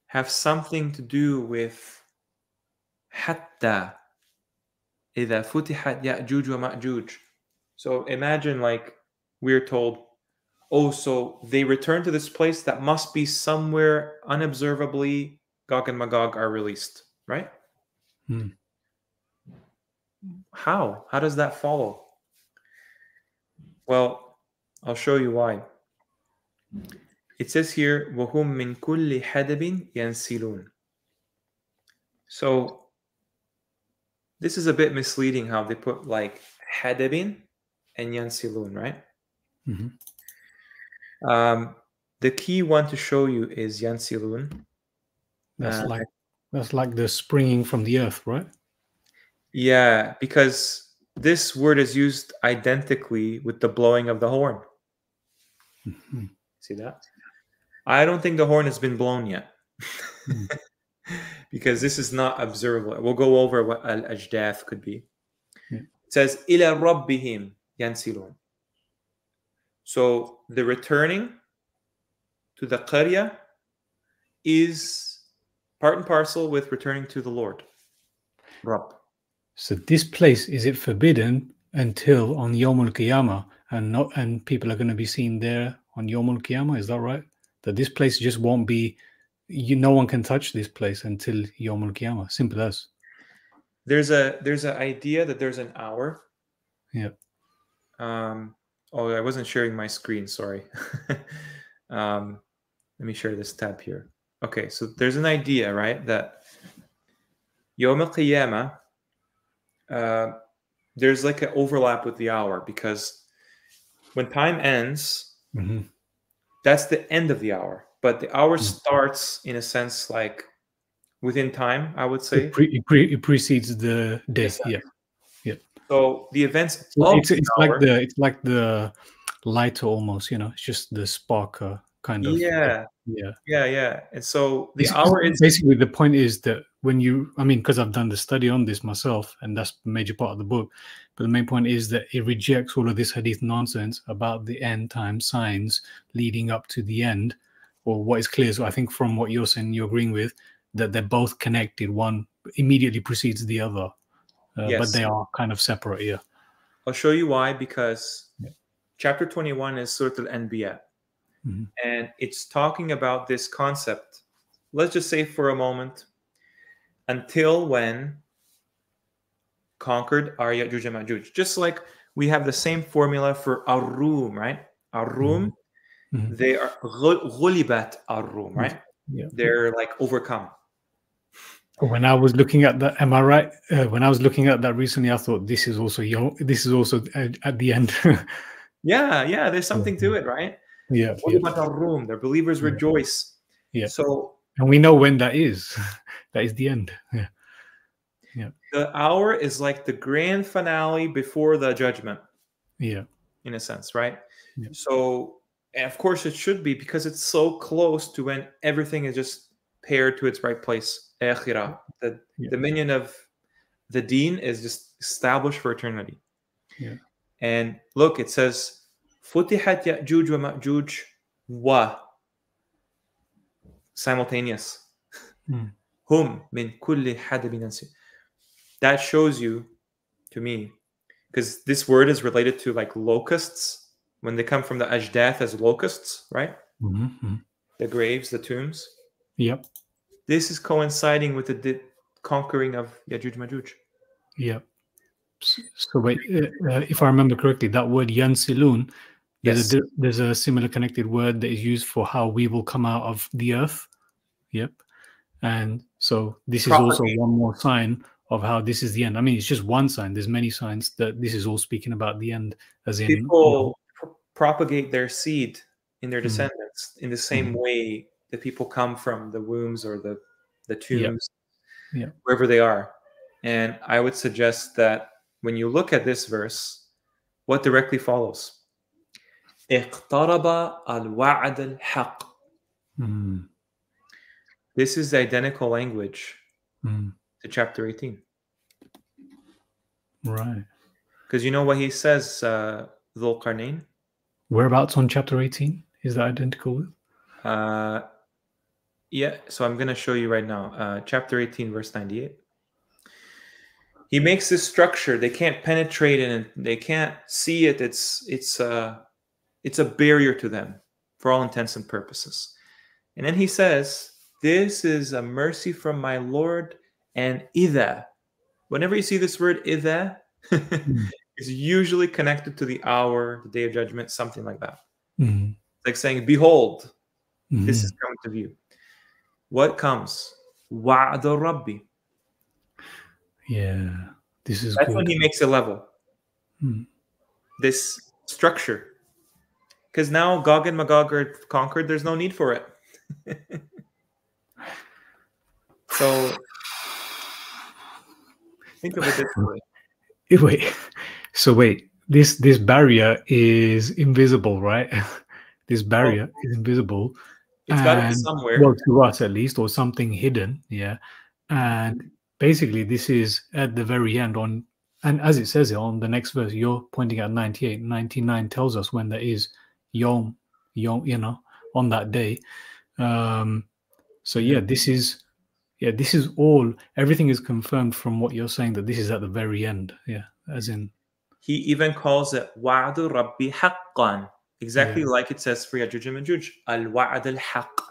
have something to do with hatta إذا فتحت يأجوج ومأجوج. So imagine like we're told, oh, so they return to this place that must be somewhere unobservably Gog and Magog are released, right? How? How does that follow? Well, I'll show you why. It says here, وَهُمْ مِنْ كُلِّ حَدَبٍ يَنْسِلُونَ. So this is a bit misleading how they put like hadabin and yansilun, right? The key one to show you is yansilun. That's like the springing from the earth, right? Yeah, because this word is used identically with the blowing of the horn. See that? I don't think the horn has been blown yet. Because this is not observable. We'll go over what al-ajdath could be. It says, إِلَى رَبِّهِمْ يَنْسِلُونَ. So the returning to the qarya is part and parcel with returning to the Lord. Rabb. So this place, is it forbidden until on Yawm al-Qiyamah, and people are going to be seen there on Yawm al-Qiyamah? Is that right? That this place just won't be, no one can touch this place until Yawm al-Qiyamah. Simple as. There's an idea that there's an hour. Yeah. Oh, I wasn't sharing my screen. Sorry. Let me share this tab here. Okay, so there's an idea, right, that Yawm al-Qiyamah, there's like an overlap with the hour, because when time ends, that's the end of the hour. But the hour starts, in a sense, like within time, I would say. It precedes the day. Exactly. Yeah. So the events. It's like the lighter almost. It's just the spark kind of. Yeah. And so the hour is basically, the point is that when because I've done the study on this myself, and that's a major part of the book. But the main point is that it rejects all of this hadith nonsense about the end time signs leading up to the end, or what is clear. So I think from what you're saying, you're agreeing with that they're both connected. One immediately precedes the other, yes. But they are kind of separate. Yeah, I'll show you why. Because chapter 21 is Surah Al-Anbiya, and it's talking about this concept. Let's just say for a moment, until when conquered are Ya'juj and Ma'juj. Just like we have the same formula for Ar-Rum, right? Ar-Rum, they are ghulibat Ar-Rum, right? Yeah. They're like overcome. When I was looking at that, am I right? When I was looking at that recently, I thought this is also at the end. yeah, there's something to it, right? Yeah. Ghulibat Ar-Rum, their believers rejoice. Yeah. So, and we know when that is. That is the end. Yeah. Yeah. The hour is like the grand finale before the judgment. Yeah. In a sense, right? Yeah. So, and of course it should be, because it's so close to when everything is just paired to its right place. Akhirah. The dominion of the deen is just established for eternity. Yeah. And look, it says, Futihat Ya'juj wa Ma'juj wa. Simultaneous. Hum min kulli hadabin ansi. That shows you, to me, because this word is related to like locusts, when they come from the ajdath as locusts, right? The graves, the tombs. Yep. This is coinciding with the conquering of Ya'juj Ma'juj. Yep. So wait, if I remember correctly, that word yansilun, there's a similar connected word that is used for how we will come out of the earth. Yep. And so this is also one more sign of how this is the end. I mean, it's just one sign. There's many signs that this is all speaking about the end, as in people propagate their seed in their descendants in the same way that people come from the wombs or the tombs. Yeah. wherever they are. And I would suggest that when you look at this verse, what directly follows? اقترب الوعد الحق. This is the identical language to chapter 18. Right. Because you know what he says, Dhul Qarnayn? Whereabouts on chapter 18? Is that identical with? Yeah, so I'm going to show you right now. Chapter 18, verse 98. He makes this structure. They can't penetrate it and they can't see it. It's a barrier to them for all intents and purposes. And then he says, this is a mercy from my Lord. And idha. Whenever you see this word idha, it's usually connected to the hour, the day of judgment, something like that. It's like saying, behold, this is coming to view. What comes? Wa'da Rabbi. Yeah, this is That's good. when he makes a level. This structure. Because now Gog and Magog are conquered, there's no need for it. So think of it this way. Wait. This barrier is invisible, right? This barrier is invisible. It's got to be somewhere. Well, to us at least, or something hidden. Yeah. And basically, this is at the very end on, and as it says it on the next verse, you're pointing at 98. 99 tells us when there is Yom, on that day. So yeah, this is all, everything is confirmed from what you're saying, that this is at the very end. Yeah, as in. He even calls it Wa'du Rabbi Haqqan. Exactly like it says for Yajuj and Majuj. Al-Wa'd al-Haqq.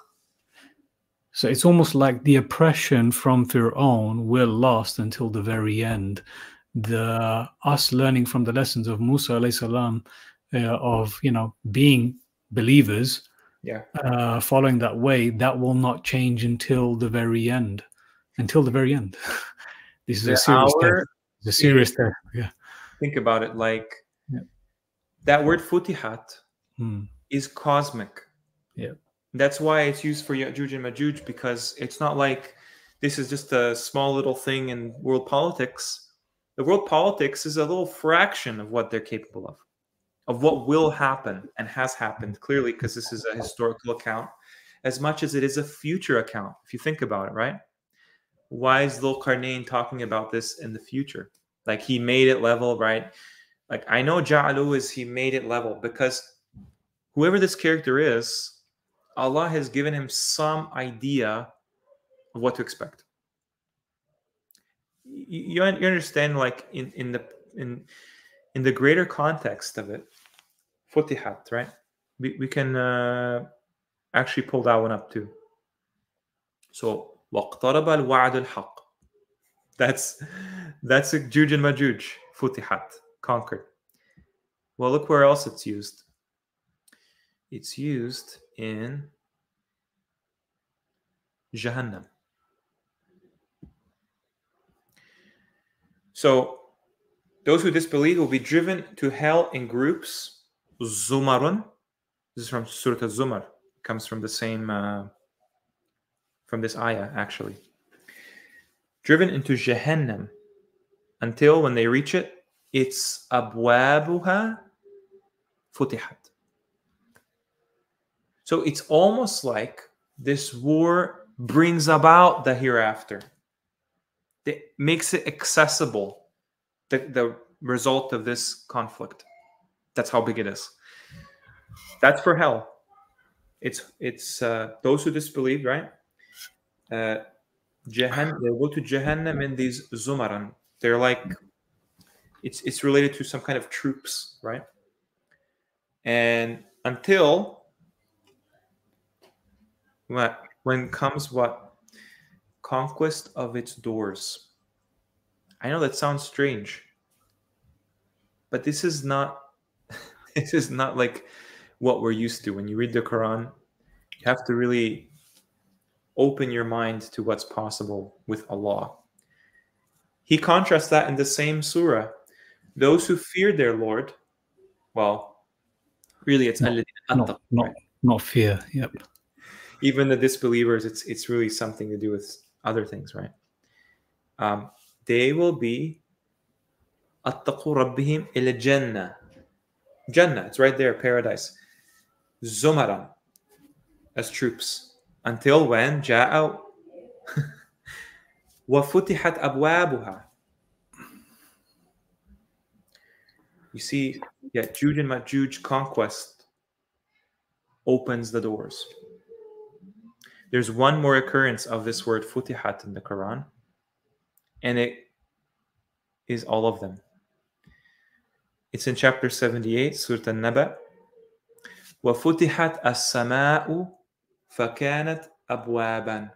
So it's almost like the oppression from Fir'aun will last until the very end. Us learning from the lessons of Musa alayhi salam, of being believers, following that way, that will not change until the very end. Until the very end. This is a serious test. It's a serious test. Yeah. Think about it, like that word futihat is cosmic. Yeah. That's why it's used for Ya'juj and Majuj, because it's not like this is just a small little thing in world politics. The world politics is a little fraction of what they're capable of what will happen and has happened, clearly, because this is a historical account as much as it is a future account, if you think about it, right? Why is Dhul Qarnayn talking about this in the future? Like, he made it level, right? Like, I know Ja'alu is he made it level because whoever this character is, Allah has given him some idea of what to expect. You understand, like, in the greater context of it, Futihat, right? We can actually pull that one up too. So, وَاقْتَرَبَ الْوَعْدُ الْحَقِّ. That's a Juj and Majuj, Futihat, conquered. Well, look where else it's used. It's used in Jahannam. So, those who disbelieve will be driven to hell in groups. Zumarun. This is from Surah Al-Zumar. It comes from the same, from this ayah, actually. Driven into Jahannam until when they reach it, it's abwabuha futihat. So it's almost like this war brings about the hereafter. It makes it accessible, the result of this conflict. That's how big it is. That's for hell. It's those who disbelieve, right? They go to Jahannam in these Zumaran. They're like, it's related to some kind of troops, right? And until when comes what? Conquest of its doors. I know that sounds strange, but this is not like what we're used to. When you read the Quran, you have to really open your mind to what's possible with Allah. He contrasts that in the same surah. Those who fear their Lord, well, really it's not fear. Yep. Even the disbelievers, it's really something to do with other things, right? They will be attaqu rabbihim ila jannah. Jannah, it's right there, paradise. Zumaran, as troops. Until when? Ja'a wa futihat abwabuha. You see, Ya'juj and Ma'juj conquest opens the doors. There's one more occurrence of this word futihat in the Quran, and it is all of them. It's in chapter 78, Surah An-Naba. وَفُتِحَتْ السَّمَاءُ فَكَانَتْ أَبْوَابًا.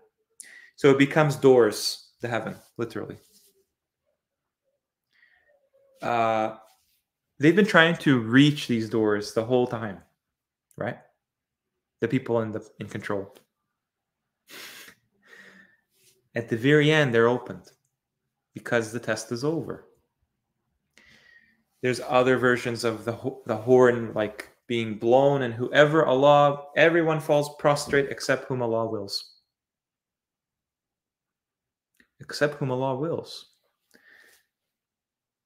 So it becomes doors, the heaven, literally. They've been trying to reach these doors the whole time, right? The people in control. At the very end, they're opened because the test is over. There's other versions of the horn like being blown, and everyone falls prostrate except whom Allah wills. Except whom Allah wills.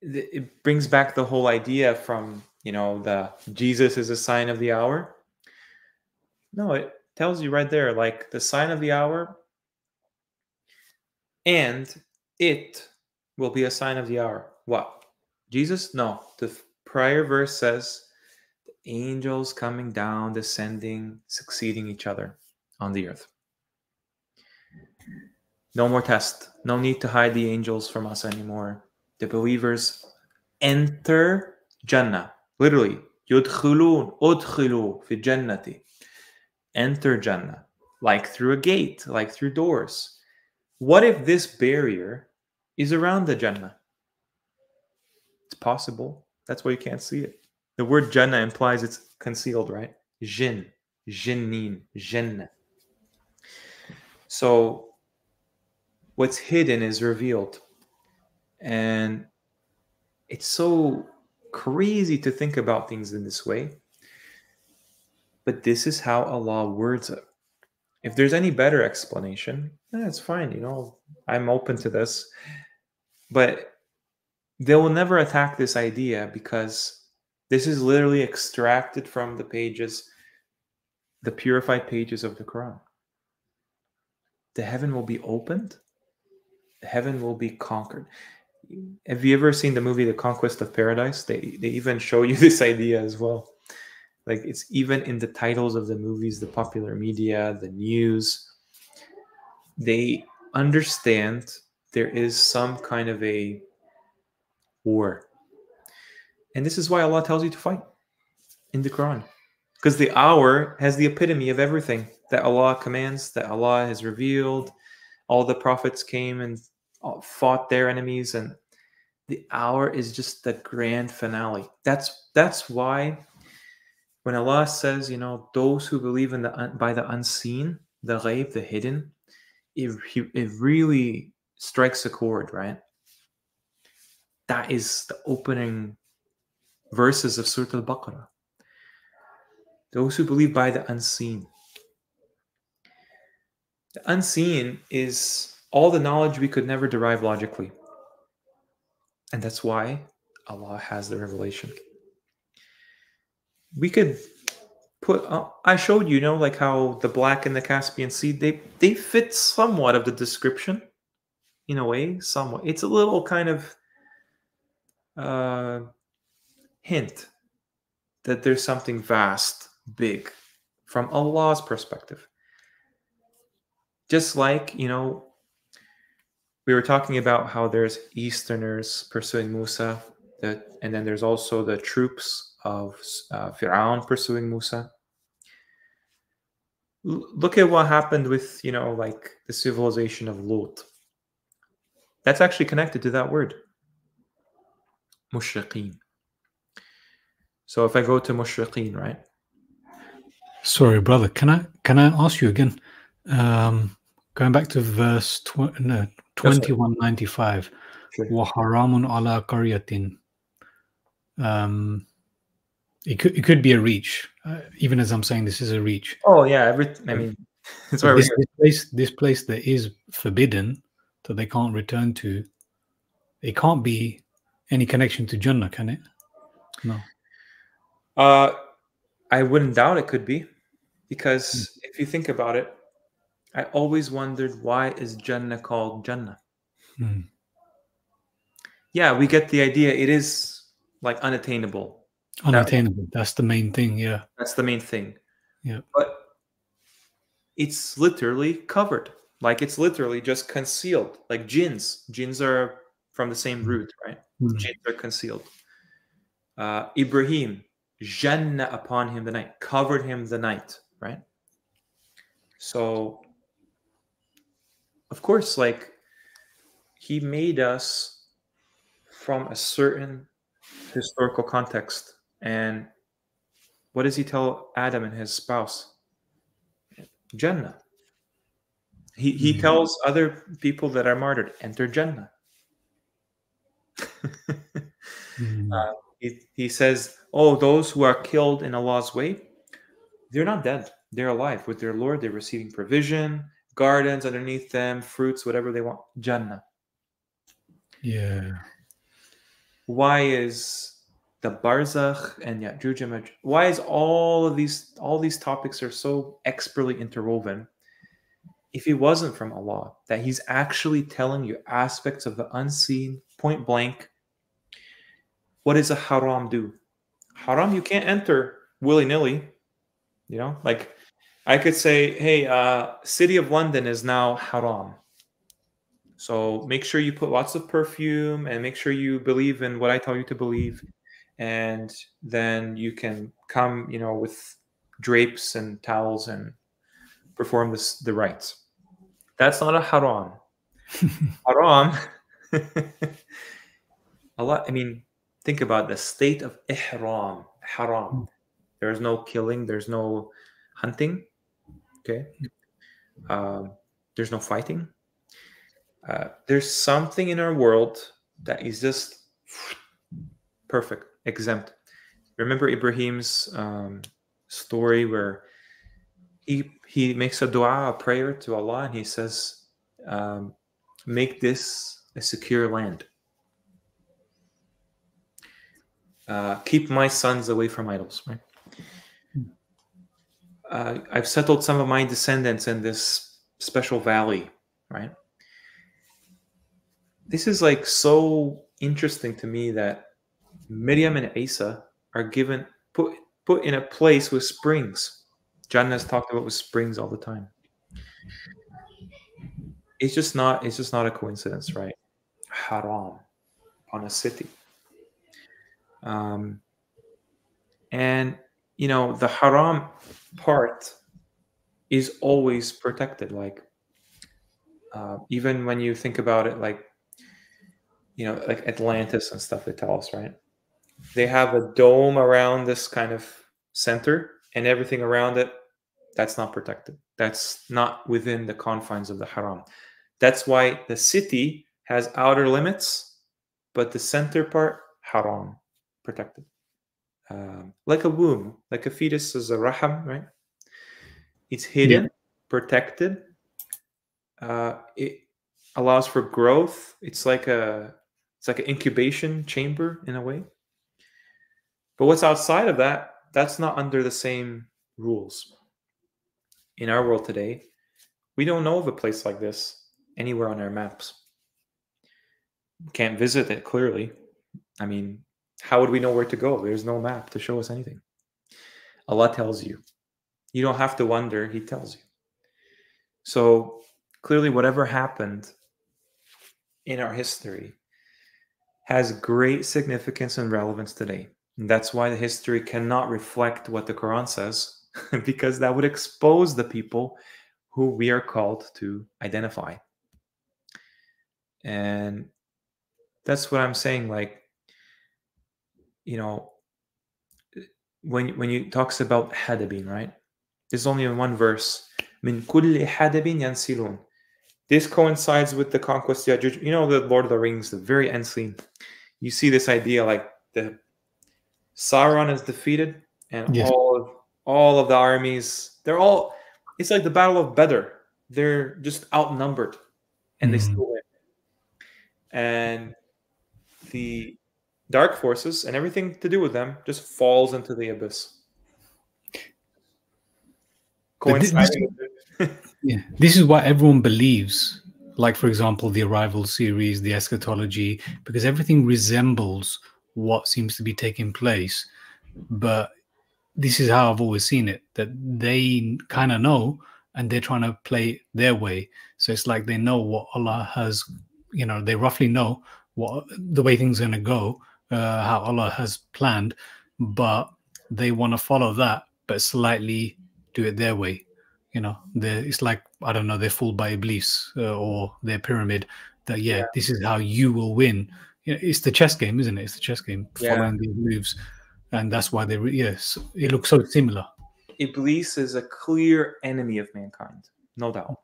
It brings back the whole idea from, the Jesus is a sign of the hour. No, it tells you right there, like the sign of the hour, and it will be a sign of the hour. What? Jesus? No. The prior verse says the angels coming down, descending, succeeding each other on the earth. No more test. No need to hide the angels from us anymore. The believers enter Jannah. Literally, yudkhulun, udkhilu fi jannati. Enter Jannah. Like through a gate, like through doors. What if this barrier is around the Jannah? It's possible. That's why you can't see it. The word Jannah implies it's concealed, right? Jinn, jinnin, Jannah. So what's hidden is revealed. And it's so crazy to think about things in this way. But this is how Allah words it. If there's any better explanation, it's fine. I'm open to this. But they will never attack this idea because this is literally extracted from the pages, the purified pages of the Quran. The heaven will be opened. The heaven will be conquered. Have you ever seen the movie The Conquest of Paradise? They even show you this idea as well. Like it's even in the titles of the movies, the popular media, the news. They understand there is some kind of a war. And this is why Allah tells you to fight in the Quran. Because the hour has the epitome of everything that Allah commands, that Allah has revealed. All the prophets came and fought their enemies, and the hour is just the grand finale. That's why when Allah says, those who believe in by the unseen, the ghaib, the hidden, it really strikes a chord, right? That is the opening verses of Surah Al-Baqarah. Those who believe by the unseen. The unseen is all the knowledge we could never derive logically. And that's why Allah has the revelation. We could put, I showed you, like how the Black and the Caspian Sea, they fit somewhat of the description in a way, somewhat. It's a little kind of hint that there's something vast, big from Allah's perspective. Just like, we were talking about how there's Easterners pursuing Musa, and then there's also the troops of Fir'aun pursuing Musa. Look at what happened with, like the civilization of Lut. That's actually connected to that word, mushriqeen. So if I go to mushriqeen, right? Sorry, brother. Can I ask you again? Going back to verse 2195. Wa haramun ala qaryatin. It could be a reach. Even as I'm saying, this is a reach. Oh yeah, it's why this place that is forbidden that they can't return to, it can't be any connection to Jannah, can it? No. I wouldn't doubt it could be, because if you think about it, I always wondered, why is Jannah called Jannah? Mm. Yeah, we get the idea. It is like unattainable. Unattainable. That's the main thing. Yeah. That's the main thing. Yeah. But it's literally covered. Like, it's literally just concealed. Like jinns. Jinns are from the same root, right? Mm. Jinns are concealed. Ibrahim, Jannah upon him the night, covered him the night, right? So, of course, like, he made us from a certain historical context. And what does he tell Adam and his spouse? Jannah. He tells other people that are martyred, enter Jannah. He says, oh, those who are killed in Allah's way, they're not dead. They're alive with their Lord. They're receiving provision, gardens underneath them, fruits, whatever they want. Jannah. Yeah. Why is the barzakh and Ya'juj and Ma'juj, why is all these topics are so expertly interwoven? If it wasn't from Allah, that He's actually telling you aspects of the unseen, point blank. What does a haram do? Haram, you can't enter willy-nilly. You know, like, I could say, hey, City of London is now haram. So make sure you put lots of perfume and make sure you believe in what I tell you to believe. And then you can come, you know, with drapes and towels and perform the rites. That's not a haram. Haram. Allah, I mean, think about the state of ihram, haram. There's no killing. There's no hunting. Okay. There's no fighting. There's something in our world that is just perfect, exempt. Remember Ibrahim's story where he makes a dua, a prayer to Allah, and he says, make this a secure land. Keep my sons away from idols, right? I've settled some of my descendants in this special valley, right? This is like so interesting to me that Miriam and Isa are given put in a place with springs. Jannah has talked about with springs all the time. It's just not a coincidence, right? Haram on a city. And you know, the haram part is always protected. Like, even when you think about it, like, you know, like Atlantis and stuff, they tell us, right? They have a dome around this kind of center, and everything around it, that's not protected. That's not within the confines of the haram. That's why the city has outer limits, but the center part, haram, protected. Like a womb, like a fetus is a raham, right? It's hidden, protected. It allows for growth. It's like an incubation chamber in a way. But what's outside of that, that's not under the same rules. In our world today, we don't know of a place like this anywhere on our maps. Can't visit it, clearly. I mean, how would we know where to go? There's no map to show us anything. Allah tells you. You don't have to wonder, He tells you. So clearly, whatever happened in our history has great significance and relevance today. And that's why the history cannot reflect what the Quran says, because that would expose the people who we are called to identify. And that's what I'm saying. Like, you know, when you talks about hadabin, right? There's only in one verse. Min kulli hadabin yansilun. This coincides with the conquest of Ya'juj. You know, the Lord of the Rings, the very end scene. You see this idea, like the Sauron is defeated, and all of the armies, they're all. It's like the Battle of Badr. They're just outnumbered, and they still win. and the dark forces and everything to do with them just falls into the abyss. Coinciding with it. Yeah, this is what everyone believes. Like, for example, the Arrival series, the eschatology, because everything resembles what seems to be taking place. But this is how I've always seen it, that they kind of know and they're trying to play their way. So it's like they know what Allah has, you know, they roughly know what the way things are going to go, how Allah has planned, but they want to follow that, but slightly do it their way. You know, it's like, I don't know, they're fooled by Iblis or their pyramid that, yeah, this is how you will win. You know, it's the chess game, isn't it? It's the chess game, following these moves. And that's why yes, it looks so similar. Iblis is a clear enemy of mankind, no doubt.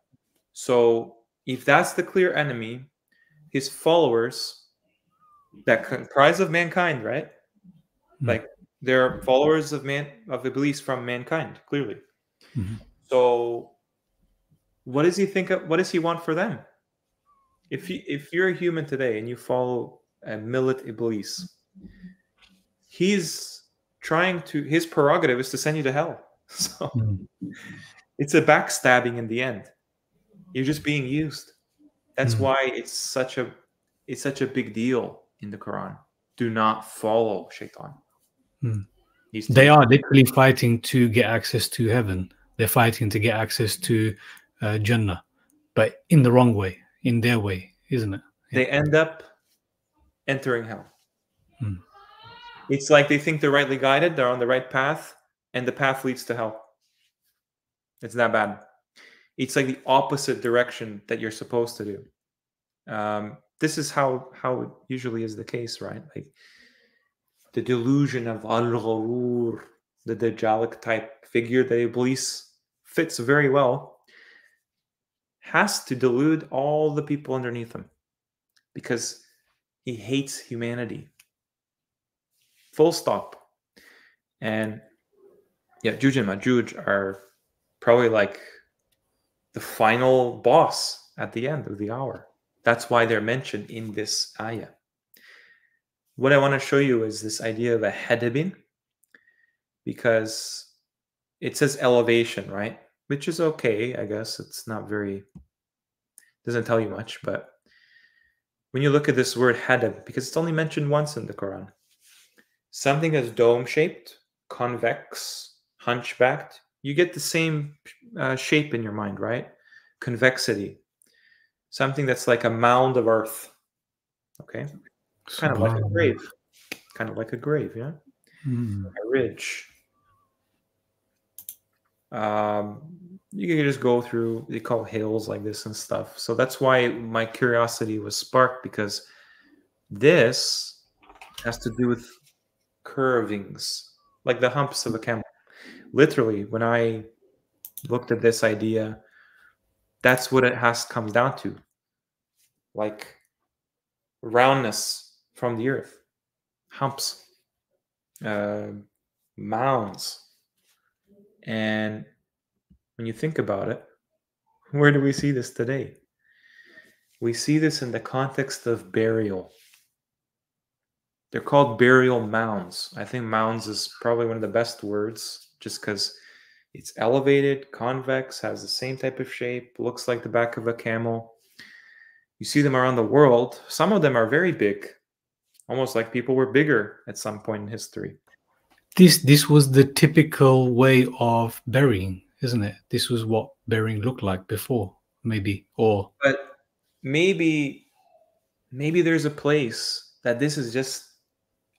So if that's the clear enemy, his followers that comprise of mankind, right? Like they're followers of Iblis from mankind, clearly. So what does he think of, what does he want for them? If you're a human today and you follow a millet Iblis, he's trying to, his prerogative is to send you to hell. So it's a backstabbing in the end. You're just being used. That's why it's such a big deal in the Quran. Do not follow Shaitan. They are literally fighting to get access to heaven. They're fighting to get access to Jannah, but in the wrong way, in their way, isn't it? They end up entering hell. It's like they think they're rightly guided, they're on the right path, and the path leads to hell. It's that bad. It's like the opposite direction that you're supposed to do. This is how it usually is the case, right? Like the delusion of al-ghurur, the Dajjalic type figure that Iblis fits very well, has to delude all the people underneath him because he hates humanity. Full stop. And yeah, Juj and Majuj are probably like the final boss at the end of the hour. That's why they're mentioned in this ayah. What I want to show you is this idea of a hadabin, because it says elevation, right? Which is okay, I guess. It's not very, doesn't tell you much, but when you look at this word hadab, because it's only mentioned once in the Quran, something that's dome-shaped, convex, hunchbacked, you get the same shape in your mind, right? Convexity. Something that's like a mound of earth. Okay? Kind of like a grave. Kind of like a grave, yeah? A ridge. You can just go through, they call hills like this and stuff. So that's why my curiosity was sparked, because this has to do with curvings, like the humps of a camel. Literally, when I looked at this idea, that's what it comes down to. Like roundness from the earth, humps, mounds. And when you think about it, where do we see this today? We see this in the context of burial. They're called burial mounds. I think mounds is probably one of the best words, just because it's elevated, convex, has the same type of shape, looks like the back of a camel. You see them around the world. Some of them are very big, almost like people were bigger at some point in history. This was the typical way of burying, isn't it? This was what burying looked like before, maybe, or but maybe there's a place that this is just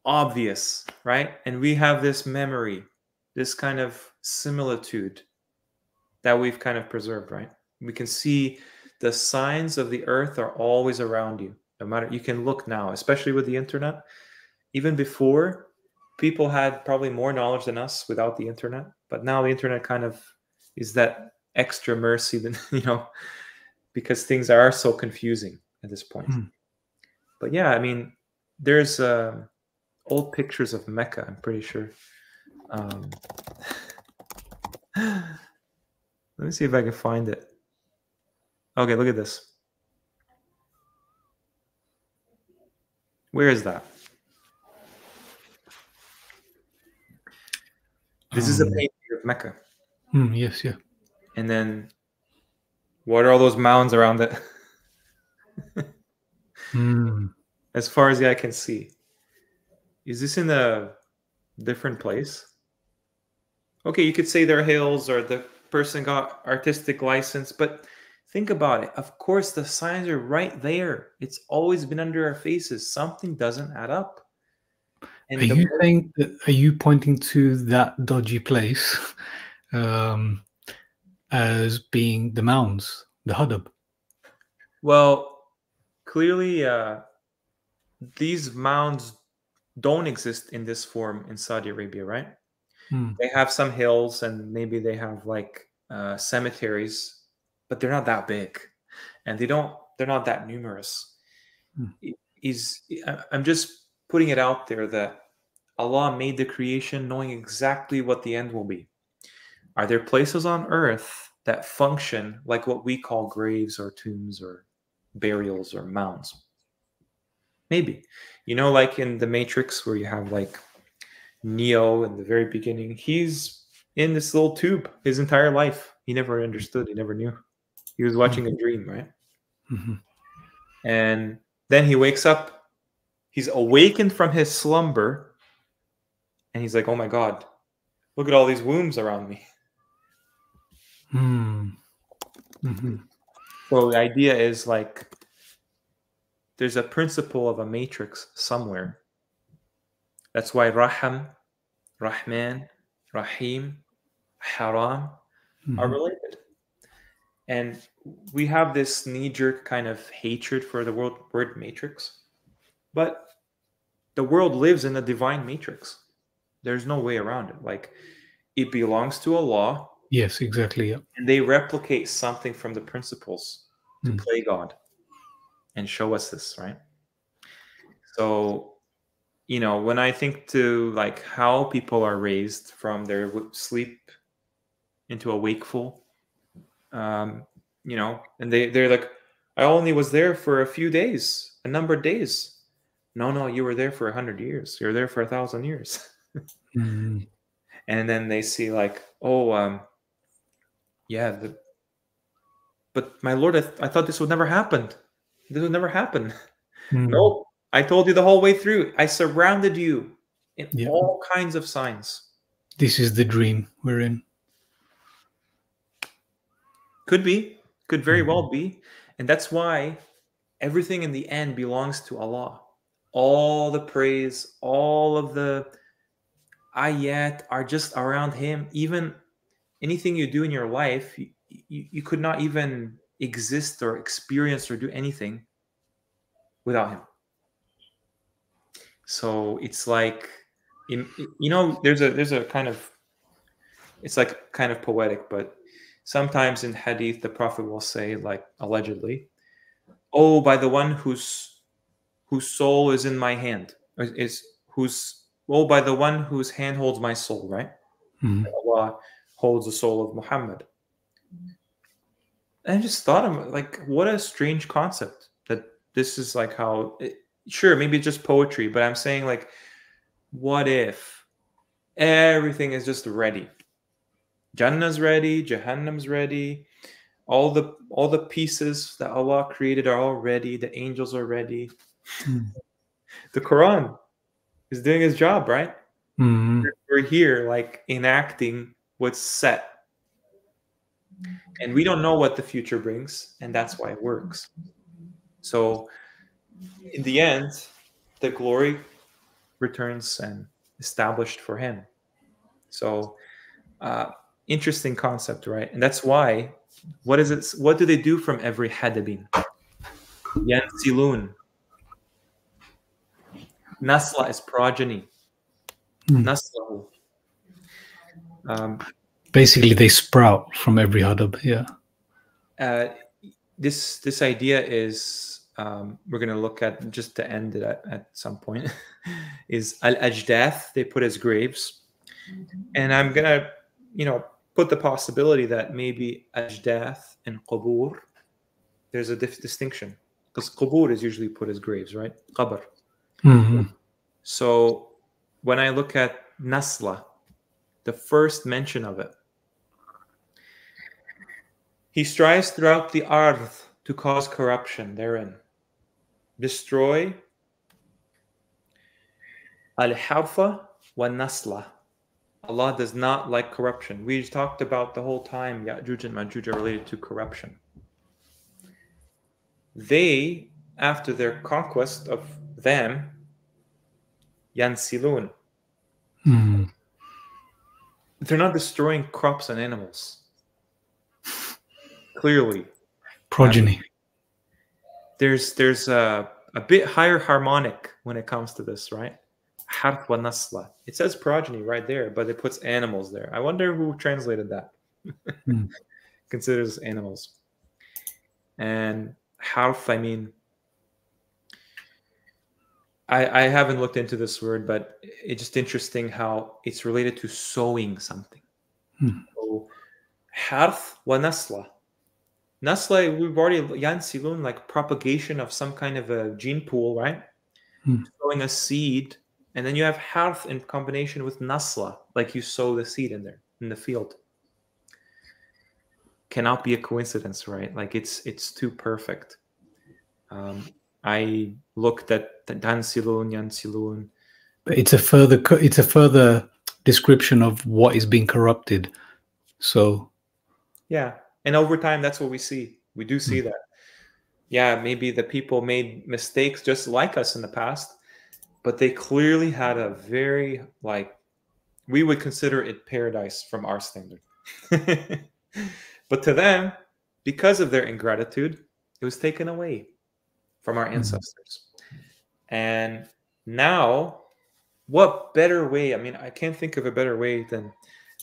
obvious, right? And we have this memory, this kind of similitude that we've kind of preserved, right? We can see the signs of the earth are always around you. No matter, you can look now, especially with the internet. Even before, people had probably more knowledge than us without the internet, but now the internet kind of is that extra mercy than, because things are so confusing at this point. But yeah, I mean, there's old pictures of Mecca, I'm pretty sure. Let me see if I can find it. Okay, look at this. Where is that? This is a painting of Mecca. Yes, yeah. And then what are all those mounds around it? As far as the eye can see. Is this in a different place? Okay, you could say they're hills or the person got artistic license, but think about it. Of course, the signs are right there. It's always been under our faces. Something doesn't add up. And Are you pointing to that dodgy place as being the mounds, the Hudub? Well, clearly, these mounds don't exist in this form in Saudi Arabia, right? They have some hills and maybe they have like cemeteries, but they're not that big, and they're not that numerous. I'm just putting it out there that Allah made the creation knowing exactly what the end will be. Are there places on earth that function like what we call graves or tombs or burials or mounds? Maybe. You know, like in the Matrix where you have like Neo in the very beginning, he's in this little tube his entire life. He never understood. He never knew. He was watching a dream, right? And then he wakes up. He's awakened from his slumber. And he's like, oh my God, look at all these wombs around me. So the idea is like, there's a principle of a matrix somewhere. That's why Raham, Rahman, Rahim, Haram are related. And we have this knee-jerk kind of hatred for the word matrix. But the world lives in a divine matrix. There's no way around it. Like, it belongs to Allah. Yes, exactly. Yeah. And they replicate something from the principles to play God and show us this, right? So, you know, when I think to like how people are raised from their sleep into a wakeful, you know, and they're like, I only was there for a few days, a number of days. No, you were there for 100 years. You're there for 1,000 years. And then they see like, oh, yeah, but my Lord, I thought this would never happen. This would never happen. No, I told you the whole way through. I surrounded you in all kinds of signs. This is the dream we're in. Could be. Could very well be. And that's why everything in the end belongs to Allah. All the praise, all of the ayat are just around Him. Even anything you do in your life, you could not even exist or experience or do anything without Him. So it's like, you know, there's a kind of, it's like kind of poetic, but sometimes in hadith, the Prophet will say, like, allegedly, oh, by the one whose soul is in my hand, by the one whose hand holds my soul, right? Allah holds the soul of Muhammad. And I just thought, of like, what a strange concept that this is like how, sure, maybe it's just poetry, but I'm saying like, what if everything is just ready? Jannah's ready, Jahannam's ready, all the pieces that Allah created are all ready, the angels are ready. The Quran is doing its job, right? We're here like enacting what's set. And we don't know what the future brings, and that's why it works. So in the end, the glory returns and established for Him. So interesting concept, right? And that's why, what is it? What do they do from every hadabin? Yansilun. Nasla is progeny. Naslahu. Basically, they sprout from every hadab. Yeah. This idea is we're going to look at, just to end it at some point, is al-ajdath. They put as graves, and I'm going to, you know, put the possibility that maybe ajdath and qubur, there's a distinction, because qubur is usually put as graves, right? Qabr. So when I look at nasla, the first mention of it, he strives throughout the ardh to cause corruption therein, destroy al-harfa wa nasla. Allah does not like corruption. We talked about the whole time Ya'juj and Ma'juj are related to corruption. They, after their conquest of them, yansilun. They're not destroying crops and animals. Clearly. Progeny. There's a bit higher harmonic when it comes to this, right? Harf wa nasla. It says progeny right there, but it puts animals there. I wonder who translated that. Considers animals. And harf, I mean, I haven't looked into this word, but it's just interesting how it's related to sowing something. So, harf wa nasla. Nasla, we've already yansilun, like propagation of some kind of a gene pool, right? Sowing a seed, and then you have harf in combination with nasla, like you sow the seed in there in the field. Cannot be a coincidence, right? Like it's too perfect. I looked at the dansilun, yansilun. But it's a further description of what is being corrupted. So yeah, and over time, that's what we see. We do see that. Yeah, maybe the people made mistakes just like us in the past, but they clearly had a very, like, we would consider it paradise from our standard. But to them, because of their ingratitude, it was taken away from our ancestors. And now, what better way? I mean, I can't think of a better way than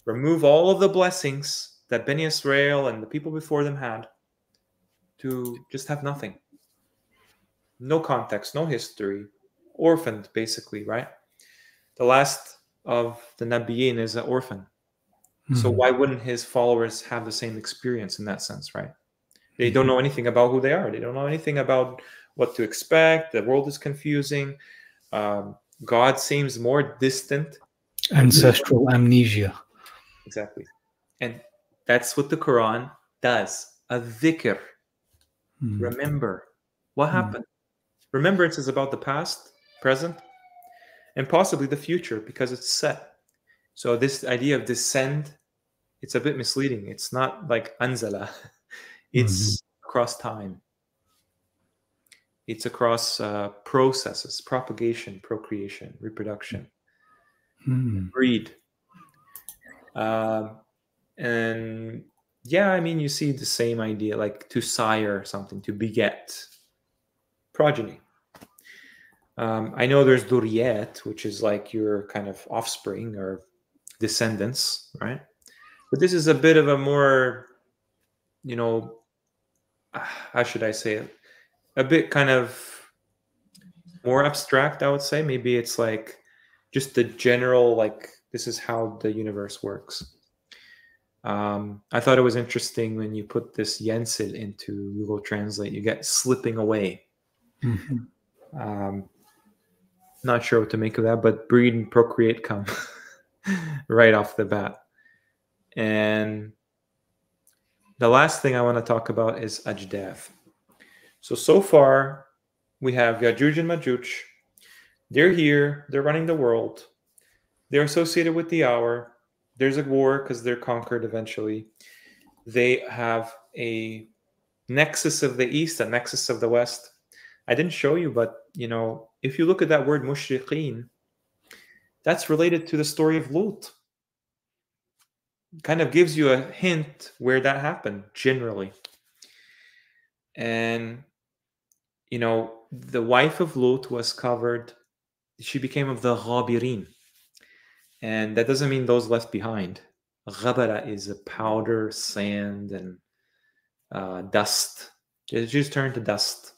remove all of the blessings that Beni Israel and the people before them had to just have nothing. No context, no history, orphaned, basically, right? The last of the Nabiyyin is an orphan. So why wouldn't his followers have the same experience in that sense, right? They don't know anything about who they are. They don't know anything about what to expect. The world is confusing. God seems more distant. ancestral amnesia. Exactly. And that's what the Quran does. A dhikr. Remember. What happened? Remembrance is about the past, present, and possibly the future because it's set. So this idea of descend, it's a bit misleading. It's not like anzala. It's across time. It's across processes, propagation, procreation, reproduction, breed. And yeah, I mean, you see the same idea, like to sire something, to beget, progeny. I know there's duriyat, which is like your kind of offspring or descendants, right? But this is a bit of a more, you know, how should I say it? A bit kind of more abstract, I would say. Maybe it's like just the general, like, this is how the universe works. I thought it was interesting when you put this yensil into Google Translate, you get slipping away. Not sure what to make of that, but breed and procreate come right off the bat. And the last thing I want to talk about is ajdaf. So far, we have Ya'juj and Ma'juj. They're here. They're running the world. They're associated with the hour. There's a war because they're conquered eventually. They have a nexus of the east, a nexus of the west. I didn't show you, but, you know, if you look at that word mushriqeen, that's related to the story of Lut. Kind of gives you a hint where that happened generally. And, you know, the wife of Lut was covered. She became of the ghabirin. And that doesn't mean those left behind. Ghabara is a powder, sand, and dust. It just turned to dust.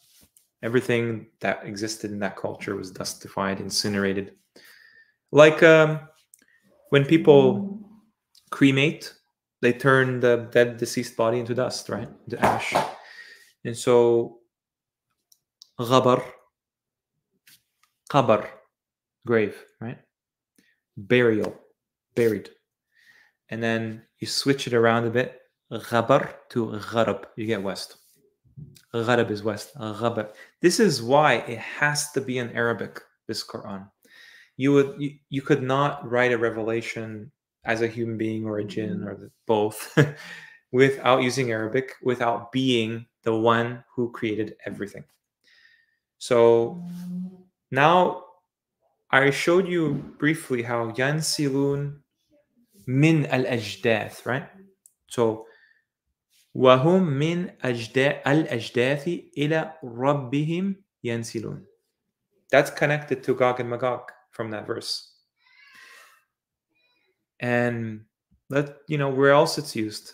Everything that existed in that culture was dustified, incinerated. Like when people cremate, they turn the dead, deceased body into dust, right? Into ash. And so, ghabar, Qabr, grave, right? Burial, buried. And then you switch it around a bit, ghabar to gharab, you get west. Gharab is west, ghabar. This is why it has to be in Arabic, this Quran. You could not write a revelation as a human being or a jinn or both without using Arabic, without being the one who created everything. So now I showed you briefly how yansilun min al-ajdath, right? So وهم من الأجداث إلى ربهم ينسلون. That's connected to Gog and Magog from that verse. And where else it's used.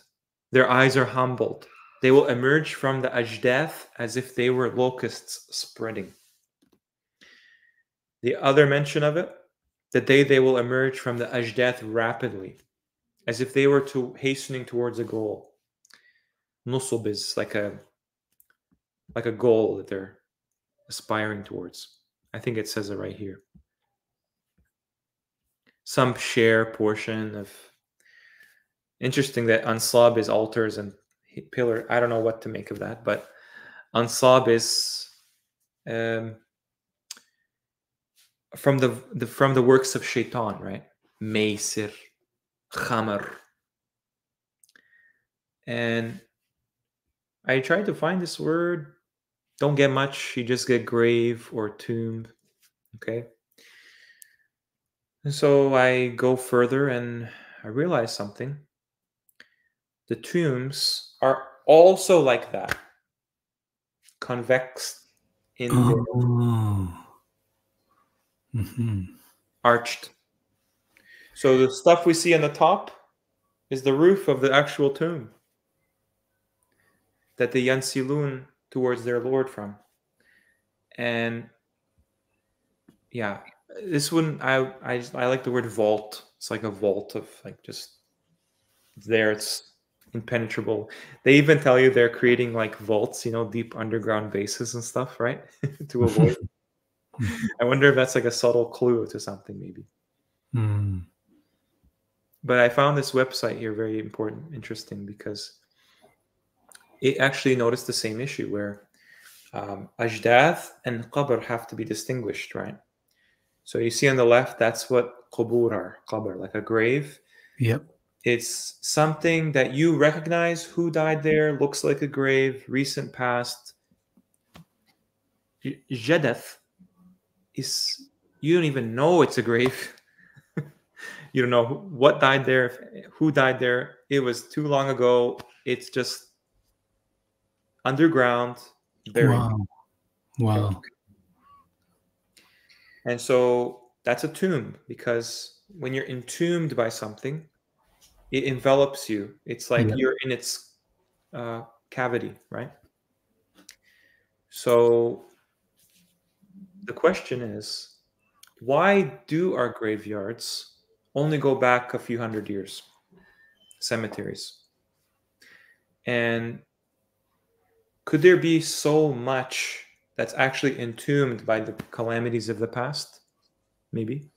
Their eyes are humbled. They will emerge from the ajdath as if they were locusts spreading. The other mention of it, the day they will emerge from the ajdath rapidly, as if they were hastening towards a goal. Nusub is like a goal that they're aspiring towards. I think it says it right here. Some share portion of. Interesting that ansab is altars and pillar. I don't know what to make of that, but ansab is from the works of shaitan, right? Maysir, khamar. And I tried to find this word. Don't get much. You just get grave or tomb. Okay. And so I go further and I realize something. The tombs are also like that. Convex in arched. So the stuff we see on the top is the roof of the actual tomb that the yansilun towards their Lord from. And yeah, this one I like the word vault. It's like a vault of just there. It's impenetrable. They even tell you they're creating like vaults, deep underground bases and stuff, right? To avoid. I wonder if that's like a subtle clue to something, maybe. But I found this website here very important, interesting, because it actually noticed the same issue where ajdath and qabr have to be distinguished, right? So you see on the left, that's what qubur are, qabr, like a grave. Yep. It's something that you recognize who died there, looks like a grave, recent past. Jadath is, you don't even know it's a grave. You don't know what died there, who died there. It was too long ago. It's just underground, buried. Wow. And so that's a tomb, because when you're entombed by something, it envelops you. It's like you're in its cavity, right? So the question is, why do our graveyards only go back a few hundred years? Cemeteries. And could there be so much that's actually entombed by the calamities of the past? Maybe.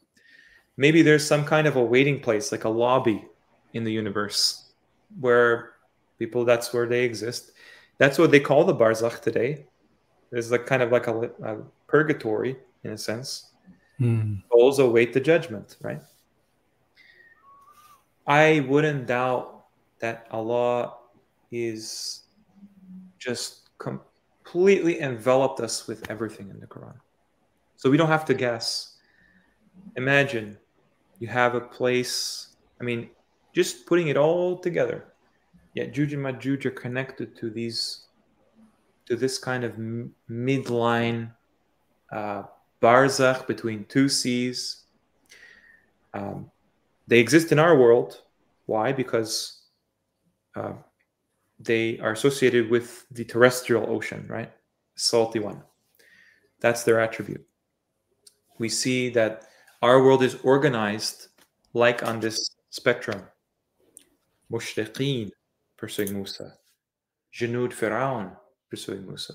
Maybe there's some kind of a waiting place, like a lobby in the universe, where people, that's where they exist. That's what they call the barzakh today. There's like kind of like a purgatory, in a sense. Souls await the judgment, right? I wouldn't doubt that Allah is just completely enveloped us with everything in the Quran. So we don't have to guess. Imagine you have a place, just putting it all together. Ya'juj and Ma'juj are connected to this kind of midline barzakh between two seas. They exist in our world. Why? Because they are associated with the terrestrial ocean, right? Salty one. That's their attribute. We see that our world is organized like on this spectrum. Mushriqeen, pursuing Musa. Junud Fir'aun, pursuing Musa.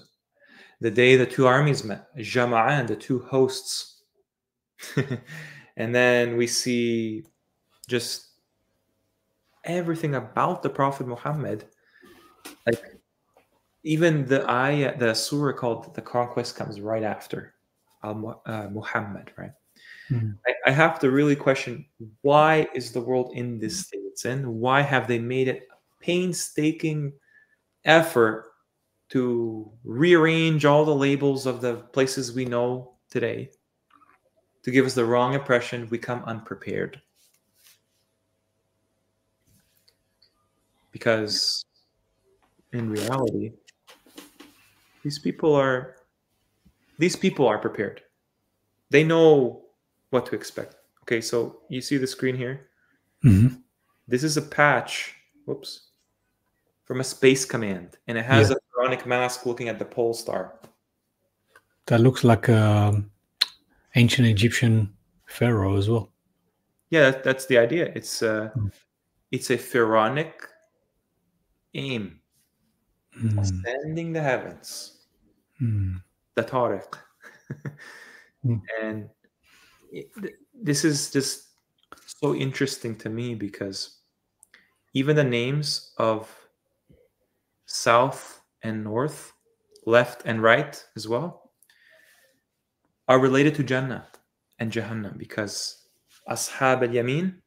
The day the two armies met, Jama'an, the two hosts And then we see just everything about the Prophet Muhammad. Like even the surah called the Conquest comes right after Muhammad, right? Mm. I have to really question, why is the world in this state it's in? Why have they made it a painstaking effort to rearrange all the labels of the places we know today to give us the wrong impression? We come unprepared. Because in reality, these people are prepared. They know what to expect. Okay, so you see the screen here? Mm-hmm. This is a patch, whoops, from a space command, and it has Yeah. a pharaonic mask looking at the pole star. That looks like ancient Egyptian pharaoh as well. Yeah, that's the idea. It's a pharaonic aim, ascending the heavens, the Tariq. And this is just so interesting to me because even the names of south and north, left and right as well, are related to Jannah and Jahannam, because Ashab al-Yamin,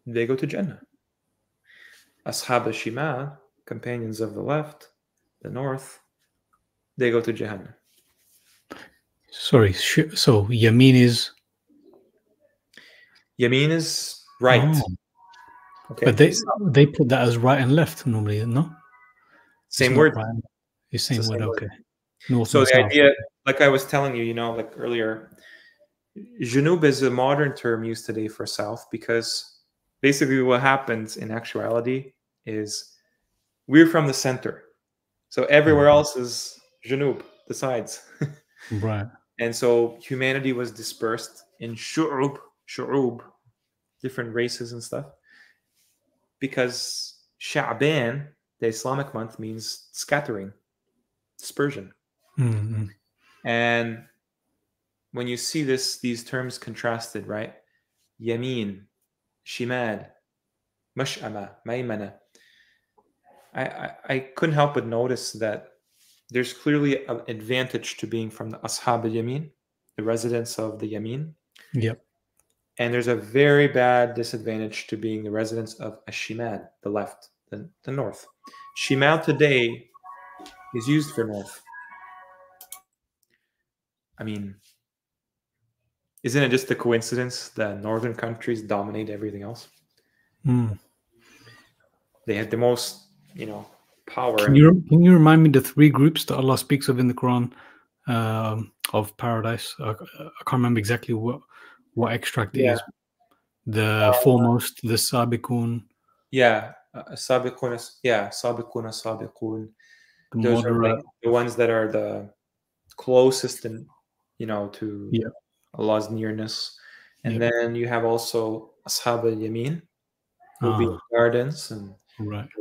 they go to Jannah. Ashab al-Shimal, companions of the left, the north, they go to Jahannam. Sorry, so Yamin is... Yamin is right. Oh. Okay. But they put that as right and left normally, no? Same word. Right. It's same word, word. okay. North so and the south. idea, like I was telling you, like earlier, Junub is a modern term used today for south, because basically what happens in actuality is we're from the center. So everywhere else is Junub, the sides. Right. And so humanity was dispersed in shu'ub, different races and stuff. Because Sha'ban, the Islamic month, means scattering, dispersion. Mm-hmm. And when you see these terms contrasted, right? Yamin, Shimal, Mash'ama, Maymana. I couldn't help but notice that there's clearly an advantage to being from the Ashab al-Yamin, the residents of the Yamin. Yep. And there's a very bad disadvantage to being the residents of Ashimal, the left, the north. Shimal today is used for north. I mean, isn't it just a coincidence that northern countries dominate everything else? Mm. They had the most, power. Can you remind me the three groups that Allah speaks of in the Quran of paradise? I can't remember exactly what extract it is. The foremost, the Sabiqun. Yeah, Sabiqun. Yeah, Sabiqun. The Those moderate. are like the ones that are the closest, and to Allah's nearness. And then you have also Ashab al-Yamin, who will be in gardens and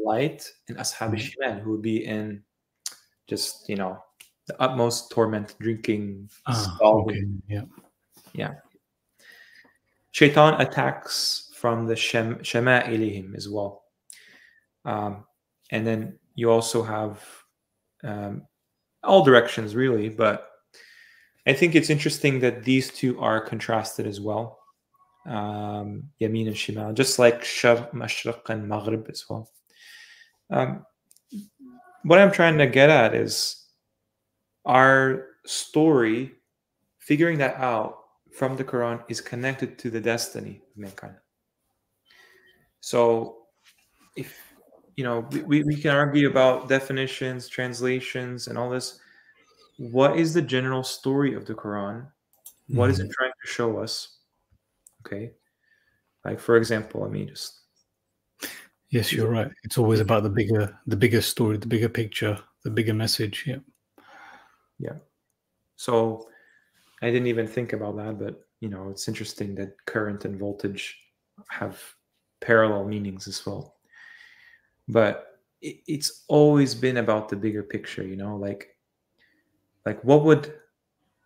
light, and Ashab al-Shimal, who will be in just the utmost torment, drinking, scalding. Yeah. Shaitan attacks from the shama'ilihim as well. And then you also have all directions, really, but I think it's interesting that these two are contrasted as well. Yamin and Shimal, just like Shar, Mashriq, and Maghrib as well. What I'm trying to get at is our story, figuring that out from the Quran, is connected to the destiny of mankind. So if we can argue about definitions, translations, and all this, what is the general story of the Quran? What is it trying to show us? Okay, like for example, Yes, you're right. It's always about the bigger story, the bigger picture, the bigger message. Yeah. So I didn't even think about that, but it's interesting that current and voltage have parallel meanings as well. But it's always been about the bigger picture, like what would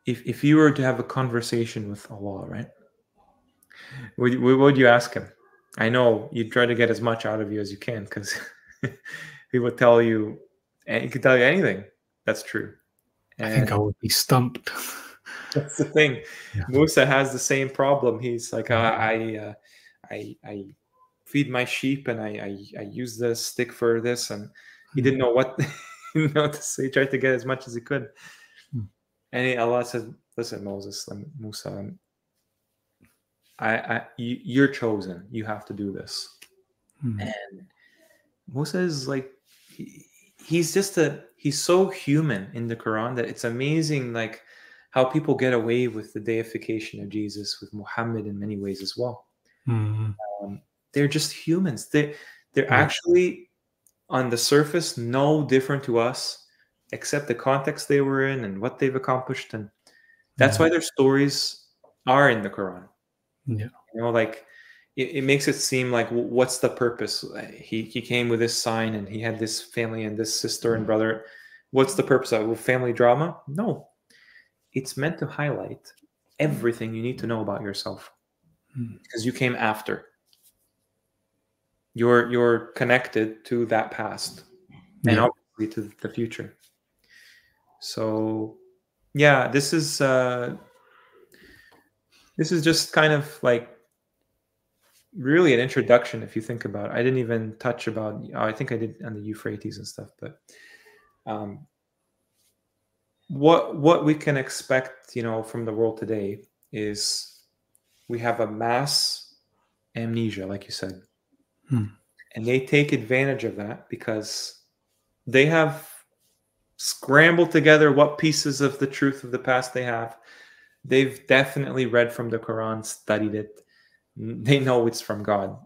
if you were to have a conversation with Allah, right? What would you ask him? I know you'd try to get as much out of you as you can, because he would tell you, and he could tell you anything. That's true. I think I would be stumped. That's the thing. Yeah. Musa has the same problem. He's like, I feed my sheep, and I use the stick for this, and he didn't know what he didn't know what to say. He tried to get as much as he could, and Allah said, "Listen, Musa, you're chosen. You have to do this." And Musa is like, he's so human in the Quran that it's amazing, like how people get away with the deification of Jesus, with Muhammad in many ways as well. They're just humans. They're actually on the surface no different to us, except the context they were in and what they've accomplished, and that's why their stories are in the Quran. Yeah, you know, like it makes it seem like, what's the purpose? He came with this sign, and he had this family and this sister and brother. What's the purpose of family drama? No, it's meant to highlight everything you need to know about yourself, because you came after. You're connected to that past, and obviously to the future. So yeah, this is just kind of like really an introduction, if you think about it. I didn't even touch about, I think I did on the Euphrates and stuff, but what we can expect, from the world today is we have a mass amnesia, like you said. And they take advantage of that because they have scrambled together what pieces of the truth of the past they have. They've definitely read from the Quran, studied it. They know it's from God.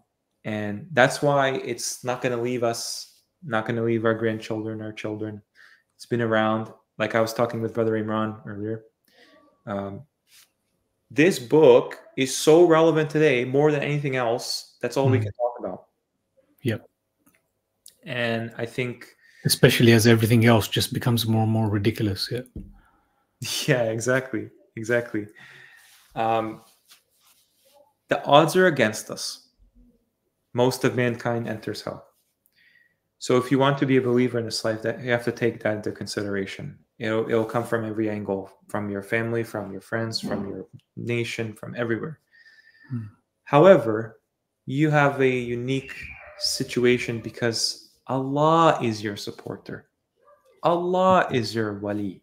And that's why it's not going to leave us, not going to leave our grandchildren, our children. It's been around. Like I was talking with Brother Imran earlier. This book is so relevant today, more than anything else. That's all we can talk about. Yep. And I think, especially as everything else just becomes more and more ridiculous. Yeah, exactly. The odds are against us. Most of mankind enters hell. So if you want to be a believer in this life, that you have to take that into consideration. It'll come from every angle, from your family, from your friends, from your nation, from everywhere. However, you have a unique situation because Allah is your supporter. Allah is your wali.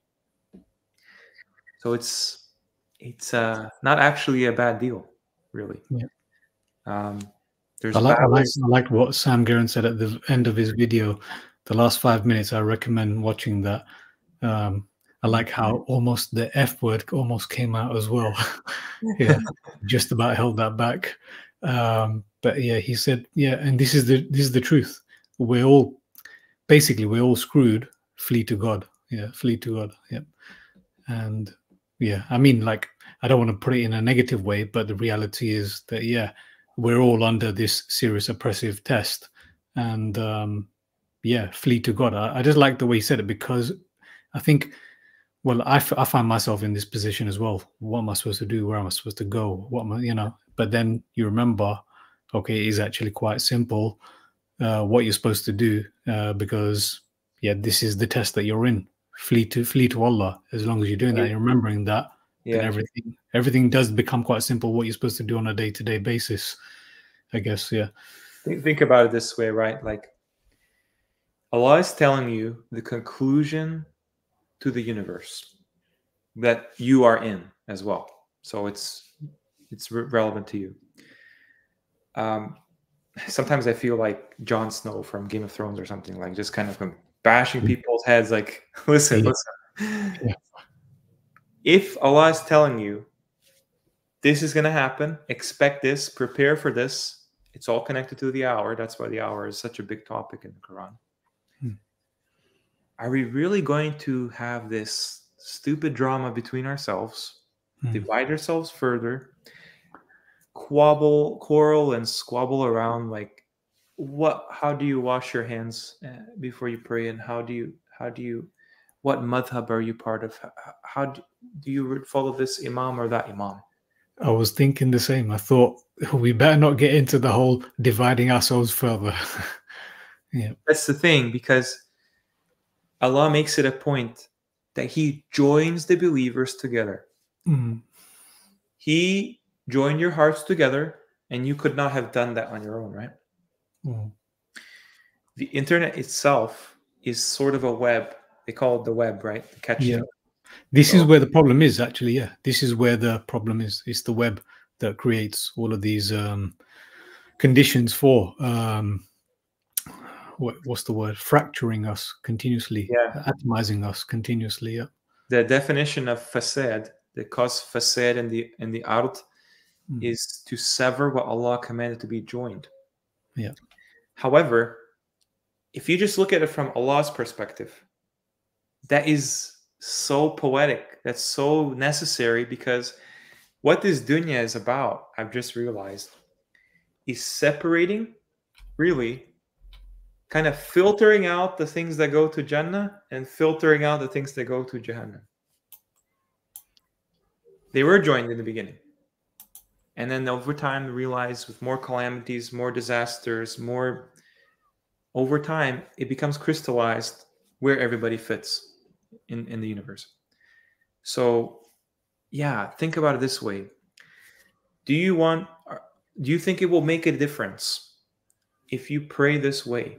So it's not actually a bad deal, really. Yeah. There's I like what Sam Guerin said at the end of his video. The last 5 minutes, I recommend watching that. I like how almost the F word almost came out as well. Yeah, just about held that back. But yeah, he said, yeah, and this is the truth. We're all screwed. Flee to God. Yeah, flee to God. Yeah, and yeah, I mean, like, I don't want to put it in a negative way, but the reality is that, yeah, we're all under this serious oppressive test, and yeah, flee to God. I just like the way he said it, because I think, well, I find myself in this position as well. What am I supposed to do? Where am I supposed to go? What am I, But then you remember, okay, it is actually quite simple what you're supposed to do, because yeah, this is the test that you're in. Flee to Allah. As long as you're doing that, you're remembering that, then everything does become quite simple. What you're supposed to do on a day-to-day basis, I guess. Yeah. Think about it this way, right? Like, Allah is telling you the conclusion to the universe that you are in as well. So it's relevant to you. Sometimes I feel like Jon Snow from Game of Thrones or something, like just kind of bashing people's heads, like, listen. Yeah. If Allah is telling you this is going to happen, expect this, prepare for this, it's all connected to the hour. That's why the hour is such a big topic in the Quran. Are we really going to have this stupid drama between ourselves, divide ourselves further, quarrel and squabble around, like, how do you wash your hands before you pray, and how do you what madhab are you part of? How do you follow this imam or that imam? I was thinking the same. I thought we better not get into the whole dividing ourselves further. Yeah, That's the thing, because Allah makes it a point that He joins the believers together. mm. He joined your hearts together, and you could not have done that on your own, right? Mm. The internet itself is sort of a web. They call it the web, right? The catch. Yeah. This is where the problem is, actually. Yeah, this is where the problem is. It's the web that creates all of these conditions for what's the word? Fracturing us continuously, atomizing us continuously. Yeah. The definition of fasad, the cause fasad in the ard, is to sever what Allah commanded to be joined. Yeah. However, if you just look at it from Allah's perspective, that is so poetic. That's so necessary, because what this dunya is about, I've just realized, is separating, really, kind of filtering out the things that go to Jannah and filtering out the things that go to Jahannam. They were joined in the beginning. And then over time, realize with more calamities, more disasters, over time, it becomes crystallized where everybody fits in the universe. So, yeah, think about it this way. Do you think it will make a difference if you pray this way?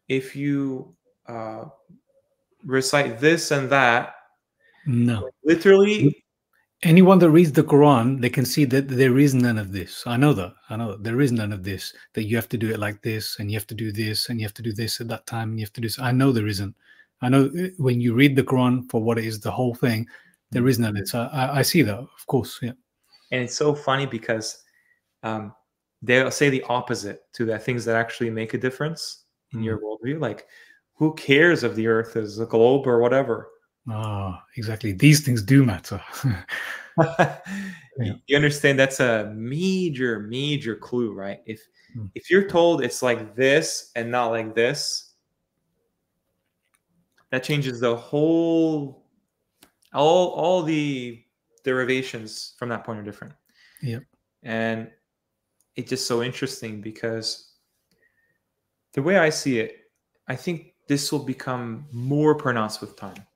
If you recite this and that? No. Literally, anyone that reads the Quran, they can see that there is none of this. I know that. There is none of this, that you have to do it like this, and you have to do this, and you have to do this at that time, and you have to do this. I know there isn't. I know when you read the Quran for what it is, the whole thing, there is none of this. I see that, of course. Yeah. And it's so funny because they'll say the opposite to the things that actually make a difference in your worldview. Like, who cares if the earth is a globe or whatever? Ah, exactly. These things do matter. Yeah. You understand? That's a major clue, right? If you're told it's like this and not like this, that changes the whole, all the derivations from that point are different. Yeah. And it's just so interesting, because the way I see it, I think this will become more pronounced with time.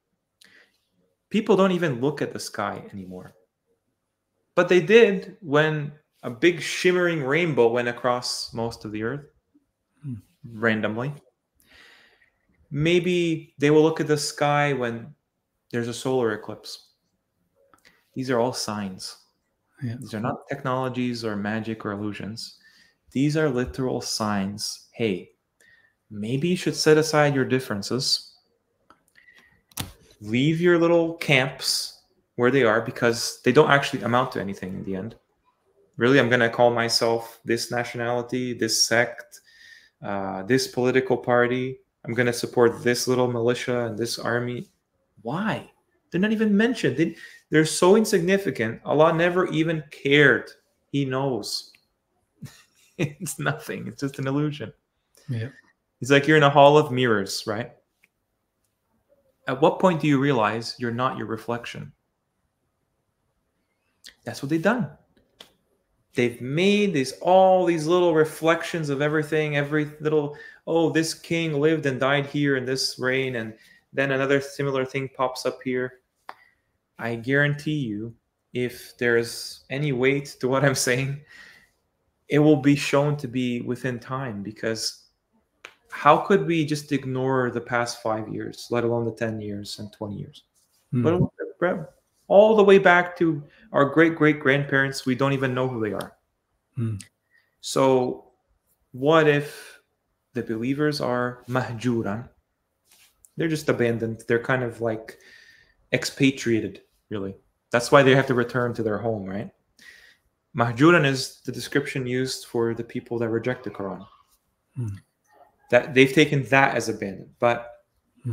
People don't even look at the sky anymore. But they did when a big shimmering rainbow went across most of the earth randomly. Maybe they will look at the sky when there's a solar eclipse. These are all signs. Yeah. These are not technologies or magic or illusions. These are literal signs. Hey, maybe you should set aside your differences. Leave your little camps where they are, because they don't actually amount to anything in the end. Really, I'm going to call myself this nationality, this sect, this political party. I'm going to support this little militia and this army. Why? They're not even mentioned. They're so insignificant. Allah never even cared. He knows. It's nothing. It's just an illusion. Yeah. It's like you're in a hall of mirrors, right? At what point do you realize you're not your reflection? That's what they've done. They've made all these little reflections of everything, every little, oh, this king lived and died here in this reign, and then another similar thing pops up here. I guarantee you, if there's any weight to what I'm saying, it will be shown to be within time, because how could we just ignore the past 5 years, let alone the 10 years and 20 years? But all the way back to our great-great-grandparents, we don't even know who they are. So what if the believers are mahjuran? They're just abandoned. They're kind of like expatriated, really. That's why they have to return to their home, right? Mahjuran is the description used for the people that reject the Quran. That they've taken that as abandoned. But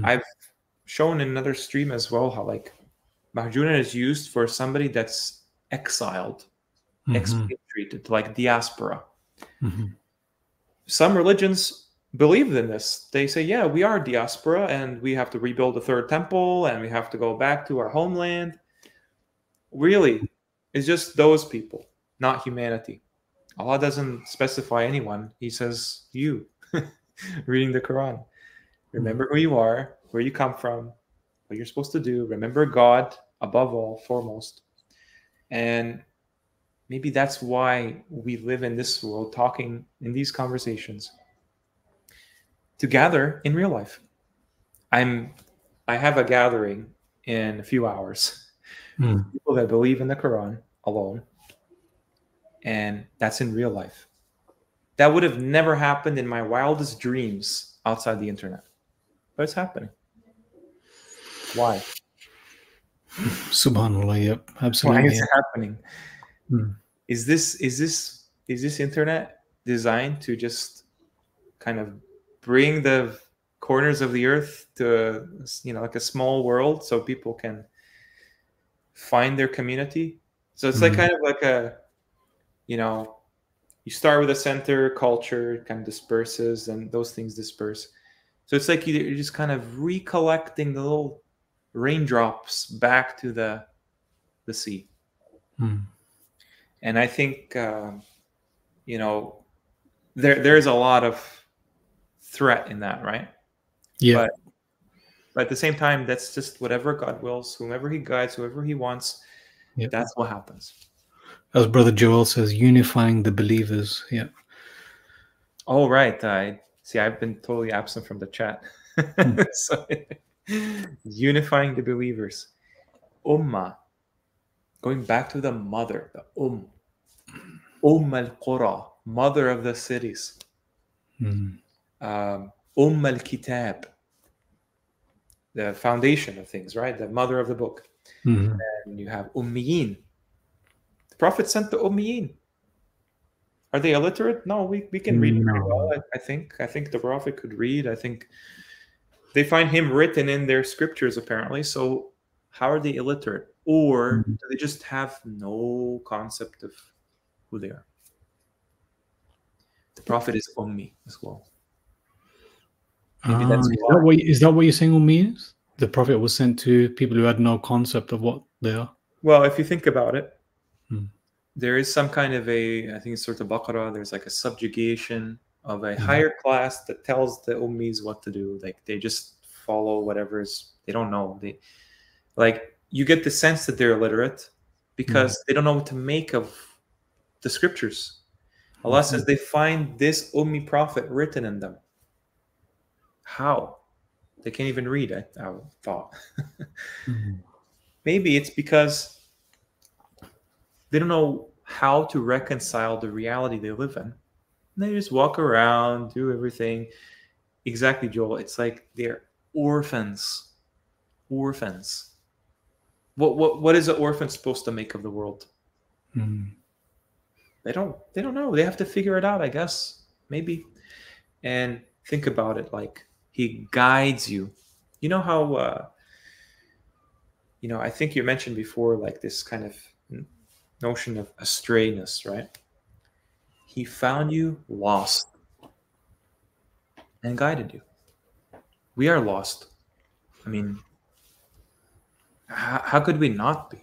I've shown in another stream as well how, like, Mahjuran is used for somebody that's exiled, expatriated, like diaspora. Some religions believe in this. They say, yeah, we are diaspora and we have to rebuild the third temple and we have to go back to our homeland. Really, it's just those people, not humanity. Allah doesn't specify anyone. He says you, reading the Quran. Remember who you are, where you come from, what you're supposed to do. Remember God above all, foremost. And maybe that's why we live in this world, talking in these conversations to gather in real life. I have a gathering in a few hours. People that believe in the Quran alone. And that's in real life. That would have never happened in my wildest dreams outside the internet. But it's happening. Why? Subhanallah, yep, absolutely. Why is it happening? Is this internet designed to just kind of bring the corners of the earth to, like a small world so people can find their community? So it's like kind of like a, you start with a center, culture, it kind of disperses, and those things disperse. So it's like you're just kind of recollecting the little raindrops back to the sea. And I think, there's a lot of threat in that, right? Yeah. But at the same time, that's just whatever God wills, whomever he guides, whoever he wants, that's what happens. As Brother Joel says, unifying the believers. Yeah. Oh, right. I've been totally absent from the chat. So, unifying the believers. Ummah. Going back to the mother, the al-Qura, mother of the cities. Al-Kitab, the foundation of things, right? The mother of the book. And you have Ummiyin. The Prophet sent the Ummiyin. Are they illiterate? No, we can read very well. I think the Prophet could read. I think they find him written in their scriptures, apparently. So how are they illiterate? Or do they just have no concept of who they are? The Prophet is Ummi as well. Maybe that's why. Is that what you're saying Ummi is? The Prophet was sent to people who had no concept of what they are? Well, if you think about it, there is some kind of I think it's Surah Al-Baqarah, there's like a subjugation of a higher class that tells the Ummis what to do. Like they just follow whatever's, they don't know. You get the sense that they're illiterate because they don't know what to make of the scriptures. Allah says they find this Ummi prophet written in them. How? They can't even read, I thought. Maybe it's because they don't know how to reconcile the reality they live in. And they just walk around, do everything. Exactly, Joel. It's like they're orphans. Orphans. What is an orphan supposed to make of the world? They don't know. They have to figure it out, I guess. Maybe. And think about it, like he guides you. You know how I think you mentioned before, like this kind of notion of astrayness, right? He found you lost and guided you. We are lost. I mean, how could we not be?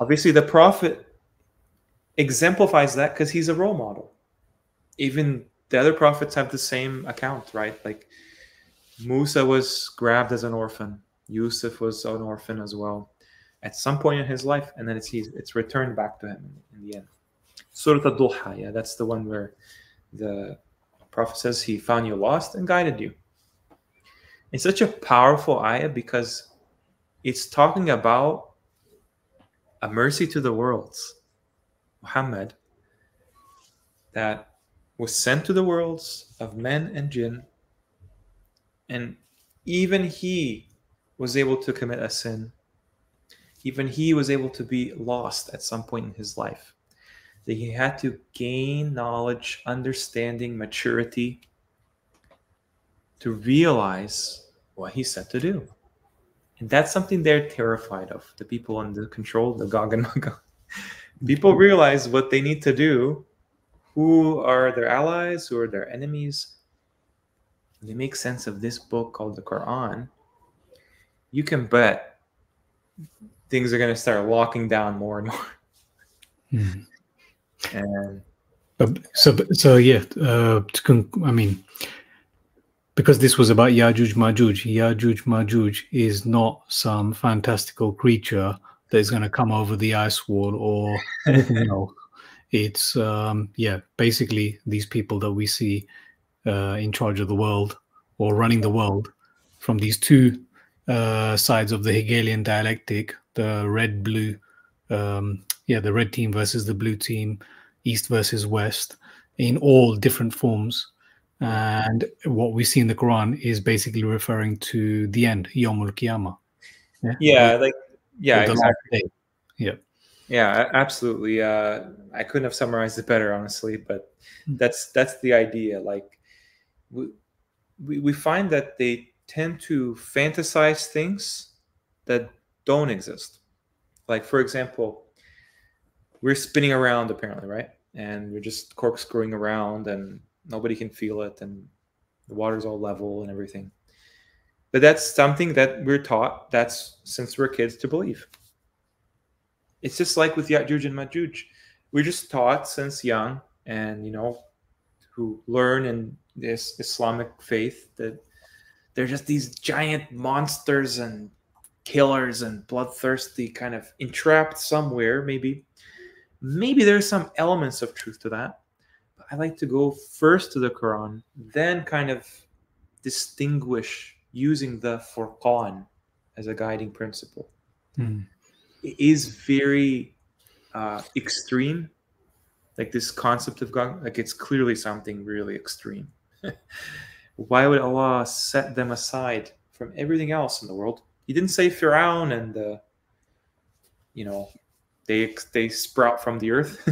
Obviously, the Prophet exemplifies that because he's a role model. Even the other prophets have the same account, right? Like Musa was grabbed as an orphan. Yusuf was an orphan as well at some point in his life, and then it's returned back to him in the end. Surah Al-Duha, yeah, that's the one where the Prophet says he found you lost and guided you. It's such a powerful ayah because it's talking about a mercy to the worlds. Muhammad, that was sent to the worlds of men and jinn, and even he was able to commit a sin. Even he was able to be lost at some point in his life. That he had to gain knowledge, understanding, maturity to realize what he's set to do. And that's something they're terrified of, the people under control, the Gog and Magog. People realize what they need to do, who are their allies, who are their enemies. When they make sense of this book called the Quran, you can bet things are going to start locking down more and more. And so yeah, I mean, because this was about Yajuj Majuj. Yajuj Majuj is not some fantastical creature that is going to come over the ice wall or anything else. It's yeah, basically these people that we see in charge of the world or running the world from these two sides of the Hegelian dialectic, the red-blue, yeah, the red team versus the blue team, East versus West, in all different forms. And what we see in the Quran is basically referring to the end, Yawmul Qiyamah. yeah, like, yeah, the exactly. last day. Yeah. Yeah, absolutely. I couldn't have summarized it better, honestly, but that's the idea. Like, we find that they tend to fantasize things that don't exist. Like, for example, we're spinning around apparently, right? And we're just corkscrewing around and nobody can feel it and the water's all level and everything. But that's something that we're taught, that's since we're kids, to believe. It's just like with Ya'juj and Ma'juj. We're just taught since young, and, you know, who learn in this Islamic faith that they're just these giant monsters and killers and bloodthirsty, kind of entrapped somewhere. Maybe there's some elements of truth to that. But I like to go first to the Quran, then kind of distinguish using the Furqan as a guiding principle. It is very extreme, like this concept of God. Like, it's clearly something really extreme. Why would Allah set them aside from everything else in the world? He didn't say Firaun and you know, they sprout from the earth.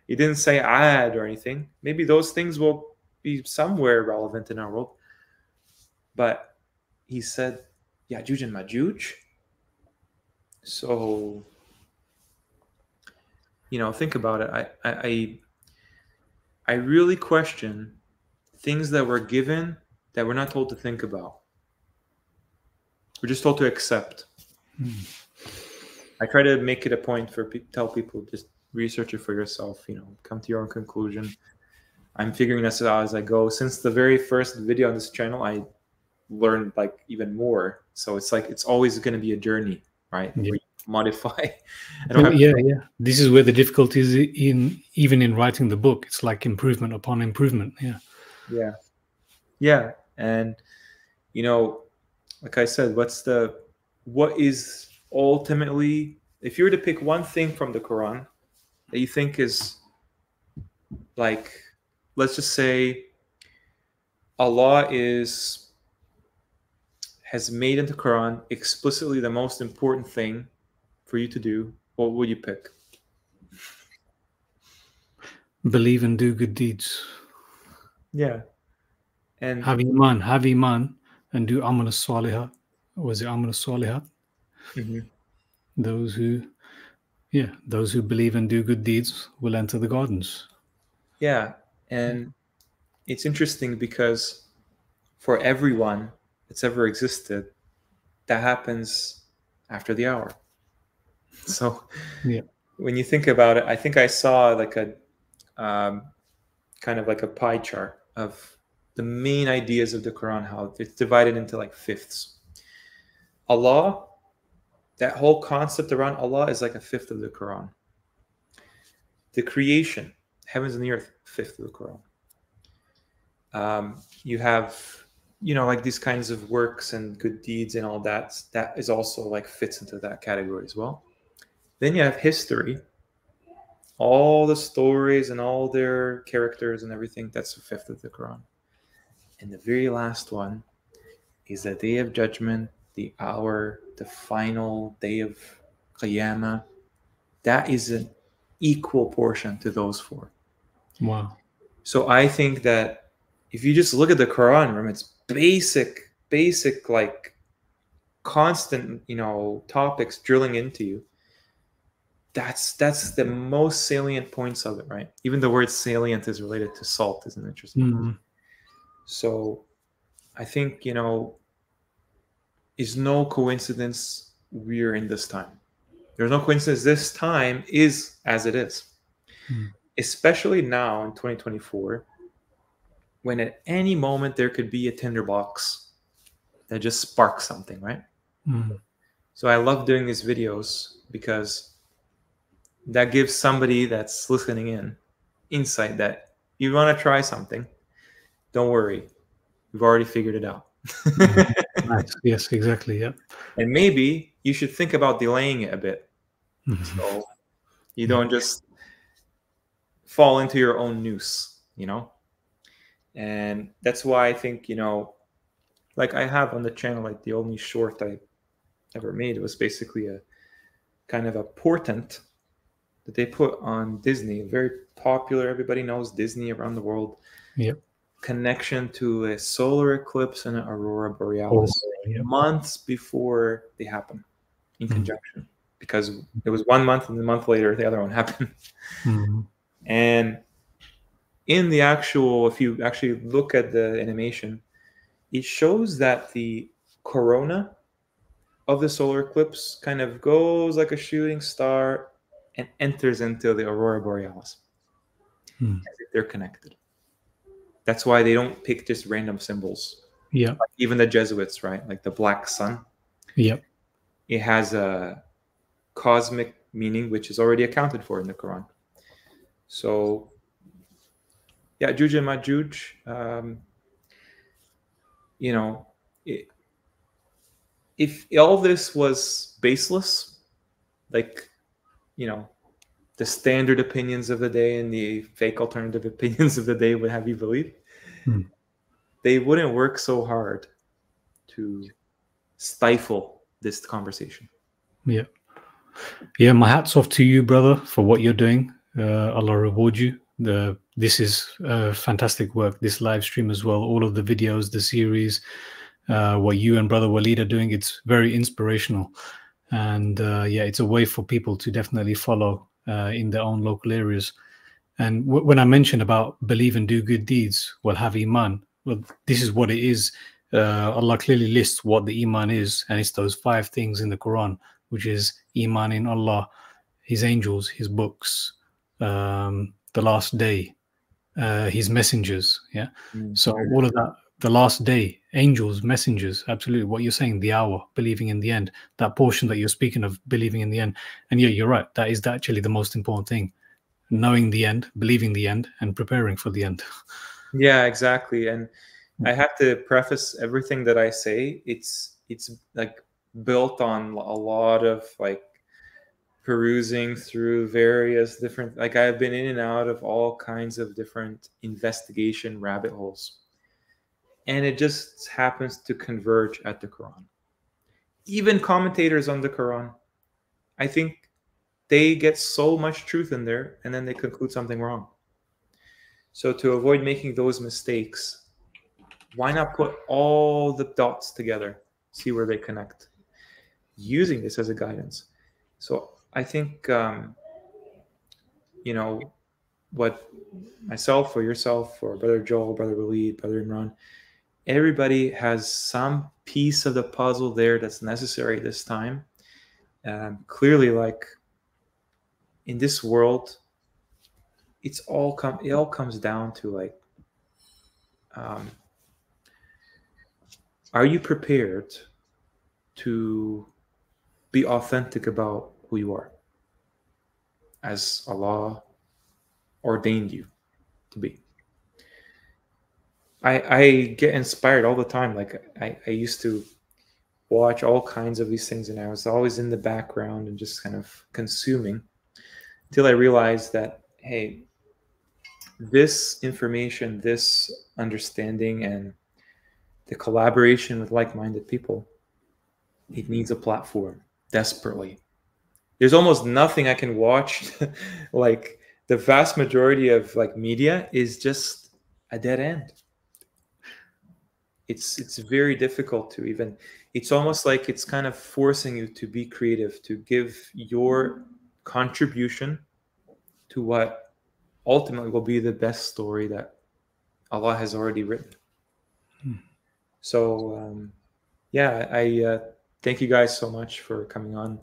He didn't say Ad or anything. Maybe those things will be somewhere relevant in our world, but he said Ya'juj and Ma'juj. So, you know, think about it. I really question things that we're given that we're not told to think about. We're just told to accept. I try to make it a point for tell people, just research it for yourself. You know, come to your own conclusion. I'm figuring this out as I go. Since the very first video on this channel, I learned like even more. So it's like it's always going to be a journey, right? Yeah. We modify. Yeah. This is where the difficulty is even in writing the book. It's like improvement upon improvement. Yeah. And, you know, like I said, what is ultimately, if you were to pick one thing from the Quran that you think is, like, let's just say Allah has made in the Quran explicitly the most important thing for you to do, what would you pick? Believe and do good deeds. Yeah. And have iman and do amal as-salihat. Was it amal as-salihat? Those who believe and do good deeds will enter the gardens. Yeah. And it's interesting because for everyone that's ever existed, that happens after the hour. So when you think about it, I think I saw like a kind of like a pie chart of the main ideas of the Quran, how it's divided into like fifths. Allah, that whole concept around Allah is like a fifth of the Quran. The creation, heavens and the earth, fifth of the Quran. You have, you know, like these kinds of works and good deeds and all that. That is also like fits into that category as well. Then you have history, all the stories and all their characters and everything. That's a fifth of the Quran. And the very last one is the day of judgment, the hour, the final day of Qiyamah. That is an equal portion to those four. Wow. So I think that if you just look at the Quran, remember, it's basic, like constant, you know, topics drilling into you. that's the most salient points of it, right? Even the word salient is related to salt, isn't it interesting? Mm. So I think, you know, it's no coincidence we're in this time. There's no coincidence this time is as it is. Mm. Especially now in 2024, when at any moment there could be a tinderbox that just sparks something, right? Mm. So I love doing these videos because that gives somebody that's listening in insight that you want to try something, don't worry, we've already figured it out. Nice. Yes, exactly. Yeah. And maybe you should think about delaying it a bit, Mhm. so you don't just fall into your own noose, you know? And that's why I think, you know, like I have on the channel, like the only short I ever made, it was basically a kind of a portent that they put on Disney, very popular, everybody knows Disney around the world. Yep. Connection to a solar eclipse and an aurora borealis yep. months before they happen in Mm. conjunction, because it was 1 month and a month later the other one happened. Mm. And in the actual, if you actually look at the animation, it shows that the corona of the solar eclipse kind of goes like a shooting star and enters into the aurora borealis, Mm. as if they're connected. That's why they don't pick just random symbols. Yeah. Like even the Jesuits, right? Like the black sun. Yep. It has a cosmic meaning, which is already accounted for in the Quran. So, yeah, Juj and Majuj, you know, if all this was baseless, like, you know, the standard opinions of the day and the fake alternative opinions of the day would have you believe, they wouldn't work so hard to stifle this conversation. Yeah. Yeah, my hat's off to you, brother, for what you're doing. Allah reward you. This is fantastic work, this live stream as well, all of the videos, the series, what you and brother Walid are doing, it's very inspirational. And yeah, it's a way for people to definitely follow in their own local areas. And when I mentioned about believe and do good deeds, well, have iman. Well, this is what it is. Allah clearly lists what the iman is, and it's those 5 things in the Quran, which is iman in Allah, His angels, His books, the last day, His messengers. Yeah. So all of that, the last day, angels, messengers, absolutely. What you're saying, the hour, believing in the end, that portion that you're speaking of, believing in the end. And yeah, you're right. That is actually the most important thing. Knowing the end, believing the end, and preparing for the end. Yeah, exactly. And I have to preface everything that I say. It's like built on a lot of like perusing through various different, like I've been in and out of all kinds of different investigation rabbit holes. And it just happens to converge at the Quran. Even commentators on the Quran, I think they get so much truth in there and then they conclude something wrong. So to avoid making those mistakes, why not put all the dots together, see where they connect, using this as a guidance? So I think, you know, what myself or yourself or Brother Joel, Brother Walid, Brother Imran, everybody has some piece of the puzzle there that's necessary this time. Clearly, like in this world, it all comes down to like, are you prepared to be authentic about who you are as Allah ordained you to be? I get inspired all the time. Like I used to watch all kinds of these things and I was always in the background and just kind of consuming until I realized that, hey, this information, this understanding and the collaboration with like-minded people, it needs a platform desperately. There's almost nothing I can watch. Like the vast majority of like media is just a dead end. It's very difficult to it's almost like it's kind of forcing you to be creative, to give your contribution to what ultimately will be the best story that Allah has already written. So yeah, I thank you guys so much for coming on.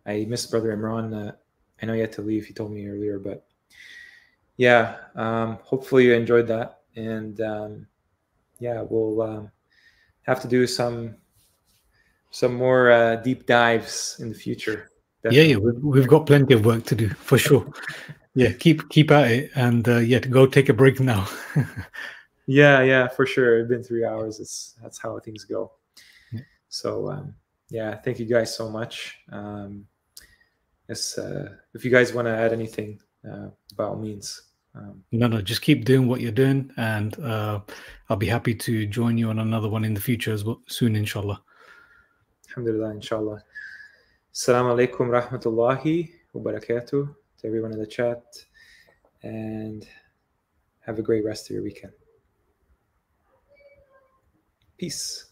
I miss Brother Imran. I know you had to leave, he told me earlier, but yeah, hopefully you enjoyed that. And yeah, we'll have to do some more deep dives in the future. Definitely. Yeah, we've got plenty of work to do for sure. Yeah, keep at it, and yeah, go take a break now. Yeah, for sure. It's been 3 hours. That's how things go. Yeah. So yeah, thank you guys so much. Yes, if you guys want to add anything, by all means. No, just keep doing what you're doing, and I'll be happy to join you on another one in the future as well soon, inshallah. Alhamdulillah, inshallah. Assalamu alaikum rahmatullahi wa barakatuh to everyone in the chat, and have a great rest of your weekend. Peace.